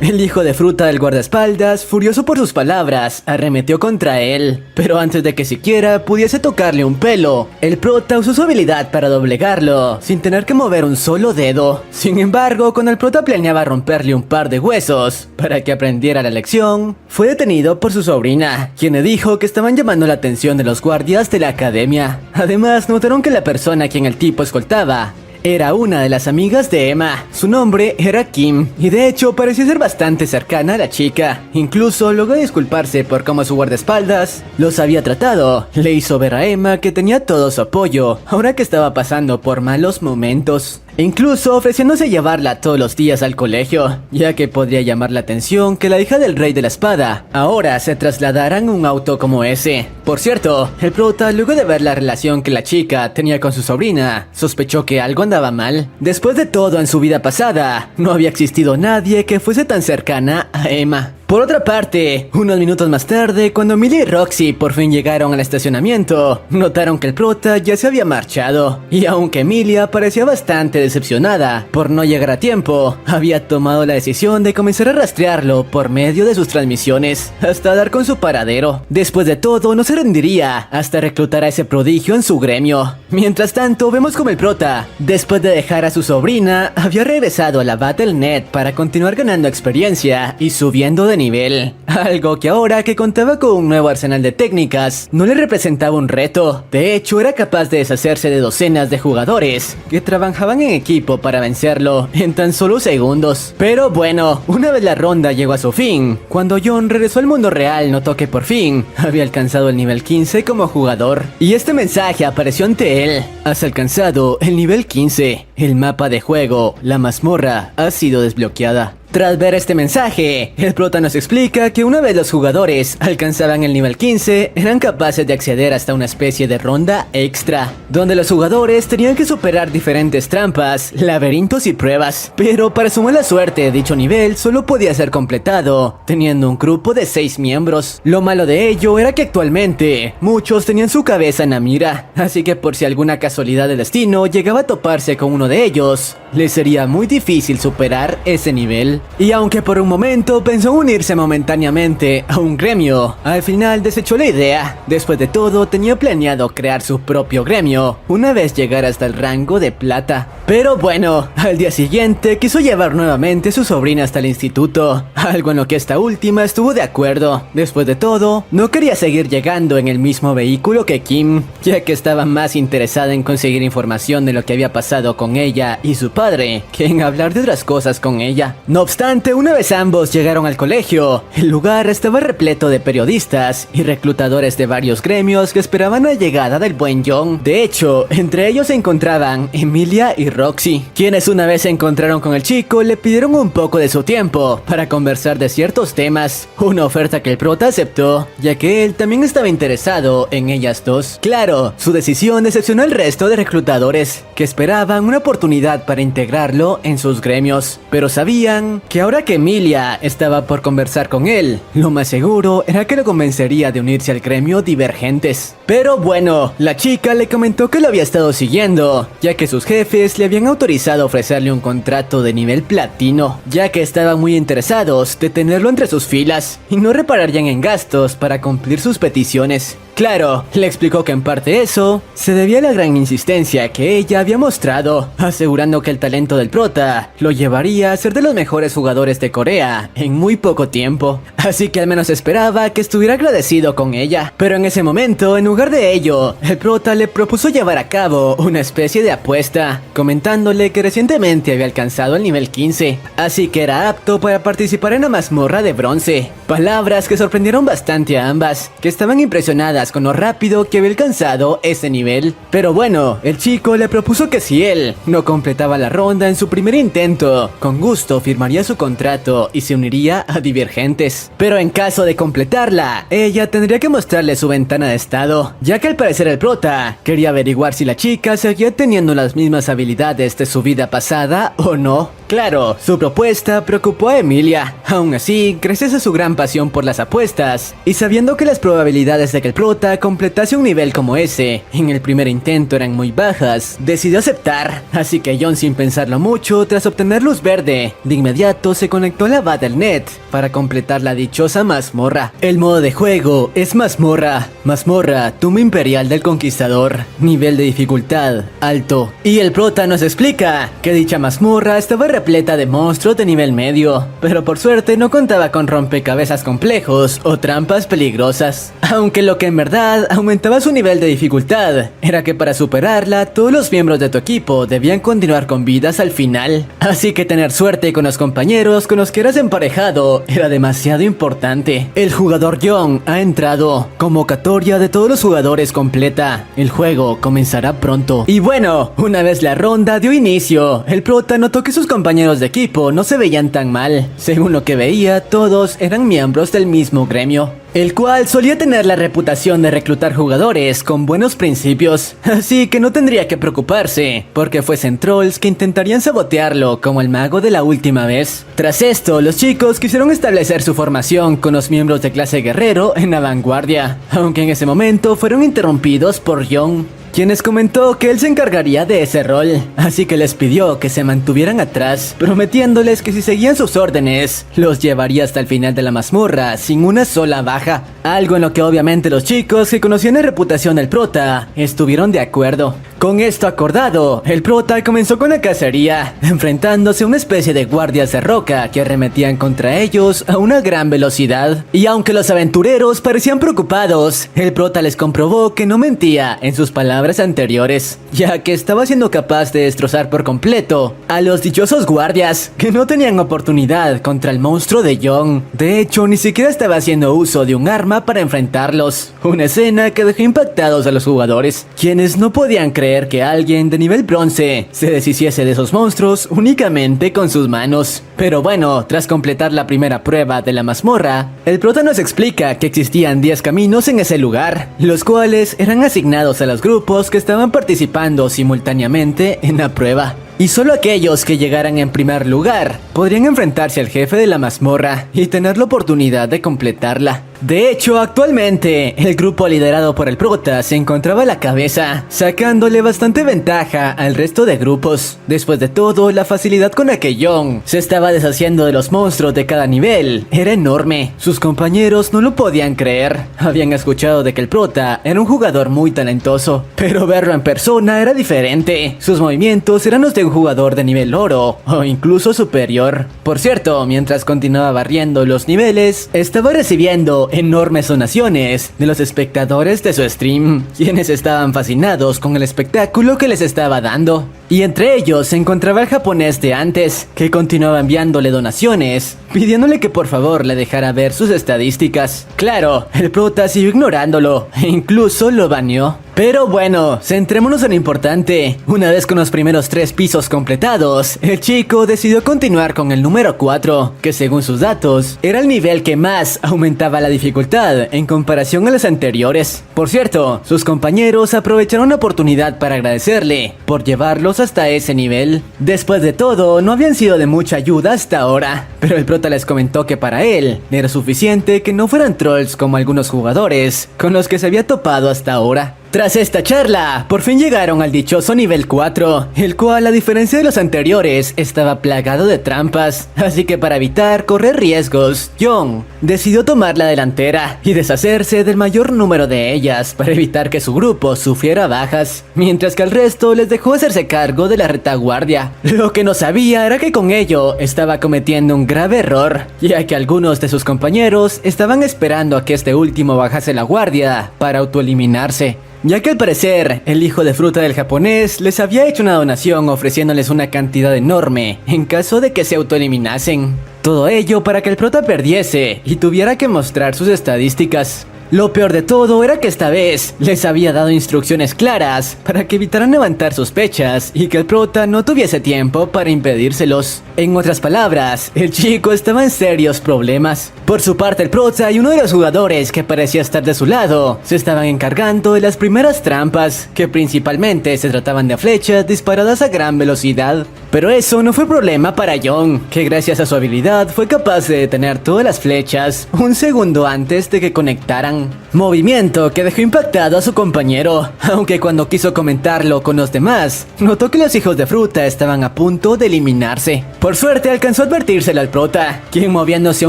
el hijo hijo de fruta del guardaespaldas, furioso por sus palabras, arremetió contra él. Pero antes de que siquiera pudiese tocarle un pelo, el prota usó su habilidad para doblegarlo, sin tener que mover un solo dedo. Sin embargo, cuando el prota planeaba romperle un par de huesos para que aprendiera la lección, fue detenido por su sobrina, quien le dijo que estaban llamando la atención de los guardias de la academia. Además, notaron que la persona a quien el tipo escoltaba era una de las amigas de Emma. Su nombre era Kim, y de hecho parecía ser bastante cercana a la chica. Incluso logró disculparse por cómo su guardaespaldas los había tratado. Le hizo ver a Emma que tenía todo su apoyo, ahora que estaba pasando por malos momentos. Incluso ofreciéndose llevarla todos los días al colegio, ya que podría llamar la atención que la hija del rey de la espada ahora se trasladara en un auto como ese. Por cierto, el prota, luego de ver la relación que la chica tenía con su sobrina, sospechó que algo andaba mal. Después de todo, en su vida pasada, no había existido nadie que fuese tan cercana a Emma. Por otra parte, unos minutos más tarde, cuando Emilia y Roxy por fin llegaron al estacionamiento, notaron que el prota ya se había marchado. Y aunque Emilia parecía bastante decepcionada por no llegar a tiempo, había tomado la decisión de comenzar a rastrearlo por medio de sus transmisiones, hasta dar con su paradero. Después de todo, no se rendiría hasta reclutar a ese prodigio en su gremio. Mientras tanto, vemos como el prota, después de dejar a su sobrina, había regresado a la Battle.net para continuar ganando experiencia y subiendo de nivel, algo que ahora que contaba con un nuevo arsenal de técnicas no le representaba un reto. De hecho, era capaz de deshacerse de docenas de jugadores que trabajaban en equipo para vencerlo en tan solo segundos. Pero bueno, una vez la ronda llegó a su fin, cuando John regresó al mundo real, notó que por fin había alcanzado el nivel 15 como jugador, y este mensaje apareció ante él: has alcanzado el nivel 15, el mapa de juego, la mazmorra, ha sido desbloqueada. Tras ver este mensaje, el prota nos explica que una vez los jugadores alcanzaban el nivel 15, eran capaces de acceder hasta una especie de ronda extra, donde los jugadores tenían que superar diferentes trampas, laberintos y pruebas. Pero para su mala suerte, dicho nivel solo podía ser completado teniendo un grupo de 6 miembros. Lo malo de ello era que actualmente muchos tenían su cabeza en la mira, así que por si alguna casualidad del destino llegaba a toparse con uno de ellos, les sería muy difícil superar ese nivel. Y aunque por un momento pensó unirse momentáneamente a un gremio, al final desechó la idea. Después de todo, tenía planeado crear su propio gremio una vez llegara hasta el rango de plata. Pero bueno, al día siguiente quiso llevar nuevamente a su sobrina hasta el instituto, algo en lo que esta última estuvo de acuerdo. Después de todo, no quería seguir llegando en el mismo vehículo que Kim, ya que estaba más interesada en conseguir información de lo que había pasado con ella y su padre que en hablar de otras cosas con ella. No obstante, una vez ambos llegaron al colegio, el lugar estaba repleto de periodistas y reclutadores de varios gremios que esperaban la llegada del buen John. De hecho, entre ellos se encontraban Emilia y Roxy, quienes una vez se encontraron con el chico le pidieron un poco de su tiempo para conversar de ciertos temas, una oferta que el prota aceptó, ya que él también estaba interesado en ellas dos. Claro, su decisión decepcionó al resto de reclutadores, que esperaban una oportunidad para integrarlo en sus gremios, pero sabían que ahora que Emilia estaba por conversar con él, lo más seguro era que lo convencería de unirse al gremio Divergentes. Pero bueno, la chica le comentó que lo había estado siguiendo, ya que sus jefes le habían autorizado a ofrecerle un contrato de nivel platino, ya que estaban muy interesados de tenerlo entre sus filas y no repararían en gastos para cumplir sus peticiones. Claro, le explicó que en parte eso se debía a la gran insistencia que ella había mostrado, asegurando que el talento del prota lo llevaría a ser de los mejores jugadores de Corea en muy poco tiempo, así que al menos esperaba que estuviera agradecido con ella. Pero en ese momento, en lugar de ello, el prota le propuso llevar a cabo una especie de apuesta, comentándole que recientemente había alcanzado el nivel 15, así que era apto para participar en la mazmorra de bronce. Palabras que sorprendieron bastante a ambas, que estaban impresionadas con lo rápido que había alcanzado ese nivel. Pero bueno, el chico le propuso que si él no completaba la ronda en su primer intento, con gusto firmaría su contrato y se uniría a Divergentes. Pero en caso de completarla, ella tendría que mostrarle su ventana de estado, ya que al parecer el prota quería averiguar si la chica seguía teniendo las mismas habilidades de su vida pasada o no. Claro, su propuesta preocupó a Emilia. Aún así, gracias a su gran pasión por las apuestas, y sabiendo que las probabilidades de que el prota completase un nivel como ese en el primer intento eran muy bajas, decidió aceptar. Así que John, sin pensarlo mucho, tras obtener luz verde, de inmediato se conectó a la Battle.net para completar la dichosa mazmorra. El modo de juego es mazmorra, tumba imperial del conquistador, nivel de dificultad alto. Y el prota nos explica que dicha mazmorra estaba repleta de monstruos de nivel medio, pero por suerte no contaba con rompecabezas complejos o trampas peligrosas. Aunque lo que en verdad aumentaba su nivel de dificultad era que para superarla todos los miembros de tu equipo debían continuar con vidas al final. Así que tener suerte con los compañeros con los que eras emparejado era demasiado importante. El jugador John ha entrado. Convocatoria de todos los jugadores completa. El juego comenzará pronto. Y bueno, una vez la ronda dio inicio, el prota notó que sus compañeros de equipo no se veían tan mal. Según lo que veía, todos eran miembros del mismo gremio, el cual solía tener la reputación de reclutar jugadores con buenos principios, así que no tendría que preocuparse, porque fuesen trolls que intentarían sabotearlo como el mago de la última vez. Tras esto, los chicos quisieron establecer su formación con los miembros de clase guerrero en la vanguardia, aunque en ese momento fueron interrumpidos por John, quienes comentó que él se encargaría de ese rol, así que les pidió que se mantuvieran atrás, prometiéndoles que si seguían sus órdenes, los llevaría hasta el final de la mazmorra sin una sola baja. Algo en lo que obviamente los chicos que conocían la reputación del prota estuvieron de acuerdo. Con esto acordado, el prota comenzó con la cacería, enfrentándose a una especie de guardias de roca que arremetían contra ellos a una gran velocidad. Y aunque los aventureros parecían preocupados, el prota les comprobó que no mentía en sus palabras anteriores, ya que estaba siendo capaz de destrozar por completo a los dichosos guardias que no tenían oportunidad contra el monstruo de John. De hecho, ni siquiera estaba haciendo uso de un arma para enfrentarlos, una escena que dejó impactados a los jugadores, quienes no podían creer que alguien de nivel bronce se deshiciese de esos monstruos únicamente con sus manos. Pero bueno, tras completar la primera prueba de la mazmorra, el prota nos explica que existían 10 caminos en ese lugar, los cuales eran asignados a los grupos que estaban participando simultáneamente en la prueba. Y solo aquellos que llegaran en primer lugar podrían enfrentarse al jefe de la mazmorra y tener la oportunidad de completarla. De hecho, actualmente, el grupo liderado por el prota se encontraba a la cabeza, sacándole bastante ventaja al resto de grupos. Después de todo, la facilidad con la que John se estaba deshaciendo de los monstruos de cada nivel era enorme. Sus compañeros no lo podían creer. Habían escuchado de que el prota era un jugador muy talentoso, pero verlo en persona era diferente. Sus movimientos eran los de un jugador de nivel oro, o incluso superior. Por cierto, mientras continuaba barriendo los niveles, estaba recibiendo enormes donaciones de los espectadores de su stream, quienes estaban fascinados con el espectáculo que les estaba dando. Y entre ellos se encontraba el japonés de antes, que continuaba enviándole donaciones, pidiéndole que por favor le dejara ver sus estadísticas. Claro, el prota siguió ignorándolo e incluso lo baneó. Pero bueno, centrémonos en lo importante. Una vez con los primeros 3 pisos completados, el chico decidió continuar con el número 4, que según sus datos, era el nivel que más aumentaba la dificultad en comparación a los anteriores. Por cierto, sus compañeros aprovecharon la oportunidad para agradecerle por llevarlos hasta ese nivel. Después de todo, no habían sido de mucha ayuda hasta ahora, pero el prota les comentó que para él era suficiente que no fueran trolls como algunos jugadores con los que se había topado hasta ahora. Tras esta charla, por fin llegaron al dichoso nivel 4, el cual, a diferencia de los anteriores, estaba plagado de trampas, así que para evitar correr riesgos, John decidió tomar la delantera y deshacerse del mayor número de ellas para evitar que su grupo sufriera bajas, mientras que al resto les dejó hacerse cargo de la retaguardia. Lo que no sabía era que con ello estaba cometiendo un grave error, ya que algunos de sus compañeros estaban esperando a que este último bajase la guardia para autoeliminarse, ya que al parecer el hijo de fruta del japonés les había hecho una donación ofreciéndoles una cantidad enorme en caso de que se autoeliminasen. Todo ello para que el prota perdiese y tuviera que mostrar sus estadísticas. Lo peor de todo era que esta vez les había dado instrucciones claras para que evitaran levantar sospechas y que el prota no tuviese tiempo para impedírselos. En otras palabras, el chico estaba en serios problemas. Por su parte, el prota y uno de los jugadores que parecía estar de su lado se estaban encargando de las primeras trampas, que principalmente se trataban de flechas disparadas a gran velocidad. Pero eso no fue problema para John, que gracias a su habilidad fue capaz de detener todas las flechas un segundo antes de que conectaran. Movimiento que dejó impactado a su compañero, aunque cuando quiso comentarlo con los demás, notó que los hijos de fruta estaban a punto de eliminarse. Por suerte alcanzó a advertírselo al prota, quien moviéndose a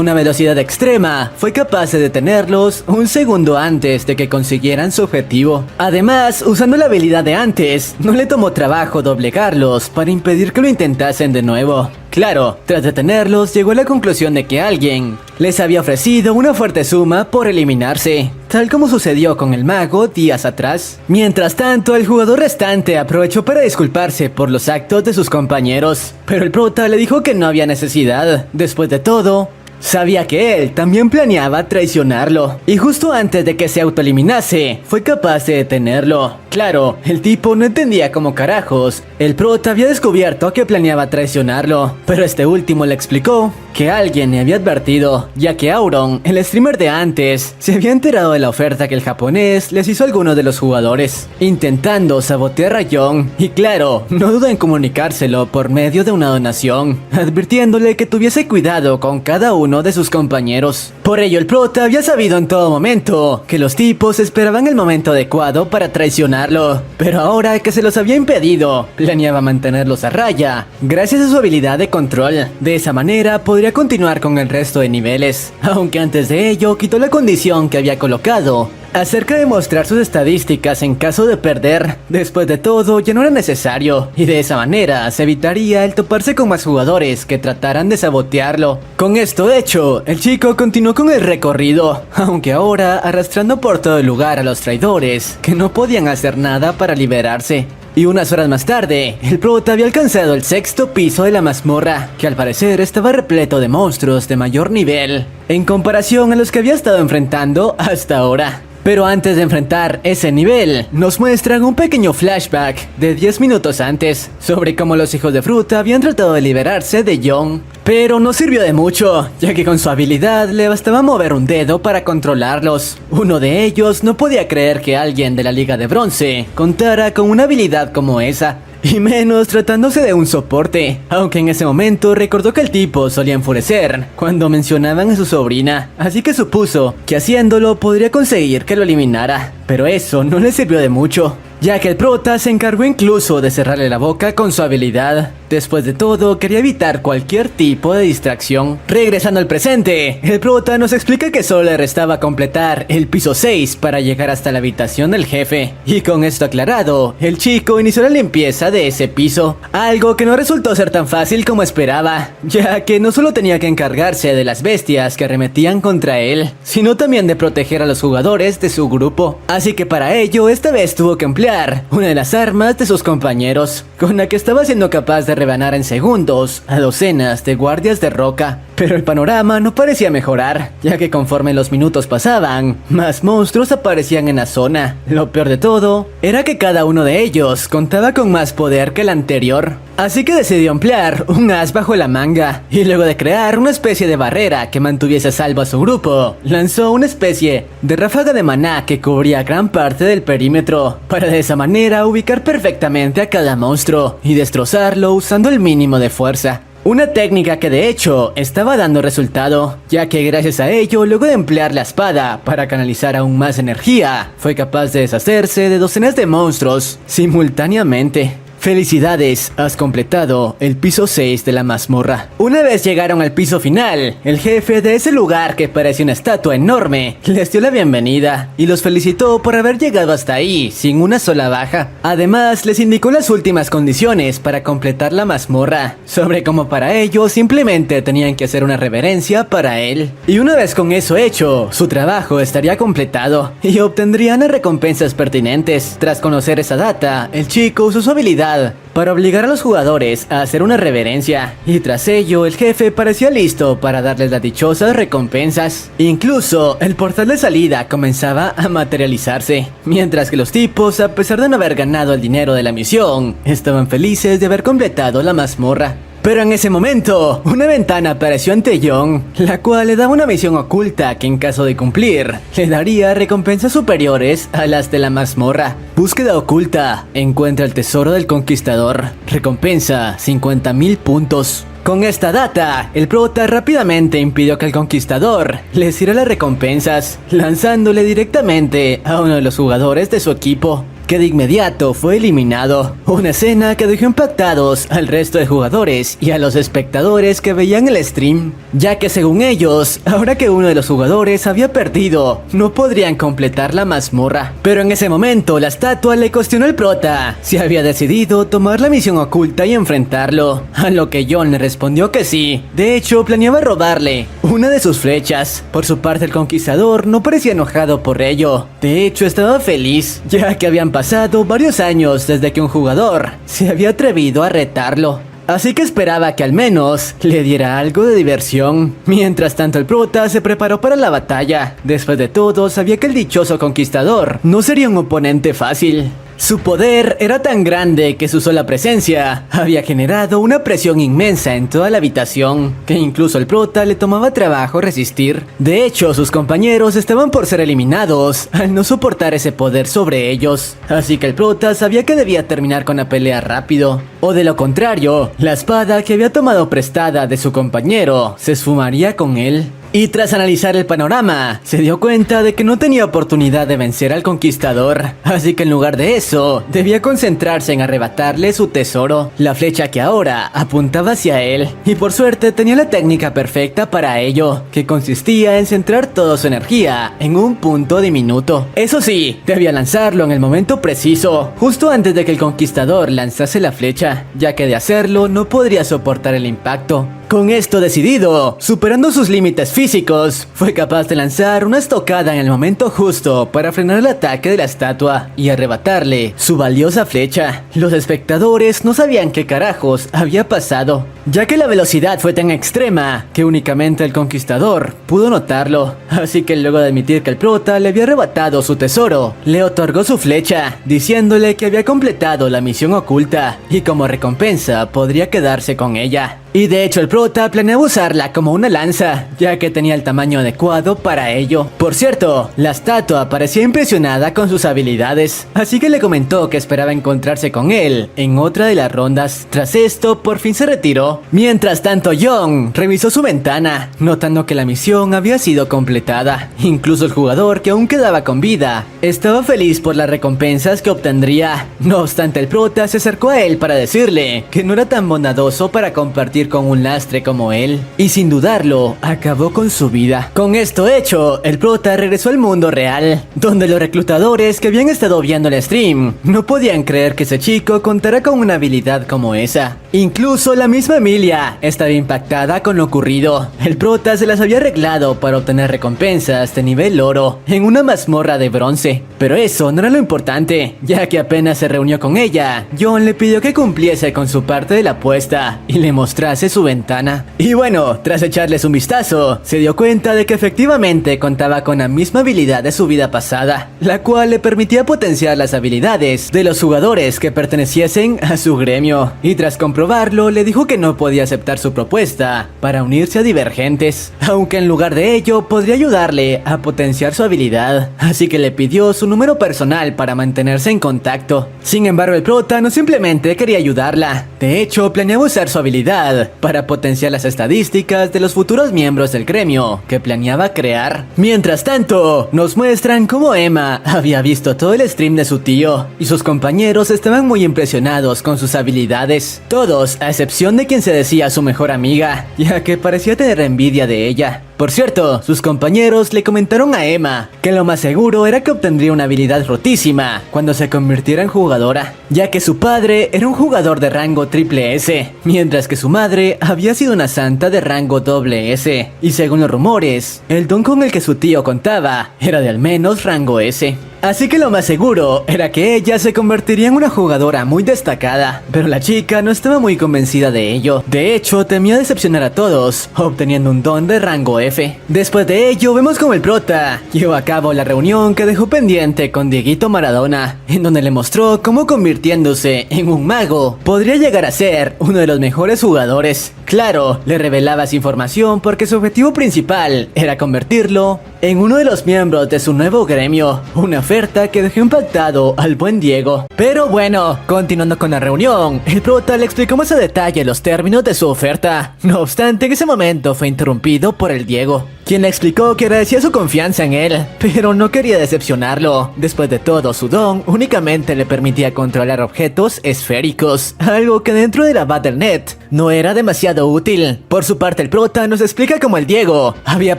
una velocidad extrema, fue capaz de detenerlos un segundo antes de que consiguieran su objetivo. Además, usando la habilidad de antes, no le tomó trabajo doblegarlos para impedir que lo intentasen de nuevo. Claro, tras detenerlos, llegó a la conclusión de que alguien les había ofrecido una fuerte suma por eliminarse, tal como sucedió con el mago días atrás. Mientras tanto, el jugador restante aprovechó para disculparse por los actos de sus compañeros, pero el prota le dijo que no había necesidad. Después de todo, sabía que él también planeaba traicionarlo, y justo antes de que se autoeliminase, fue capaz de detenerlo. Claro, el tipo no entendía cómo carajos el prota había descubierto que planeaba traicionarlo, pero este último le explicó que alguien le había advertido, ya que Auron, el streamer de antes, se había enterado de la oferta que el japonés les hizo a alguno de los jugadores, intentando sabotear a John, y claro, no duda en comunicárselo por medio de una donación, advirtiéndole que tuviese cuidado con cada uno de sus compañeros. Por ello el prota había sabido en todo momento que los tipos esperaban el momento adecuado para traicionarlo, pero ahora que se los había impedido, planeaba mantenerlos a raya, gracias a su habilidad de control. De esa manera podría continuar con el resto de niveles, aunque antes de ello quitó la condición que había colocado acerca de mostrar sus estadísticas en caso de perder. Después de todo, ya no era necesario, y de esa manera se evitaría el toparse con más jugadores que trataran de sabotearlo. Con esto hecho, el chico continuó con el recorrido, aunque ahora arrastrando por todo el lugar a los traidores, que no podían hacer nada para liberarse. Y unas horas más tarde, el prota había alcanzado el 6º piso de la mazmorra, que al parecer estaba repleto de monstruos de mayor nivel, en comparación a los que había estado enfrentando hasta ahora. Pero antes de enfrentar ese nivel, nos muestran un pequeño flashback de 10 minutos antes, sobre cómo los hijos de fruta habían tratado de liberarse de John. Pero no sirvió de mucho, ya que con su habilidad le bastaba mover un dedo para controlarlos. Uno de ellos no podía creer que alguien de la Liga de Bronce contara con una habilidad como esa, y menos tratándose de un soporte, aunque en ese momento recordó que el tipo solía enfurecer cuando mencionaban a su sobrina, así que supuso que haciéndolo podría conseguir que lo eliminara, pero eso no le sirvió de mucho, ya que el prota se encargó incluso de cerrarle la boca con su habilidad. Después de todo, quería evitar cualquier tipo de distracción. Regresando al presente, el prota nos explica que solo le restaba completar el piso 6 para llegar hasta la habitación del jefe. Y con esto aclarado, el chico inició la limpieza de ese piso, algo que no resultó ser tan fácil como esperaba, ya que no solo tenía que encargarse de las bestias que arremetían contra él, sino también de proteger a los jugadores de su grupo. Así que para ello, esta vez tuvo que emplear una de las armas de sus compañeros, con la que estaba siendo capaz de rebanar en segundos a docenas de guardias de roca. Pero el panorama no parecía mejorar, ya que conforme los minutos pasaban, más monstruos aparecían en la zona. Lo peor de todo era que cada uno de ellos contaba con más poder que el anterior. Así que decidió emplear un as bajo la manga, y luego de crear una especie de barrera que mantuviese a salvo a su grupo, lanzó una especie de ráfaga de maná que cubría gran parte del perímetro, para de esa manera ubicar perfectamente a cada monstruo y destrozarlo usando el mínimo de fuerza. Una técnica que de hecho estaba dando resultado, ya que gracias a ello, luego de emplear la espada para canalizar aún más energía, fue capaz de deshacerse de docenas de monstruos simultáneamente. Felicidades, has completado el piso 6 de la mazmorra. Una vez llegaron al piso final, el jefe de ese lugar que parece una estatua enorme, les dio la bienvenida y los felicitó por haber llegado hasta ahí sin una sola baja. Además, les indicó las últimas condiciones para completar la mazmorra, sobre cómo para ello simplemente tenían que hacer una reverencia para él. Y una vez con eso hecho, su trabajo estaría completado y obtendrían las recompensas pertinentes. Tras conocer esa data, el chico usó su habilidad para obligar a los jugadores a hacer una reverencia, y tras ello el jefe parecía listo para darles las dichosas recompensas. Incluso el portal de salida comenzaba a materializarse, mientras que los tipos, a pesar de no haber ganado el dinero de la misión, estaban felices de haber completado la mazmorra. Pero en ese momento, una ventana apareció ante John, la cual le daba una misión oculta que en caso de cumplir, le daría recompensas superiores a las de la mazmorra. Búsqueda oculta, encuentra el tesoro del conquistador, recompensa 50.000 puntos. Con esta data, el prota rápidamente impidió que el conquistador les diera las recompensas, lanzándole directamente a uno de los jugadores de su equipo, que de inmediato fue eliminado. Una escena que dejó impactados al resto de jugadores y a los espectadores que veían el stream, ya que según ellos, ahora que uno de los jugadores había perdido, no podrían completar la mazmorra. Pero en ese momento la estatua le cuestionó al prota si había decidido tomar la misión oculta y enfrentarlo, a lo que John le respondió que sí. De hecho, planeaba robarle una de sus flechas. Por su parte, el conquistador no parecía enojado por ello. De hecho, estaba feliz, ya que habían pasado varios años desde que un jugador se había atrevido a retarlo. Así que esperaba que al menos le diera algo de diversión. Mientras tanto, el prota se preparó para la batalla. Después de todo, sabía que el dichoso conquistador no sería un oponente fácil. Su poder era tan grande que su sola presencia había generado una presión inmensa en toda la habitación, que incluso al prota le tomaba trabajo resistir. De hecho, sus compañeros estaban por ser eliminados al no soportar ese poder sobre ellos. Así que el prota sabía que debía terminar con la pelea rápido, o de lo contrario, la espada que había tomado prestada de su compañero se esfumaría con él. Y tras analizar el panorama, se dio cuenta de que no tenía oportunidad de vencer al conquistador, así que en lugar de eso, debía concentrarse en arrebatarle su tesoro, la flecha que ahora apuntaba hacia él, y por suerte tenía la técnica perfecta para ello, que consistía en centrar toda su energía en un punto diminuto. Eso sí, debía lanzarlo en el momento preciso, justo antes de que el conquistador lanzase la flecha, ya que de hacerlo no podría soportar el impacto. Con esto decidido, superando sus límites físicos, fue capaz de lanzar una estocada en el momento justo para frenar el ataque de la estatua y arrebatarle su valiosa flecha. Los espectadores no sabían qué carajos había pasado, ya que la velocidad fue tan extrema que únicamente el conquistador pudo notarlo. Así que luego de admitir que el prota le había arrebatado su tesoro, le otorgó su flecha, diciéndole que había completado la misión oculta y como recompensa podría quedarse con ella. Y de hecho el prota planeaba usarla como una lanza, ya que tenía el tamaño adecuado para ello. Por cierto, la estatua parecía impresionada con sus habilidades, así que le comentó que esperaba encontrarse con él en otra de las rondas. Tras esto, por fin se retiró. Mientras tanto, John revisó su ventana, notando que la misión había sido completada. Incluso el jugador, que aún quedaba con vida, estaba feliz por las recompensas que obtendría. No obstante, el prota se acercó a él para decirle que no era tan bondadoso para compartir con un lastre como él, y sin dudarlo, acabó con su vida. Con esto hecho, el prota regresó al mundo real, donde los reclutadores que habían estado viendo el stream no podían creer que ese chico contara con una habilidad como esa. Incluso la misma Emilia estaba impactada con lo ocurrido. El prota se las había arreglado para obtener recompensas de nivel oro en una mazmorra de bronce, pero eso no era lo importante, ya que apenas se reunió con ella, John le pidió que cumpliese con su parte de la apuesta y le mostrase su ventana. Y bueno, tras echarles un vistazo, se dio cuenta de que efectivamente contaba con la misma habilidad de su vida pasada, la cual le permitía potenciar las habilidades de los jugadores que perteneciesen a su gremio. Y tras comprobarlo, le dijo que no podía aceptar su propuesta para unirse a Divergentes, aunque en lugar de ello podría ayudarle a potenciar su habilidad, así que le pidió su número personal para mantenerse en contacto. Sin embargo, el prota no simplemente quería ayudarla, de hecho planeaba usar su habilidad para potenciar las estadísticas de los futuros miembros del gremio que planeaba crear. Mientras tanto, nos muestran cómo Emma había visto todo el stream de su tío y sus compañeros estaban muy impresionados con sus habilidades, todos a excepción de quien se decía su mejor amiga, ya que parecía tener envidia de ella. Por cierto, sus compañeros le comentaron a Emma que lo más seguro era que obtendría una habilidad rotísima cuando se convirtiera en jugadora, ya que su padre era un jugador de rango triple S, mientras que su madre había sido una santa de rango doble S, y según los rumores, el don con el que su tío contaba era de al menos rango S. Así que lo más seguro era que ella se convertiría en una jugadora muy destacada, pero la chica no estaba muy convencida de ello. De hecho, temía decepcionar a todos, obteniendo un don de rango F. Después de ello, vemos como el prota llevó a cabo la reunión que dejó pendiente con Dieguito Maradona, en donde le mostró cómo convirtiéndose en un mago podría llegar a ser uno de los mejores jugadores. Claro, le revelaba esa información porque su objetivo principal era convertirlo en uno de los miembros de su nuevo gremio, una oferta que dejó impactado al buen Diego. Pero bueno, continuando con la reunión, el prota le explicó más a detalle los términos de su oferta. No obstante, en ese momento fue interrumpido por el Diego, quien le explicó que agradecía su confianza en él, pero no quería decepcionarlo. Después de todo, su don únicamente le permitía controlar objetos esféricos, algo que dentro de la Battle.net no era demasiado útil. Por su parte, el prota nos explica cómo el Diego había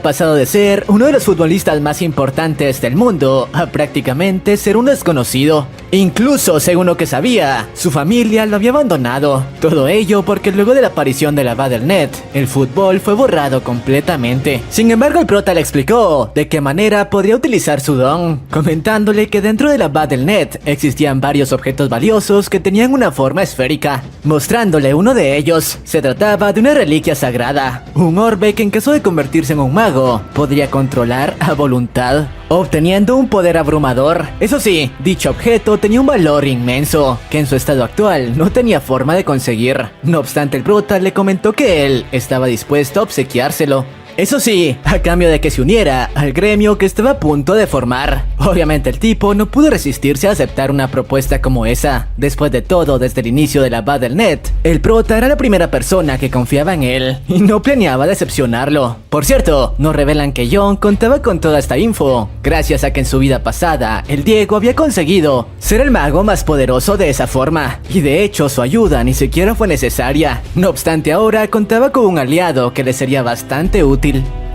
pasado de ser uno de los futbolistas más importantes del mundo a prácticamente ser un desconocido. Incluso, según lo que sabía, su familia lo había abandonado. Todo ello porque luego de la aparición de la Battle.net, el fútbol fue borrado completamente. Sin embargo, el prota le explicó de qué manera podría utilizar su don, comentándole que dentro de la Battle.net existían varios objetos valiosos que tenían una forma esférica, mostrándole uno de ellos. Se trataba de una reliquia sagrada, un orbe que en caso de convertirse en un mago, podría controlar a voluntad, obteniendo un poder abrumador. Eso sí, dicho objeto tenía un valor inmenso, que en su estado actual no tenía forma de conseguir. No obstante, el prota le comentó que él estaba dispuesto a obsequiárselo. Eso sí, a cambio de que se uniera al gremio que estaba a punto de formar. Obviamente el tipo no pudo resistirse a aceptar una propuesta como esa. Después de todo, desde el inicio de la Battle.net, el prota era la primera persona que confiaba en él y no planeaba decepcionarlo. Por cierto, nos revelan que John contaba con toda esta info, gracias a que en su vida pasada, el Diego había conseguido ser el mago más poderoso de esa forma, y de hecho su ayuda ni siquiera fue necesaria. No obstante, ahora contaba con un aliado que le sería bastante útil.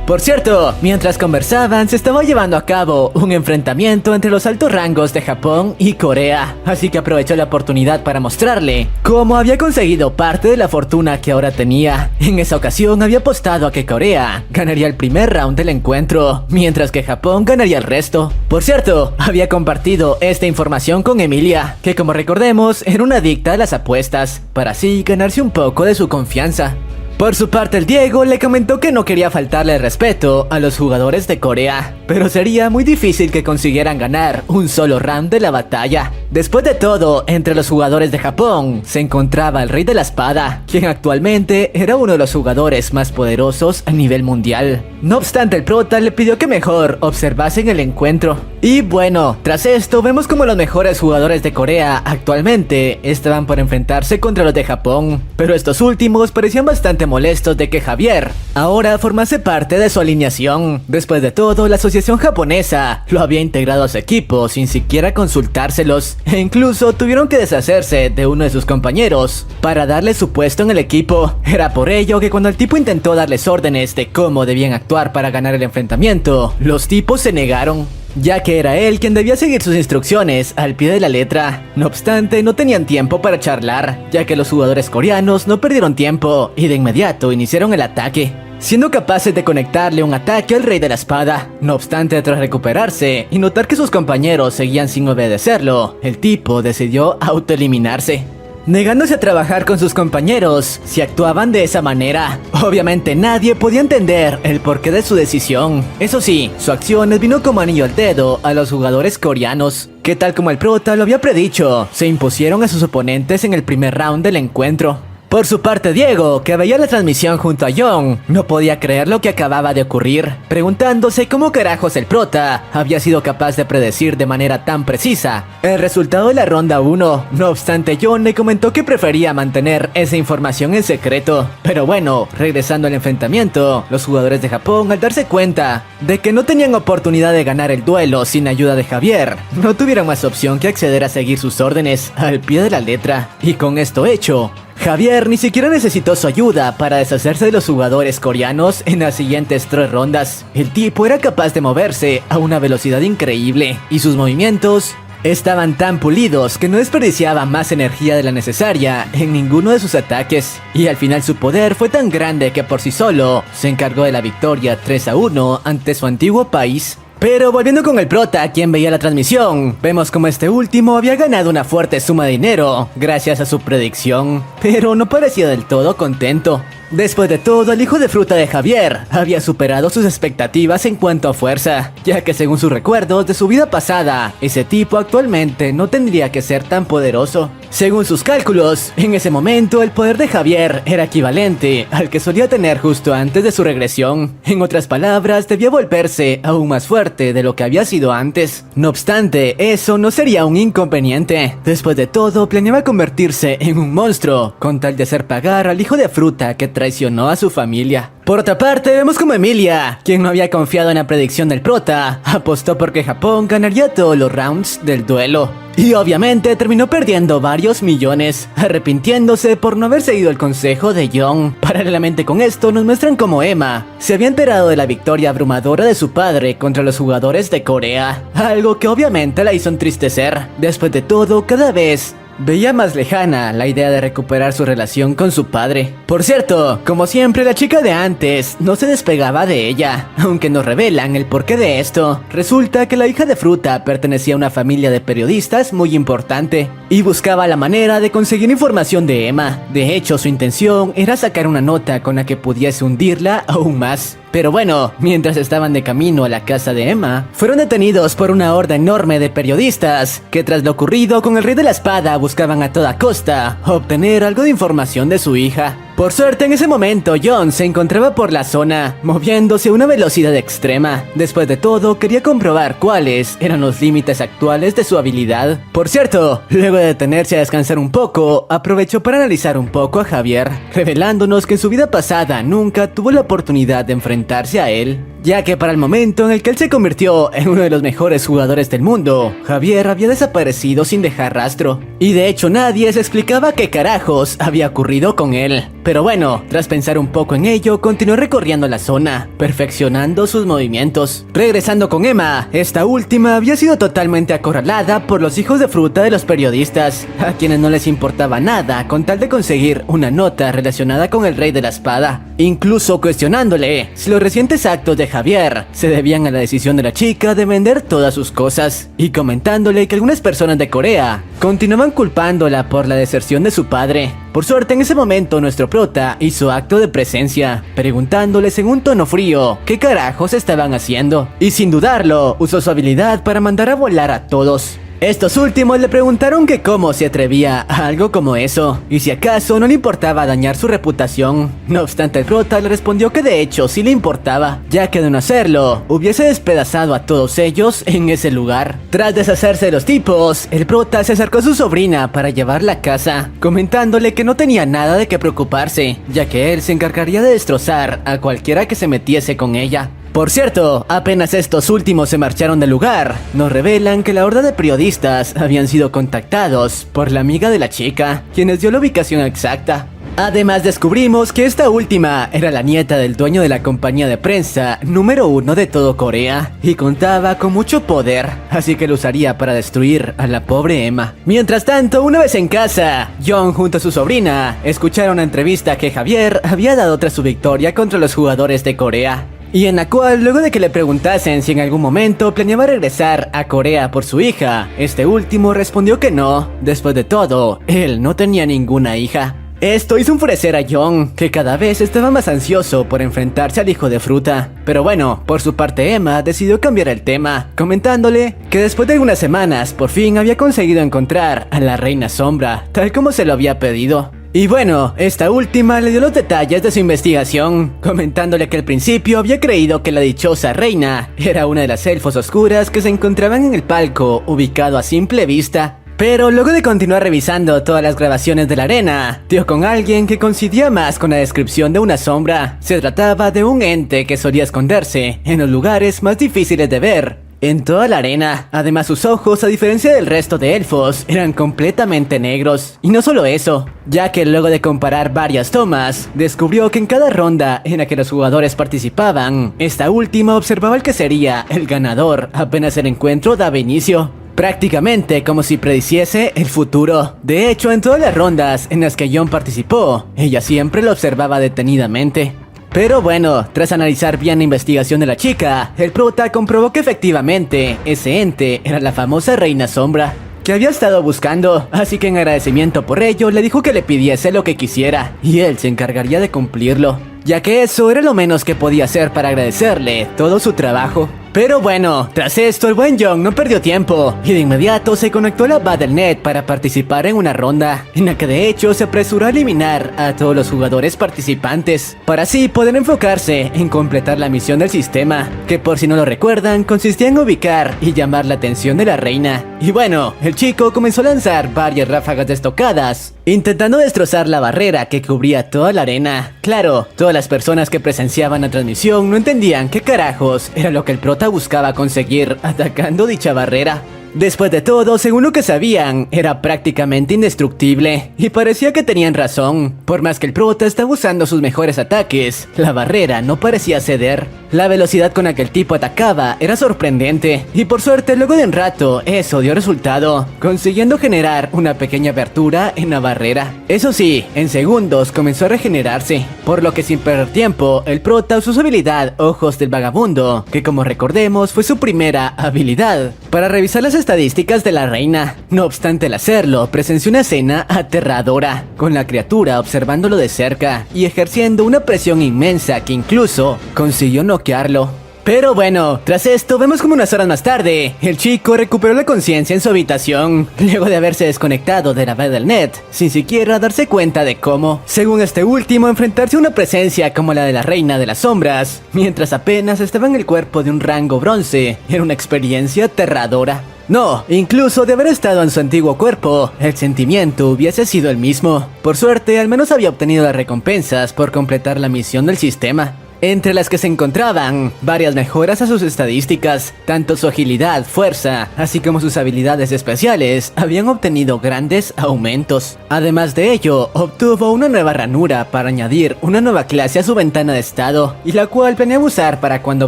Por cierto, mientras conversaban, se estaba llevando a cabo un enfrentamiento entre los altos rangos de Japón y Corea, así que aprovechó la oportunidad para mostrarle cómo había conseguido parte de la fortuna que ahora tenía. En esa ocasión había apostado a que Corea ganaría el primer round del encuentro, mientras que Japón ganaría el resto. Por cierto, había compartido esta información con Emilia, que como recordemos era una adicta a las apuestas, para así ganarse un poco de su confianza. Por su parte, el Diego le comentó que no quería faltarle el respeto a los jugadores de Corea, pero sería muy difícil que consiguieran ganar un solo round de la batalla. Después de todo, entre los jugadores de Japón se encontraba el Rey de la Espada, quien actualmente era uno de los jugadores más poderosos a nivel mundial. No obstante, el prota le pidió que mejor observasen el encuentro. Y bueno, tras esto vemos como los mejores jugadores de Corea actualmente estaban por enfrentarse contra los de Japón, pero estos últimos parecían bastante molestos de que Javier ahora formase parte de su alineación. Después de todo, la asociación japonesa lo había integrado a su equipo sin siquiera consultárselos, e incluso tuvieron que deshacerse de uno de sus compañeros para darle su puesto en el equipo. Era por ello que cuando el tipo intentó darles órdenes de cómo debían actuar para ganar el enfrentamiento, los tipos se negaron, ya que era él quien debía seguir sus instrucciones al pie de la letra. No obstante, no tenían tiempo para charlar, ya que los jugadores coreanos no perdieron tiempo y de inmediato iniciaron el ataque, siendo capaces de conectarle un ataque al Rey de la Espada. No obstante, tras recuperarse y notar que sus compañeros seguían sin obedecerlo, el tipo decidió autoeliminarse, negándose a trabajar con sus compañeros si actuaban de esa manera. Obviamente nadie podía entender el porqué de su decisión. Eso sí, su acción les vino como anillo al dedo a los jugadores coreanos, que tal como el prota lo había predicho, se impusieron a sus oponentes en el primer round del encuentro. Por su parte, Diego, que veía la transmisión junto a John, no podía creer lo que acababa de ocurrir, preguntándose cómo carajos el prota había sido capaz de predecir de manera tan precisa el resultado de la ronda 1. No obstante, John le comentó que prefería mantener esa información en secreto. Pero bueno, regresando al enfrentamiento, los jugadores de Japón, al darse cuenta de que no tenían oportunidad de ganar el duelo sin ayuda de Javier, no tuvieron más opción que acceder a seguir sus órdenes al pie de la letra. Y con esto hecho, Javier ni siquiera necesitó su ayuda para deshacerse de los jugadores coreanos en las siguientes 3 rondas. El tipo era capaz de moverse a una velocidad increíble y sus movimientos estaban tan pulidos que no desperdiciaba más energía de la necesaria en ninguno de sus ataques. Y al final su poder fue tan grande que por sí solo se encargó de la victoria 3-1 ante su antiguo país. Pero volviendo con el prota, quien veía la transmisión, vemos como este último había ganado una fuerte suma de dinero gracias a su predicción, pero no parecía del todo contento. Después de todo, el hijo de fruta de Javier había superado sus expectativas en cuanto a fuerza, ya que según sus recuerdos de su vida pasada, ese tipo actualmente no tendría que ser tan poderoso. Según sus cálculos, en ese momento el poder de Javier era equivalente al que solía tener justo antes de su regresión. En otras palabras, debía volverse aún más fuerte de lo que había sido antes. No obstante, eso no sería un inconveniente. Después de todo, planeaba convertirse en un monstruo, con tal de hacer pagar al hijo de fruta que traicionó a su familia. Por otra parte, vemos como Emilia, quien no había confiado en la predicción del prota, apostó porque Japón ganaría todos los rounds del duelo. Y obviamente terminó perdiendo varios millones, arrepintiéndose por no haber seguido el consejo de John. Paralelamente con esto, nos muestran cómo Emma se había enterado de la victoria abrumadora de su padre contra los jugadores de Corea, algo que obviamente la hizo entristecer. Después de todo, cada vez veía más lejana la idea de recuperar su relación con su padre. Por cierto, como siempre, la chica de antes no se despegaba de ella, aunque nos revelan el porqué de esto. Resulta que la hija de fruta pertenecía a una familia de periodistas muy importante y buscaba la manera de conseguir información de Emma. De hecho, su intención era sacar una nota con la que pudiese hundirla aún más. Pero bueno, mientras estaban de camino a la casa de Emma, fueron detenidos por una horda enorme de periodistas que tras lo ocurrido con el Rey de la Espada buscaban a toda costa obtener algo de información de su hija. Por suerte, en ese momento, John se encontraba por la zona, moviéndose a una velocidad extrema. Después de todo, quería comprobar cuáles eran los límites actuales de su habilidad. Por cierto, luego de detenerse a descansar un poco, aprovechó para analizar un poco a Javier, revelándonos que en su vida pasada nunca tuvo la oportunidad de enfrentarse a él, ya que para el momento en el que él se convirtió en uno de los mejores jugadores del mundo, Javier había desaparecido sin dejar rastro. Y de hecho nadie se explicaba qué carajos había ocurrido con él. Pero bueno, tras pensar un poco en ello, continuó recorriendo la zona, perfeccionando sus movimientos. Regresando con Emma, esta última había sido totalmente acorralada por los hijos de fruta de los periodistas, a quienes no les importaba nada con tal de conseguir una nota relacionada con el Rey de la Espada, incluso cuestionándole si los recientes actos de Javier se debían a la decisión de la chica de vender todas sus cosas, y comentándole que algunas personas de Corea continuaban culpándola por la deserción de su padre. Por suerte, en ese momento nuestro prota hizo acto de presencia, preguntándoles en un tono frío qué carajos estaban haciendo, y sin dudarlo, usó su habilidad para mandar a volar a todos. Estos últimos le preguntaron que cómo se atrevía a algo como eso, y si acaso no le importaba dañar su reputación. No obstante, el prota le respondió que de hecho sí le importaba, ya que de no hacerlo, hubiese despedazado a todos ellos en ese lugar. Tras deshacerse de los tipos, el prota se acercó a su sobrina para llevarla a casa, comentándole que no tenía nada de qué preocuparse, ya que él se encargaría de destrozar a cualquiera que se metiese con ella. Por cierto, apenas estos últimos se marcharon del lugar, nos revelan que la horda de periodistas habían sido contactados por la amiga de la chica, quien les dio la ubicación exacta. Además, descubrimos que esta última era la nieta del dueño de la compañía de prensa número 1 de todo Corea, y contaba con mucho poder, así que lo usaría para destruir a la pobre Emma. Mientras tanto, una vez en casa, John junto a su sobrina escucharon una entrevista que Javier había dado tras su victoria contra los jugadores de Corea, y en la cual, luego de que le preguntasen si en algún momento planeaba regresar a Corea por su hija, este último respondió que no. Después de todo, él no tenía ninguna hija. Esto hizo enfurecer a John, que cada vez estaba más ansioso por enfrentarse al hijo de fruta. Pero bueno, por su parte Emma decidió cambiar el tema, comentándole que después de algunas semanas por fin había conseguido encontrar a la Reina Sombra, tal como se lo había pedido. Y bueno, esta última le dio los detalles de su investigación, comentándole que al principio había creído que la dichosa reina era una de las elfos oscuras que se encontraban en el palco ubicado a simple vista. Pero luego de continuar revisando todas las grabaciones de la arena, dio con alguien que coincidía más con la descripción de una sombra. Se trataba de un ente que solía esconderse en los lugares más difíciles de ver en toda la arena. Además, sus ojos, a diferencia del resto de elfos, eran completamente negros. Y no solo eso, ya que luego de comparar varias tomas, descubrió que en cada ronda en la que los jugadores participaban, esta última observaba el que sería el ganador apenas el encuentro daba inicio, prácticamente como si prediciese el futuro. De hecho, en todas las rondas en las que John participó, ella siempre lo observaba detenidamente. Pero bueno, tras analizar bien la investigación de la chica, el prota comprobó que efectivamente ese ente era la famosa Reina Sombra que había estado buscando, así que en agradecimiento por ello le dijo que le pidiese lo que quisiera y él se encargaría de cumplirlo, ya que eso era lo menos que podía hacer para agradecerle todo su trabajo. Pero bueno, tras esto el buen Young no perdió tiempo y de inmediato se conectó a la Battle.net para participar en una ronda, en la que de hecho se apresuró a eliminar a todos los jugadores participantes, para así poder enfocarse en completar la misión del sistema, que por si no lo recuerdan consistía en ubicar y llamar la atención de la reina. Y bueno, el chico comenzó a lanzar varias ráfagas de estocadas, intentando destrozar la barrera que cubría toda la arena. Claro, todas las personas que presenciaban la transmisión no entendían qué carajos era lo que el prota buscaba conseguir atacando dicha barrera. Después de todo, según lo que sabían, era prácticamente indestructible, y parecía que tenían razón. Por más que el prota estaba usando sus mejores ataques, la barrera no parecía ceder. La velocidad con la que el tipo atacaba era sorprendente, y por suerte luego de un rato, eso dio resultado, consiguiendo generar una pequeña abertura en la barrera. Eso sí, en segundos comenzó a regenerarse, por lo que sin perder tiempo, el prota usó su habilidad Ojos del Vagabundo, que como recordemos fue su primera habilidad, para revisar las estadísticas de la reina. No obstante al hacerlo, presenció una escena aterradora, con la criatura observándolo de cerca y ejerciendo una presión inmensa que incluso consiguió noquearlo. Pero bueno, tras esto vemos como unas horas más tarde, el chico recuperó la conciencia en su habitación, luego de haberse desconectado de la Battle.net, sin siquiera darse cuenta de cómo, según este último, enfrentarse a una presencia como la de la Reina de las Sombras, mientras apenas estaba en el cuerpo de un rango bronce, era una experiencia aterradora. No, incluso de haber estado en su antiguo cuerpo, el sentimiento hubiese sido el mismo. Por suerte, al menos había obtenido las recompensas por completar la misión del sistema, entre las que se encontraban varias mejoras a sus estadísticas. Tanto su agilidad, fuerza, así como sus habilidades especiales habían obtenido grandes aumentos. Además de ello, obtuvo una nueva ranura para añadir una nueva clase a su ventana de estado, y la cual planeaba usar para cuando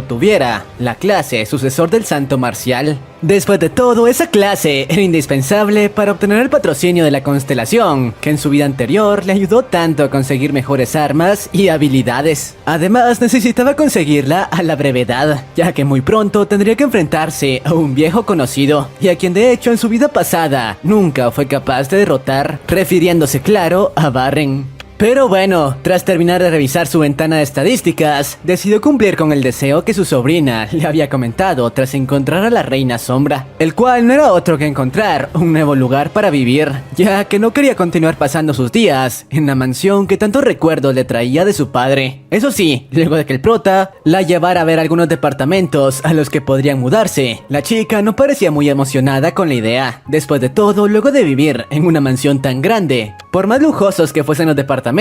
obtuviera la clase sucesor del Santo Marcial. Después de todo, esa clase era indispensable para obtener el patrocinio de la constelación, que en su vida anterior le ayudó tanto a conseguir mejores armas y habilidades. Además, necesitaba conseguirla a la brevedad, ya que muy pronto tendría que enfrentarse a un viejo conocido, y a quien de hecho en su vida pasada nunca fue capaz de derrotar, refiriéndose claro a Barren. Pero bueno, tras terminar de revisar su ventana de estadísticas, decidió cumplir con el deseo que su sobrina le había comentado tras encontrar a la Reina Sombra, el cual no era otro que encontrar un nuevo lugar para vivir, ya que no quería continuar pasando sus días en la mansión que tantos recuerdos le traía de su padre. Eso sí, luego de que el prota la llevara a ver algunos departamentos a los que podrían mudarse, la chica no parecía muy emocionada con la idea. Después de todo, luego de vivir en una mansión tan grande, por más lujosos que fuesen los departamentos,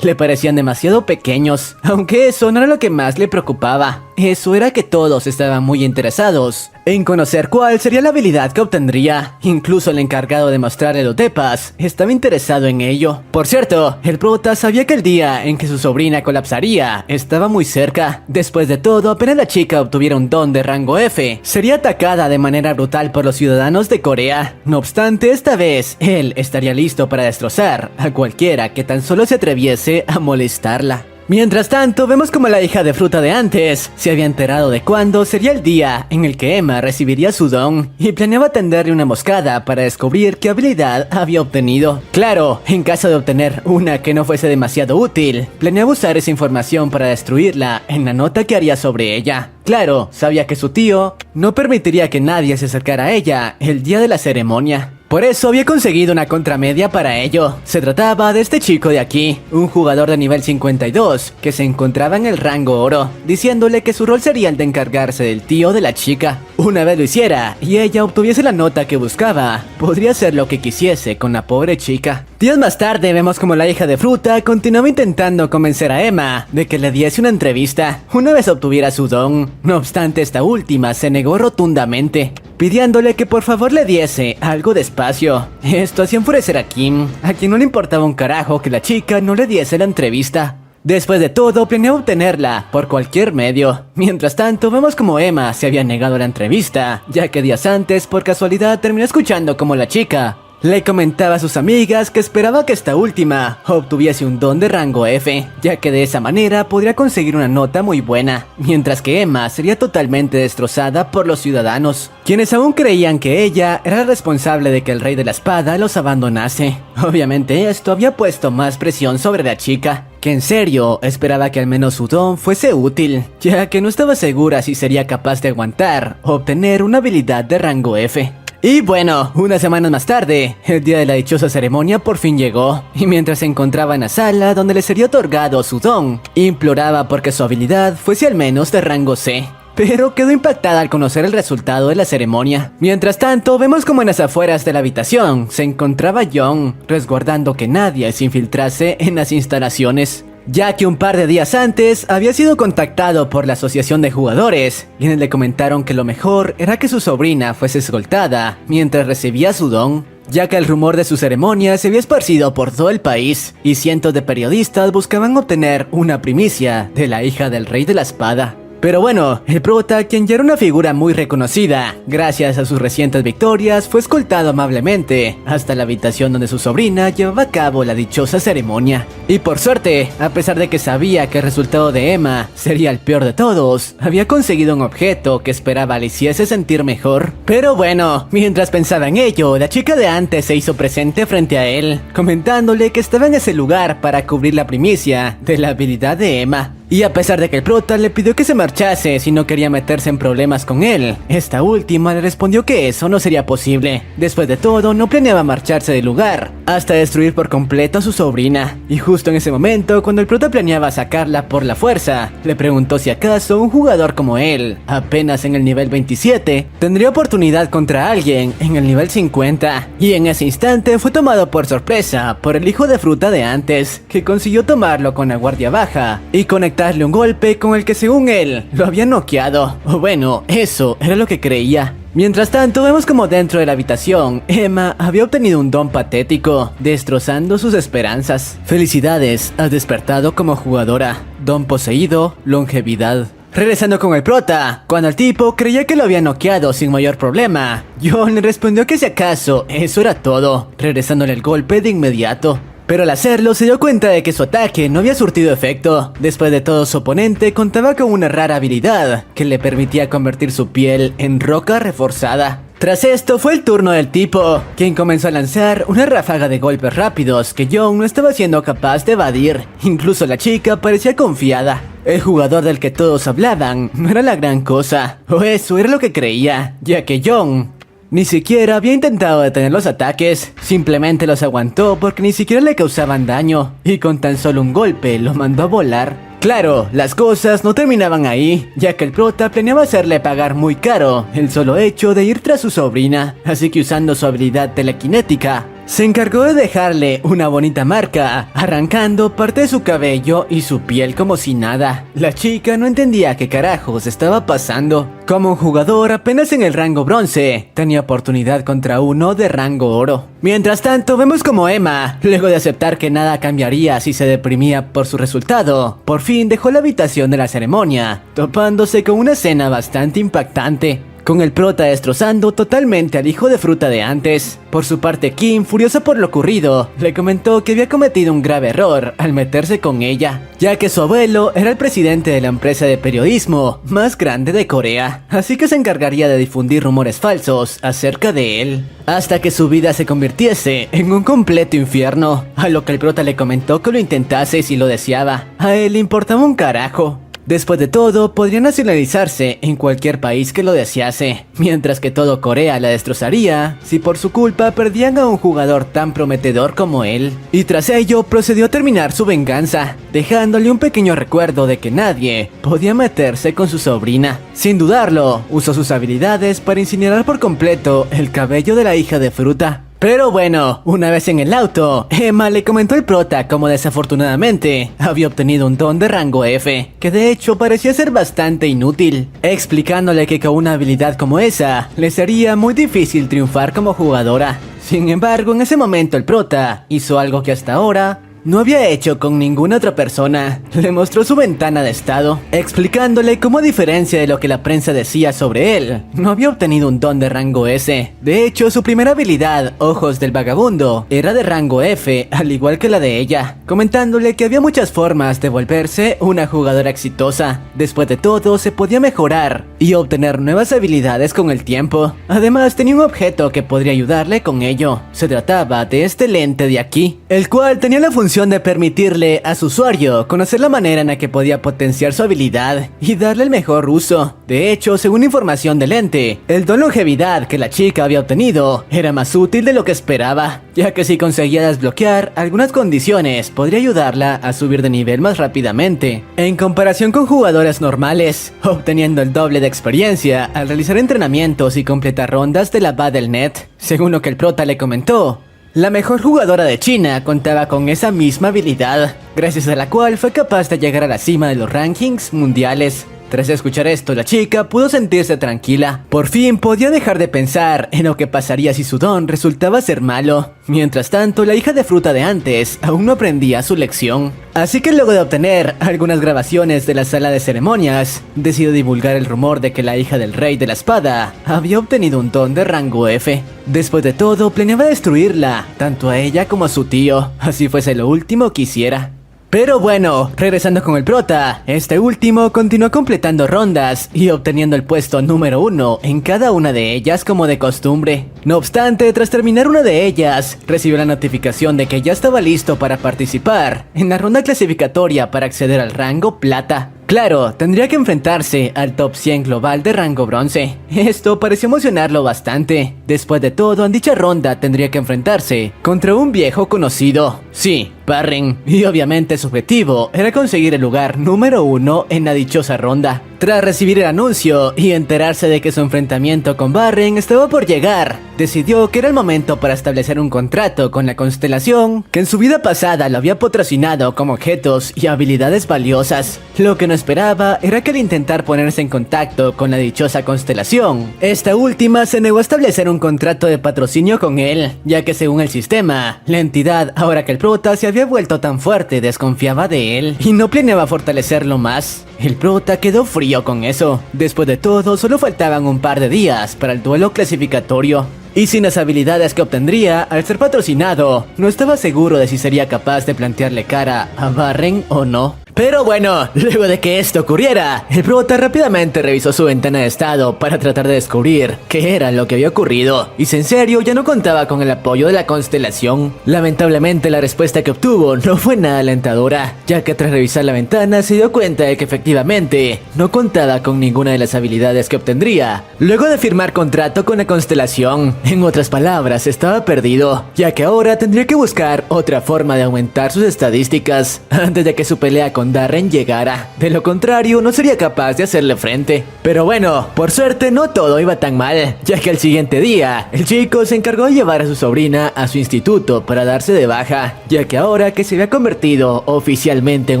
le parecían demasiado pequeños, aunque eso no era lo que más le preocupaba. Eso era que todos estaban muy interesados en conocer cuál sería la habilidad que obtendría. Incluso el encargado de mostrarle los depas estaba interesado en ello. Por cierto, el prota sabía que el día en que su sobrina colapsaría estaba muy cerca. Después de todo, apenas la chica obtuviera un don de rango F, sería atacada de manera brutal por los ciudadanos de Corea. No obstante, esta vez, él estaría listo para destrozar a cualquiera que tan solo se atreviese a molestarla. Mientras tanto, vemos como la hija de Fruta de antes se había enterado de cuándo sería el día en el que Emma recibiría su don y planeaba tenderle una emboscada para descubrir qué habilidad había obtenido. Claro, en caso de obtener una que no fuese demasiado útil, planeaba usar esa información para destruirla en la nota que haría sobre ella. Claro, sabía que su tío no permitiría que nadie se acercara a ella el día de la ceremonia. Por eso había conseguido una contramedia para ello. Se trataba de este chico de aquí, un jugador de nivel 52, que se encontraba en el rango oro, diciéndole que su rol sería el de encargarse del tío de la chica. Una vez lo hiciera, y ella obtuviese la nota que buscaba, podría hacer lo que quisiese con la pobre chica. Días más tarde vemos como la hija de Fruta continuaba intentando convencer a Emma de que le diese una entrevista, una vez obtuviera su don. No obstante, esta última se negó rotundamente, pidiéndole que por favor le diese algo de espacio. Esto hacía enfurecer a Kim, a quien no le importaba un carajo que la chica no le diese la entrevista. Después de todo, planeaba obtenerla por cualquier medio. Mientras tanto, vemos como Emma se había negado a la entrevista, ya que días antes, por casualidad, terminó escuchando como la chica le comentaba a sus amigas que esperaba que esta última obtuviese un don de rango F, ya que de esa manera podría conseguir una nota muy buena, mientras que Emma sería totalmente destrozada por los ciudadanos, quienes aún creían que ella era la responsable de que el rey de la espada los abandonase. Obviamente esto había puesto más presión sobre la chica, que en serio esperaba que al menos su don fuese útil, ya que no estaba segura si sería capaz de aguantar o obtener una habilidad de rango F. Y bueno, unas semanas más tarde, el día de la dichosa ceremonia por fin llegó, y mientras se encontraba en la sala donde le sería otorgado su don, imploraba porque su habilidad fuese al menos de rango C. Pero quedó impactada al conocer el resultado de la ceremonia. Mientras tanto, vemos como en las afueras de la habitación se encontraba John, resguardando que nadie se infiltrase en las instalaciones, ya que un par de días antes había sido contactado por la asociación de jugadores, quienes le comentaron que lo mejor era que su sobrina fuese escoltada mientras recibía su don, ya que el rumor de su ceremonia se había esparcido por todo el país y cientos de periodistas buscaban obtener una primicia de la hija del rey de la espada. Pero bueno, el prota, quien ya era una figura muy reconocida, gracias a sus recientes victorias, fue escoltado amablemente hasta la habitación donde su sobrina llevaba a cabo la dichosa ceremonia. Y por suerte, a pesar de que sabía que el resultado de Emma sería el peor de todos, había conseguido un objeto que esperaba le hiciese sentir mejor. Pero bueno, mientras pensaba en ello, la chica de antes se hizo presente frente a él, comentándole que estaba en ese lugar para cubrir la primicia de la habilidad de Emma. Y a pesar de que el prota le pidió que se marchase si no quería meterse en problemas con él, esta última le respondió que eso no sería posible. Después de todo, no planeaba marcharse del lugar hasta destruir por completo a su sobrina. Y justo en ese momento, cuando el prota planeaba sacarla por la fuerza, le preguntó si acaso un jugador como él, apenas en el nivel 27, tendría oportunidad contra alguien en el nivel 50. Y en ese instante fue tomado por sorpresa por el hijo de fruta de antes, que consiguió tomarlo con la guardia baja y conectarle un golpe con el que según él lo había noqueado. O bueno, eso era lo que creía. Mientras tanto, vemos como dentro de la habitación, Emma había obtenido un don patético, destrozando sus esperanzas. Felicidades, has despertado como jugadora. Don poseído, longevidad. Regresando con el prota, cuando el tipo creía que lo había noqueado sin mayor problema, John le respondió que si acaso eso era todo, regresándole el golpe de inmediato. Pero al hacerlo se dio cuenta de que su ataque no había surtido efecto. Después de todo, su oponente contaba con una rara habilidad que le permitía convertir su piel en roca reforzada. Tras esto fue el turno del tipo, quien comenzó a lanzar una ráfaga de golpes rápidos que John no estaba siendo capaz de evadir. Incluso la chica parecía confiada. El jugador del que todos hablaban no era la gran cosa, o eso era lo que creía, ya que John ni siquiera había intentado detener los ataques, simplemente los aguantó porque ni siquiera le causaban daño, y con tan solo un golpe lo mandó a volar. Claro, las cosas no terminaban ahí, ya que el prota planeaba hacerle pagar muy caro el solo hecho de ir tras su sobrina, así que usando su habilidad telequinética, se encargó de dejarle una bonita marca, arrancando parte de su cabello y su piel como si nada. La chica no entendía qué carajos estaba pasando. Como un jugador apenas en el rango bronce, tenía oportunidad contra uno de rango oro. Mientras tanto, vemos como Emma, luego de aceptar que nada cambiaría si se deprimía por su resultado, por fin dejó la habitación de la ceremonia, topándose con una escena bastante impactante, con el prota destrozando totalmente al hijo de fruta de antes. Por su parte, Kim, furiosa por lo ocurrido, le comentó que había cometido un grave error al meterse con ella, ya que su abuelo era el presidente de la empresa de periodismo más grande de Corea, así que se encargaría de difundir rumores falsos acerca de él, hasta que su vida se convirtiese en un completo infierno, a lo que el prota le comentó que lo intentase si lo deseaba. A él le importaba un carajo. Después de todo, podría nacionalizarse en cualquier país que lo desease, mientras que todo Corea la destrozaría si por su culpa perdían a un jugador tan prometedor como él. Y tras ello, procedió a terminar su venganza, dejándole un pequeño recuerdo de que nadie podía meterse con su sobrina. Sin dudarlo, usó sus habilidades para incinerar por completo el cabello de la hija de fruta. Pero bueno, una vez en el auto, Emma le comentó al prota como desafortunadamente había obtenido un don de rango F, que de hecho parecía ser bastante inútil, explicándole que con una habilidad como esa, le sería muy difícil triunfar como jugadora. Sin embargo, en ese momento el prota hizo algo que hasta ahora no había hecho con ninguna otra persona. Le mostró su ventana de estado, explicándole cómo, a diferencia de lo que la prensa decía sobre él, no había obtenido un don de rango S. De hecho, su primera habilidad, Ojos del Vagabundo, era de rango F, al igual que la de ella, comentándole que había muchas formas de volverse una jugadora exitosa. Después de todo, se podía mejorar y obtener nuevas habilidades con el tiempo. Además, tenía un objeto que podría ayudarle con ello. Se trataba de este lente de aquí, el cual tenía la función de permitirle a su usuario conocer la manera en la que podía potenciar su habilidad y darle el mejor uso. De hecho, según información del lente, el don longevidad que la chica había obtenido era más útil de lo que esperaba, ya que si conseguía desbloquear algunas condiciones, podría ayudarla a subir de nivel más rápidamente, en comparación con jugadores normales, obteniendo el doble de experiencia al realizar entrenamientos y completar rondas de la Battle.net. Según lo que el prota le comentó, la mejor jugadora de China contaba con esa misma habilidad, gracias a la cual fue capaz de llegar a la cima de los rankings mundiales. Tras escuchar esto, la chica pudo sentirse tranquila. Por fin podía dejar de pensar en lo que pasaría si su don resultaba ser malo. Mientras tanto, la hija de fruta de antes aún no aprendía su lección. Así que luego de obtener algunas grabaciones de la sala de ceremonias, decidió divulgar el rumor de que la hija del rey de la espada había obtenido un don de rango F. Después de todo, planeaba destruirla, tanto a ella como a su tío, así fuese lo último que hiciera. Pero bueno, regresando con el prota, este último continuó completando rondas y obteniendo el puesto número 1 en cada una de ellas como de costumbre. No obstante, tras terminar una de ellas, recibió la notificación de que ya estaba listo para participar en la ronda clasificatoria para acceder al rango plata. Claro, tendría que enfrentarse al top 100 global de rango bronce. Esto pareció emocionarlo bastante. Después de todo, en dicha ronda tendría que enfrentarse contra un viejo conocido. Sí, Barren. Y obviamente su objetivo era conseguir el lugar número 1 en la dichosa ronda. Tras recibir el anuncio y enterarse de que su enfrentamiento con Barren estaba por llegar, decidió que era el momento para establecer un contrato con la constelación que en su vida pasada lo había patrocinado con objetos y habilidades valiosas. Lo que no esperaba era que al intentar ponerse en contacto con la dichosa constelación, esta última se negó a establecer un contrato de patrocinio con él, ya que según el sistema, la entidad, ahora que el prota se había vuelto tan fuerte, desconfiaba de él y no planeaba fortalecerlo más. El prota quedó frío con eso. Después de todo, solo faltaban un par de días para el duelo clasificatorio. Y sin las habilidades que obtendría al ser patrocinado, no estaba seguro de si sería capaz de plantearle cara a Barren o no. Pero bueno, luego de que esto ocurriera, el prota rápidamente revisó su ventana de estado para tratar de descubrir qué era lo que había ocurrido, y si en serio ya no contaba con el apoyo de la constelación. Lamentablemente la respuesta que obtuvo no fue nada alentadora, ya que tras revisar la ventana se dio cuenta de que efectivamente no contaba con ninguna de las habilidades que obtendría luego de firmar contrato con la constelación. En otras palabras, estaba perdido, ya que ahora tendría que buscar otra forma de aumentar sus estadísticas antes de que su pelea con Darren llegara. De lo contrario, no sería capaz de hacerle frente. Pero bueno, por suerte no todo iba tan mal, ya que al siguiente día, el chico se encargó de llevar a su sobrina a su instituto para darse de baja, ya que ahora que se había convertido oficialmente en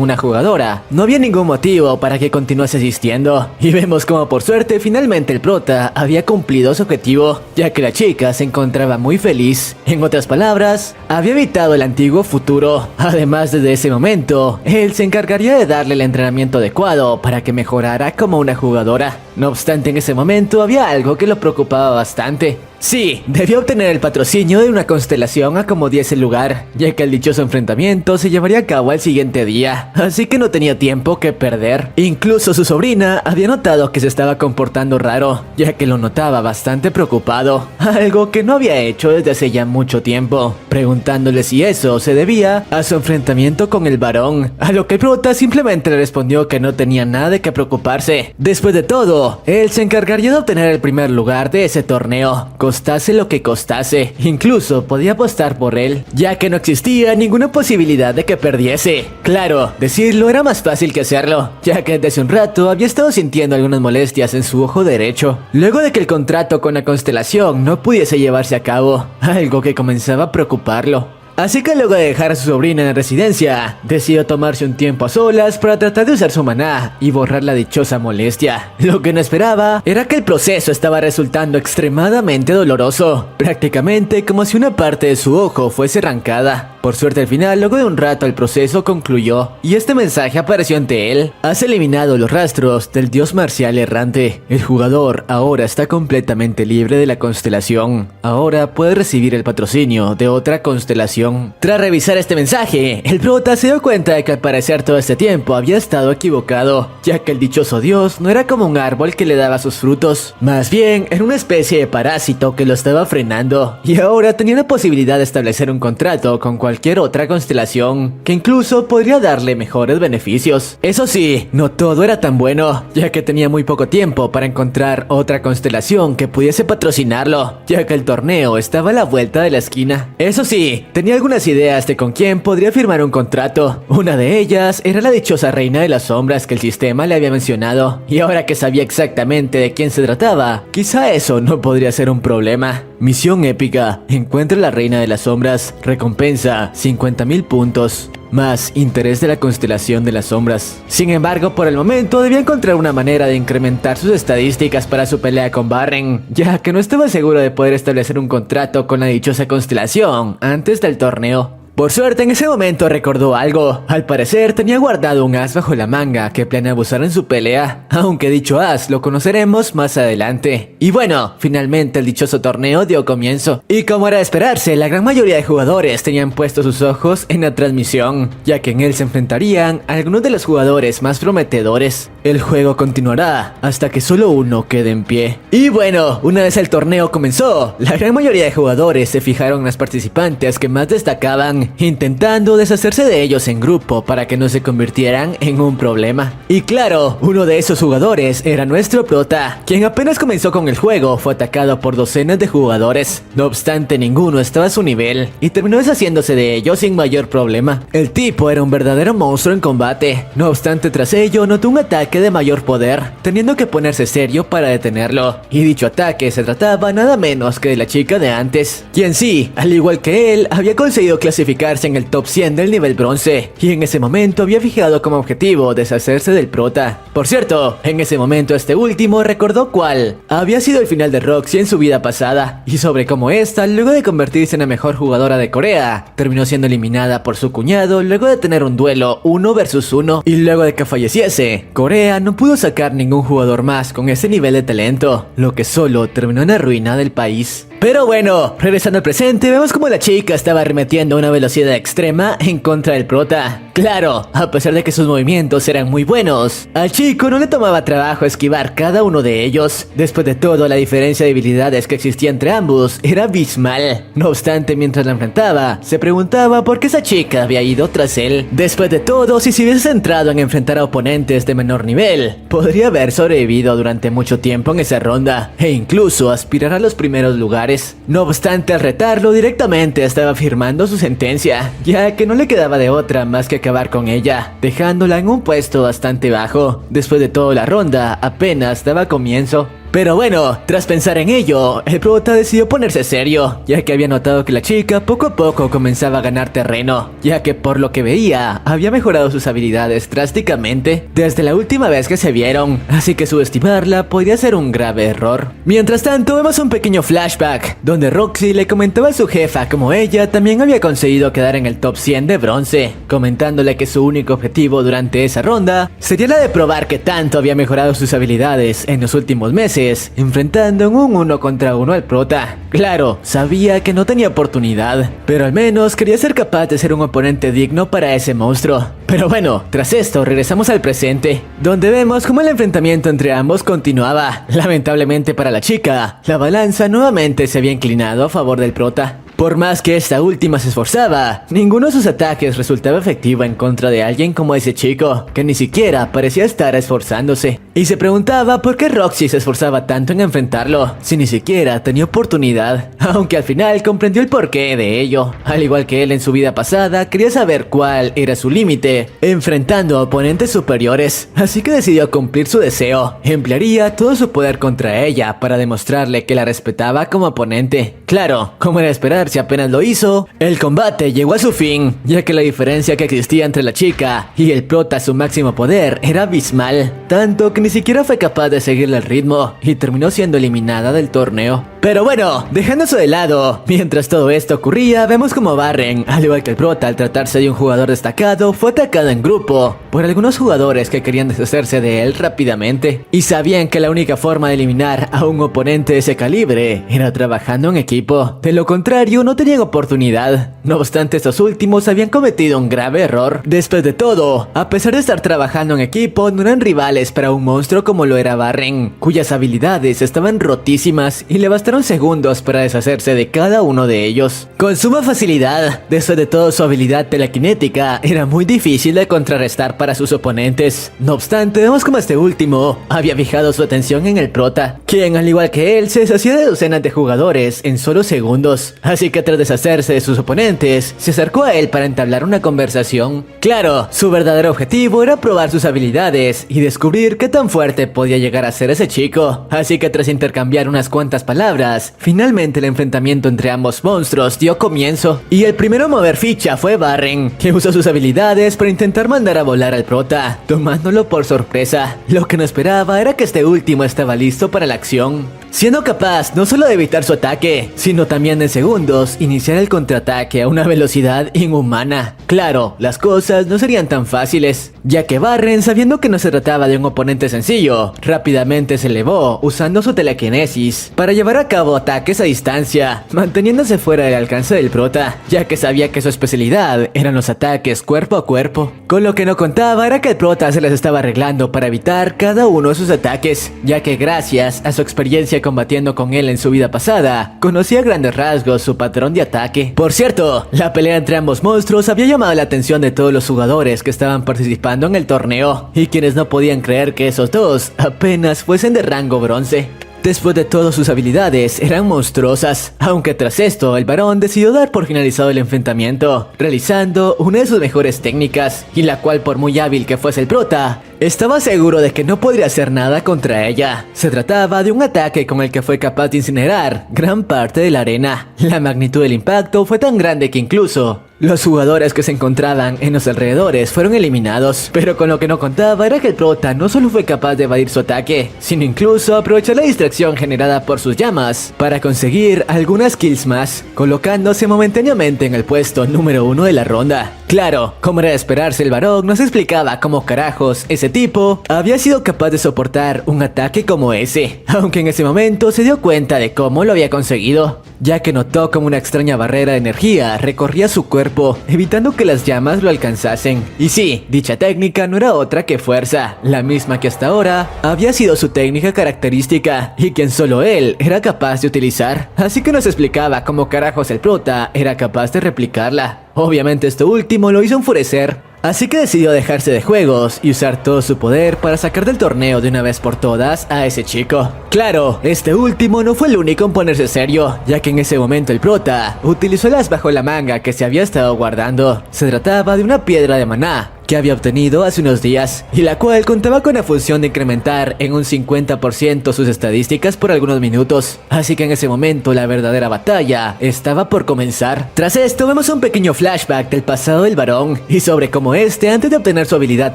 una jugadora, no había ningún motivo para que continuase asistiendo. Y vemos como por suerte finalmente el prota había cumplido su objetivo, ya que la chica se encontraba muy feliz. En otras palabras, había evitado el antiguo futuro. Además, desde ese momento, él se encargaría de darle el entrenamiento adecuado para que mejorara como una jugadora. No obstante, en ese momento había algo que lo preocupaba bastante. Sí, debía obtener el patrocinio de una constelación a como diese lugar, ya que el dichoso enfrentamiento se llevaría a cabo al siguiente día, así que no tenía tiempo que perder. Incluso su sobrina había notado que se estaba comportando raro, ya que lo notaba bastante preocupado, algo que no había hecho desde hace ya mucho tiempo, preguntándole si eso se debía a su enfrentamiento con el varón, a lo que el prota simplemente le respondió que no tenía nada de qué preocuparse. Después de todo, él se encargaría de obtener el primer lugar de ese torneo, costase lo que costase. Incluso podía apostar por él, ya que no existía ninguna posibilidad de que perdiese. Claro, decirlo era más fácil que hacerlo, ya que desde hace un rato había estado sintiendo algunas molestias en su ojo derecho, luego de que el contrato con la constelación no pudiese llevarse a cabo, algo que comenzaba a preocuparlo. Así que luego de dejar a su sobrina en la residencia, decidió tomarse un tiempo a solas para tratar de usar su maná y borrar la dichosa molestia. Lo que no esperaba era que el proceso estaba resultando extremadamente doloroso, prácticamente como si una parte de su ojo fuese arrancada. Por suerte al final, luego de un rato el proceso concluyó y este mensaje apareció ante él. Has eliminado los rastros del dios marcial errante. El jugador ahora está completamente libre de la constelación. Ahora puede recibir el patrocinio de otra constelación. Tras revisar este mensaje, el prota se dio cuenta de que al parecer todo este tiempo había estado equivocado, ya que el dichoso dios no era como un árbol que le daba sus frutos. Más bien, era una especie de parásito que lo estaba frenando, y ahora tenía la posibilidad de establecer un contrato con cualquier otra constelación, que incluso podría darle mejores beneficios. Eso sí, no todo era tan bueno, ya que tenía muy poco tiempo para encontrar otra constelación que pudiese patrocinarlo, ya que el torneo estaba a la vuelta de la esquina. Eso sí, tenía algunas ideas de con quién podría firmar un contrato. Una de ellas era la dichosa reina de las sombras que el sistema le había mencionado, y ahora que sabía exactamente de quién se trataba, quizá eso no podría ser un problema. Misión épica: encuentra a la reina de las sombras, recompensa 50.000 puntos. Más interés de la constelación de las sombras. Sin embargo, por el momento debía encontrar una manera de incrementar sus estadísticas para su pelea con Barren, ya que no estaba seguro de poder establecer un contrato con la dichosa constelación antes del torneo. Por suerte, en ese momento recordó algo. Al parecer, tenía guardado un as bajo la manga que planeaba usar en su pelea, aunque dicho as lo conoceremos más adelante. Y bueno, finalmente el dichoso torneo dio comienzo. Y como era de esperarse, la gran mayoría de jugadores tenían puestos sus ojos en la transmisión, ya que en él se enfrentarían a algunos de los jugadores más prometedores. El juego continuará hasta que solo uno quede en pie. Y bueno, una vez el torneo comenzó, la gran mayoría de jugadores se fijaron en las participantes que más destacaban, intentando deshacerse de ellos en grupo para que no se convirtieran en un problema. Y claro, uno de esos jugadores era nuestro prota, quien apenas comenzó con el juego fue atacado por docenas de jugadores. No obstante, ninguno estaba a su nivel y terminó deshaciéndose de ellos sin mayor problema. El tipo era un verdadero monstruo en combate. No obstante, tras ello notó un ataque de mayor poder, teniendo que ponerse serio para detenerlo. Y dicho ataque se trataba nada menos que de la chica de antes, quien sí, al igual que él, había conseguido clasificar en el top 100 del nivel bronce, y en ese momento había fijado como objetivo deshacerse del prota. Por cierto, en ese momento este último recordó cuál había sido el final de Roxy en su vida pasada, y sobre cómo esta, luego de convertirse en la mejor jugadora de Corea, terminó siendo eliminada por su cuñado luego de tener un duelo 1 versus 1, y luego de que falleciese, Corea no pudo sacar ningún jugador más con ese nivel de talento, lo que solo terminó en la ruina del país. Pero bueno, regresando al presente, vemos como la chica estaba arremetiendo a una velocidad extrema en contra del prota. Claro, a pesar de que sus movimientos eran muy buenos, al chico no le tomaba trabajo esquivar cada uno de ellos. Después de todo, la diferencia de habilidades que existía entre ambos era abismal. No obstante, mientras la enfrentaba, se preguntaba por qué esa chica había ido tras él. Después de todo, si se hubiese centrado en enfrentar a oponentes de menor nivel, podría haber sobrevivido durante mucho tiempo en esa ronda, e incluso aspirar a los primeros lugares. No obstante, al retarlo directamente estaba firmando su sentencia, ya que no le quedaba de otra más que acabar con ella, dejándola en un puesto bastante bajo. Después de toda la ronda, apenas daba comienzo. Pero bueno, tras pensar en ello, el prota decidió ponerse serio, ya que había notado que la chica poco a poco comenzaba a ganar terreno, ya que por lo que veía, había mejorado sus habilidades drásticamente desde la última vez que se vieron, así que subestimarla podría ser un grave error. Mientras tanto, vemos un pequeño flashback, donde Roxy le comentaba a su jefa como ella también había conseguido quedar en el top 100 de bronce, comentándole que su único objetivo durante esa ronda sería la de probar que tanto había mejorado sus habilidades en los últimos meses, enfrentando en un 1 contra 1 al prota. Claro, sabía que no tenía oportunidad, pero al menos quería ser capaz de ser un oponente digno para ese monstruo. Pero bueno, tras esto regresamos al presente, donde vemos cómo el enfrentamiento entre ambos continuaba. Lamentablemente para la chica, la balanza nuevamente se había inclinado a favor del prota. Por más que esta última se esforzaba, ninguno de sus ataques resultaba efectivo en contra de alguien como ese chico, que ni siquiera parecía estar esforzándose. Y se preguntaba por qué Roxy se esforzaba tanto en enfrentarlo, si ni siquiera tenía oportunidad. Aunque al final comprendió el porqué de ello. Al igual que él en su vida pasada, quería saber cuál era su límite, enfrentando a oponentes superiores. Así que decidió cumplir su deseo. Emplearía todo su poder contra ella para demostrarle que la respetaba como oponente. Claro, como era de esperar, si apenas lo hizo, el combate llegó a su fin, ya que la diferencia que existía entre la chica y el prota a su máximo poder era abismal, tanto que ni ni siquiera fue capaz de seguirle el ritmo y terminó siendo eliminada del torneo. Pero bueno, dejando eso de lado, mientras todo esto ocurría, vemos como Barren, al igual que el prota al tratarse de un jugador destacado, fue atacado en grupo por algunos jugadores que querían deshacerse de él rápidamente y sabían que la única forma de eliminar a un oponente de ese calibre era trabajando en equipo. De lo contrario, no tenían oportunidad. No obstante, estos últimos habían cometido un grave error. Después de todo, a pesar de estar trabajando en equipo, no eran rivales para un monstruo como lo era Barren, cuyas habilidades estaban rotísimas y le bastaron segundos para deshacerse de cada uno de ellos. Con suma facilidad, después de todo su habilidad telequinética era muy difícil de contrarrestar para sus oponentes. No obstante, vemos como este último había fijado su atención en el prota, quien al igual que él se deshacía de docenas de jugadores en solo segundos. Así que tras deshacerse de sus oponentes, se acercó a él para entablar una conversación. Claro, su verdadero objetivo era probar sus habilidades y descubrir qué tan fuerte podía llegar a ser ese chico. Así que tras intercambiar unas cuantas palabras, finalmente el enfrentamiento entre ambos monstruos dio comienzo. Y el primero a mover ficha fue Barren, que usó sus habilidades para intentar mandar a volar al prota, tomándolo por sorpresa. Lo que no esperaba era que este último estaba listo para la acción, siendo capaz no solo de evitar su ataque, sino también en segundos iniciar el contraataque a una velocidad inhumana. Claro, las cosas no serían tan fáciles, ya que Barren, sabiendo que no se trataba de un oponente sencillo, rápidamente se elevó usando su telequinesis para llevar a cabo ataques a distancia, manteniéndose fuera del alcance del prota, ya que sabía que su especialidad eran los ataques cuerpo a cuerpo. Con lo que no contaba era que el prota se les estaba arreglando para evitar cada uno de sus ataques, ya que gracias a su experiencia combatiendo con él en su vida pasada, conocía a grandes rasgos su patrón de ataque. Por cierto, la pelea entre ambos monstruos había llamado la atención de todos los jugadores que estaban participando en el torneo, y quienes no podían creer que esos dos apenas fuesen de rango bronce. Después de todo, sus habilidades eran monstruosas, aunque tras esto el varón decidió dar por finalizado el enfrentamiento, realizando una de sus mejores técnicas, y la cual, por muy hábil que fuese el prota, estaba seguro de que no podría hacer nada contra ella. Se trataba de un ataque con el que fue capaz de incinerar gran parte de la arena. La magnitud del impacto fue tan grande que incluso los jugadores que se encontraban en los alrededores fueron eliminados, pero con lo que no contaba era que el prota no solo fue capaz de evadir su ataque, sino incluso aprovechar la distracción generada por sus llamas para conseguir algunas kills más, colocándose momentáneamente en el puesto número 1 de la ronda. Claro, como era de esperarse, el varón nos explicaba cómo carajos ese tipo había sido capaz de soportar un ataque como ese, aunque en ese momento se dio cuenta de cómo lo había conseguido, ya que notó como una extraña barrera de energía recorría su cuerpo, evitando que las llamas lo alcanzasen. Y sí, dicha técnica no era otra que fuerza, la misma que hasta ahora había sido su técnica característica y que solo él era capaz de utilizar. Así que nos explicaba cómo carajos el prota era capaz de replicarla. Obviamente esto último lo hizo enfurecer, así que decidió dejarse de juegos y usar todo su poder para sacar del torneo de una vez por todas a ese chico. Claro, este último no fue el único en ponerse serio, ya que en ese momento el prota utilizó el as bajo la manga que se había estado guardando. Se trataba de una piedra de maná que había obtenido hace unos días, y la cual contaba con la función de incrementar en un 50% sus estadísticas por algunos minutos. Así que en ese momento la verdadera batalla estaba por comenzar. Tras esto vemos un pequeño flashback del pasado del varón, y sobre cómo este, antes de obtener su habilidad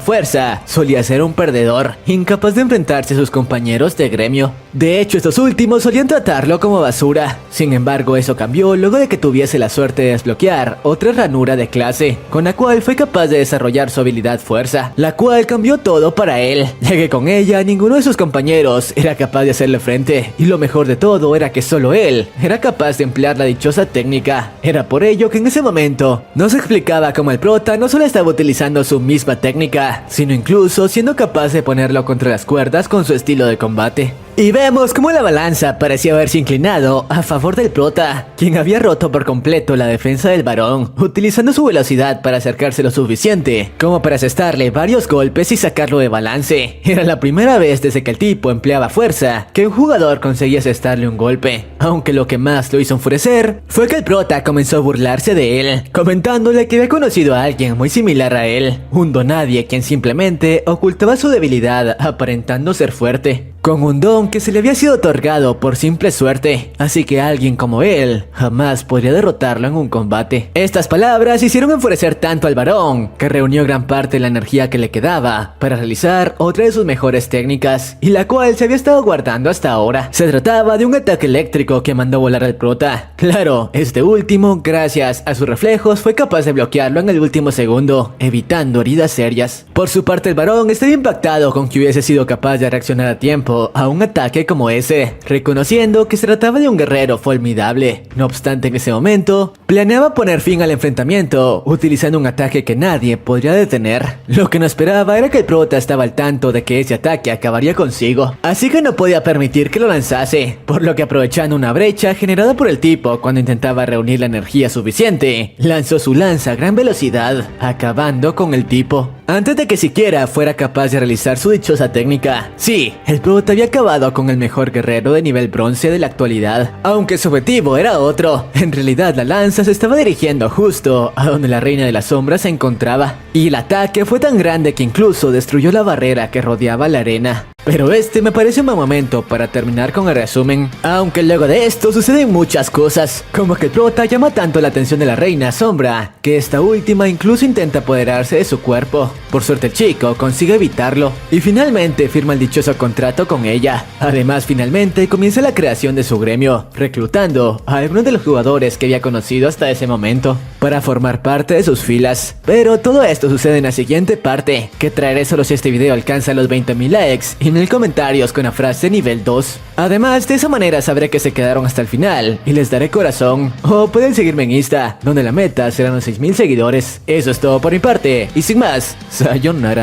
fuerza, solía ser un perdedor, incapaz de enfrentarse a sus compañeros de gremio. De hecho, estos últimos solían tratarlo como basura. Sin embargo, eso cambió luego de que tuviese la suerte de desbloquear otra ranura de clase, con la cual fue capaz de desarrollar su habilidad fuerza, la cual cambió todo para él, ya que con ella ninguno de sus compañeros era capaz de hacerle frente, y lo mejor de todo era que solo él era capaz de emplear la dichosa técnica. Era por ello que en ese momento nos explicaba cómo el prota no solo estaba utilizando su misma técnica, sino incluso siendo capaz de ponerlo contra las cuerdas con su estilo de combate. Y vemos cómo la balanza parecía haberse inclinado a favor del prota, quien había roto por completo la defensa del varón, utilizando su velocidad para acercarse lo suficiente como para asestarle varios golpes y sacarlo de balance. Era la primera vez desde que el tipo empleaba fuerza que un jugador conseguía asestarle un golpe, aunque lo que más lo hizo enfurecer fue que el prota comenzó a burlarse de él, comentándole que había conocido a alguien muy similar a él, un donadie quien simplemente ocultaba su debilidad aparentando ser fuerte. con un don que se le había sido otorgado por simple suerte, así que alguien como él jamás podría derrotarlo en un combate. Estas palabras hicieron enfurecer tanto al varón, que reunió gran parte de la energía que le quedaba para realizar otra de sus mejores técnicas, y la cual se había estado guardando hasta ahora. Se trataba de un ataque eléctrico que mandó volar al prota. Claro, este último, gracias a sus reflejos, fue capaz de bloquearlo en el último segundo, evitando heridas serias. Por su parte, el varón estaba impactado con que hubiese sido capaz de reaccionar a tiempo a un ataque como ese, reconociendo que se trataba de un guerrero formidable. No obstante, en ese momento, planeaba poner fin al enfrentamiento, utilizando un ataque que nadie podría detener. Lo que no esperaba era que el prota estaba al tanto de que ese ataque acabaría consigo, así que no podía permitir que lo lanzase, por lo que aprovechando una brecha generada por el tipo cuando intentaba reunir la energía suficiente, lanzó su lanza a gran velocidad, acabando con el tipo, antes de que siquiera fuera capaz de realizar su dichosa técnica. Sí, el prota había acabado con el mejor guerrero de nivel bronce de la actualidad, aunque su objetivo era otro. En realidad la lanza se estaba dirigiendo justo a donde la reina de las sombras se encontraba, y el ataque fue tan grande que incluso destruyó la barrera que rodeaba la arena. Pero este me parece un buen momento para terminar con el resumen, aunque luego de esto suceden muchas cosas, como que el prota llama tanto la atención de la reina sombra, que esta última incluso intenta apoderarse de su cuerpo. Por suerte el chico consigue evitarlo, y finalmente firma el dichoso contrato con ella. Además, finalmente comienza la creación de su gremio, reclutando a algunos de los jugadores que había conocido hasta ese momento, para formar parte de sus filas. Pero todo esto sucede en la siguiente parte, que traeré solo si este video alcanza los 20.000 likes y 1000 comentarios con la frase nivel 2. Además, de esa manera sabré que se quedaron hasta el final y les daré corazón. O pueden seguirme en Insta, donde la meta serán los 6000 seguidores. Eso es todo por mi parte, y sin más, sayonara.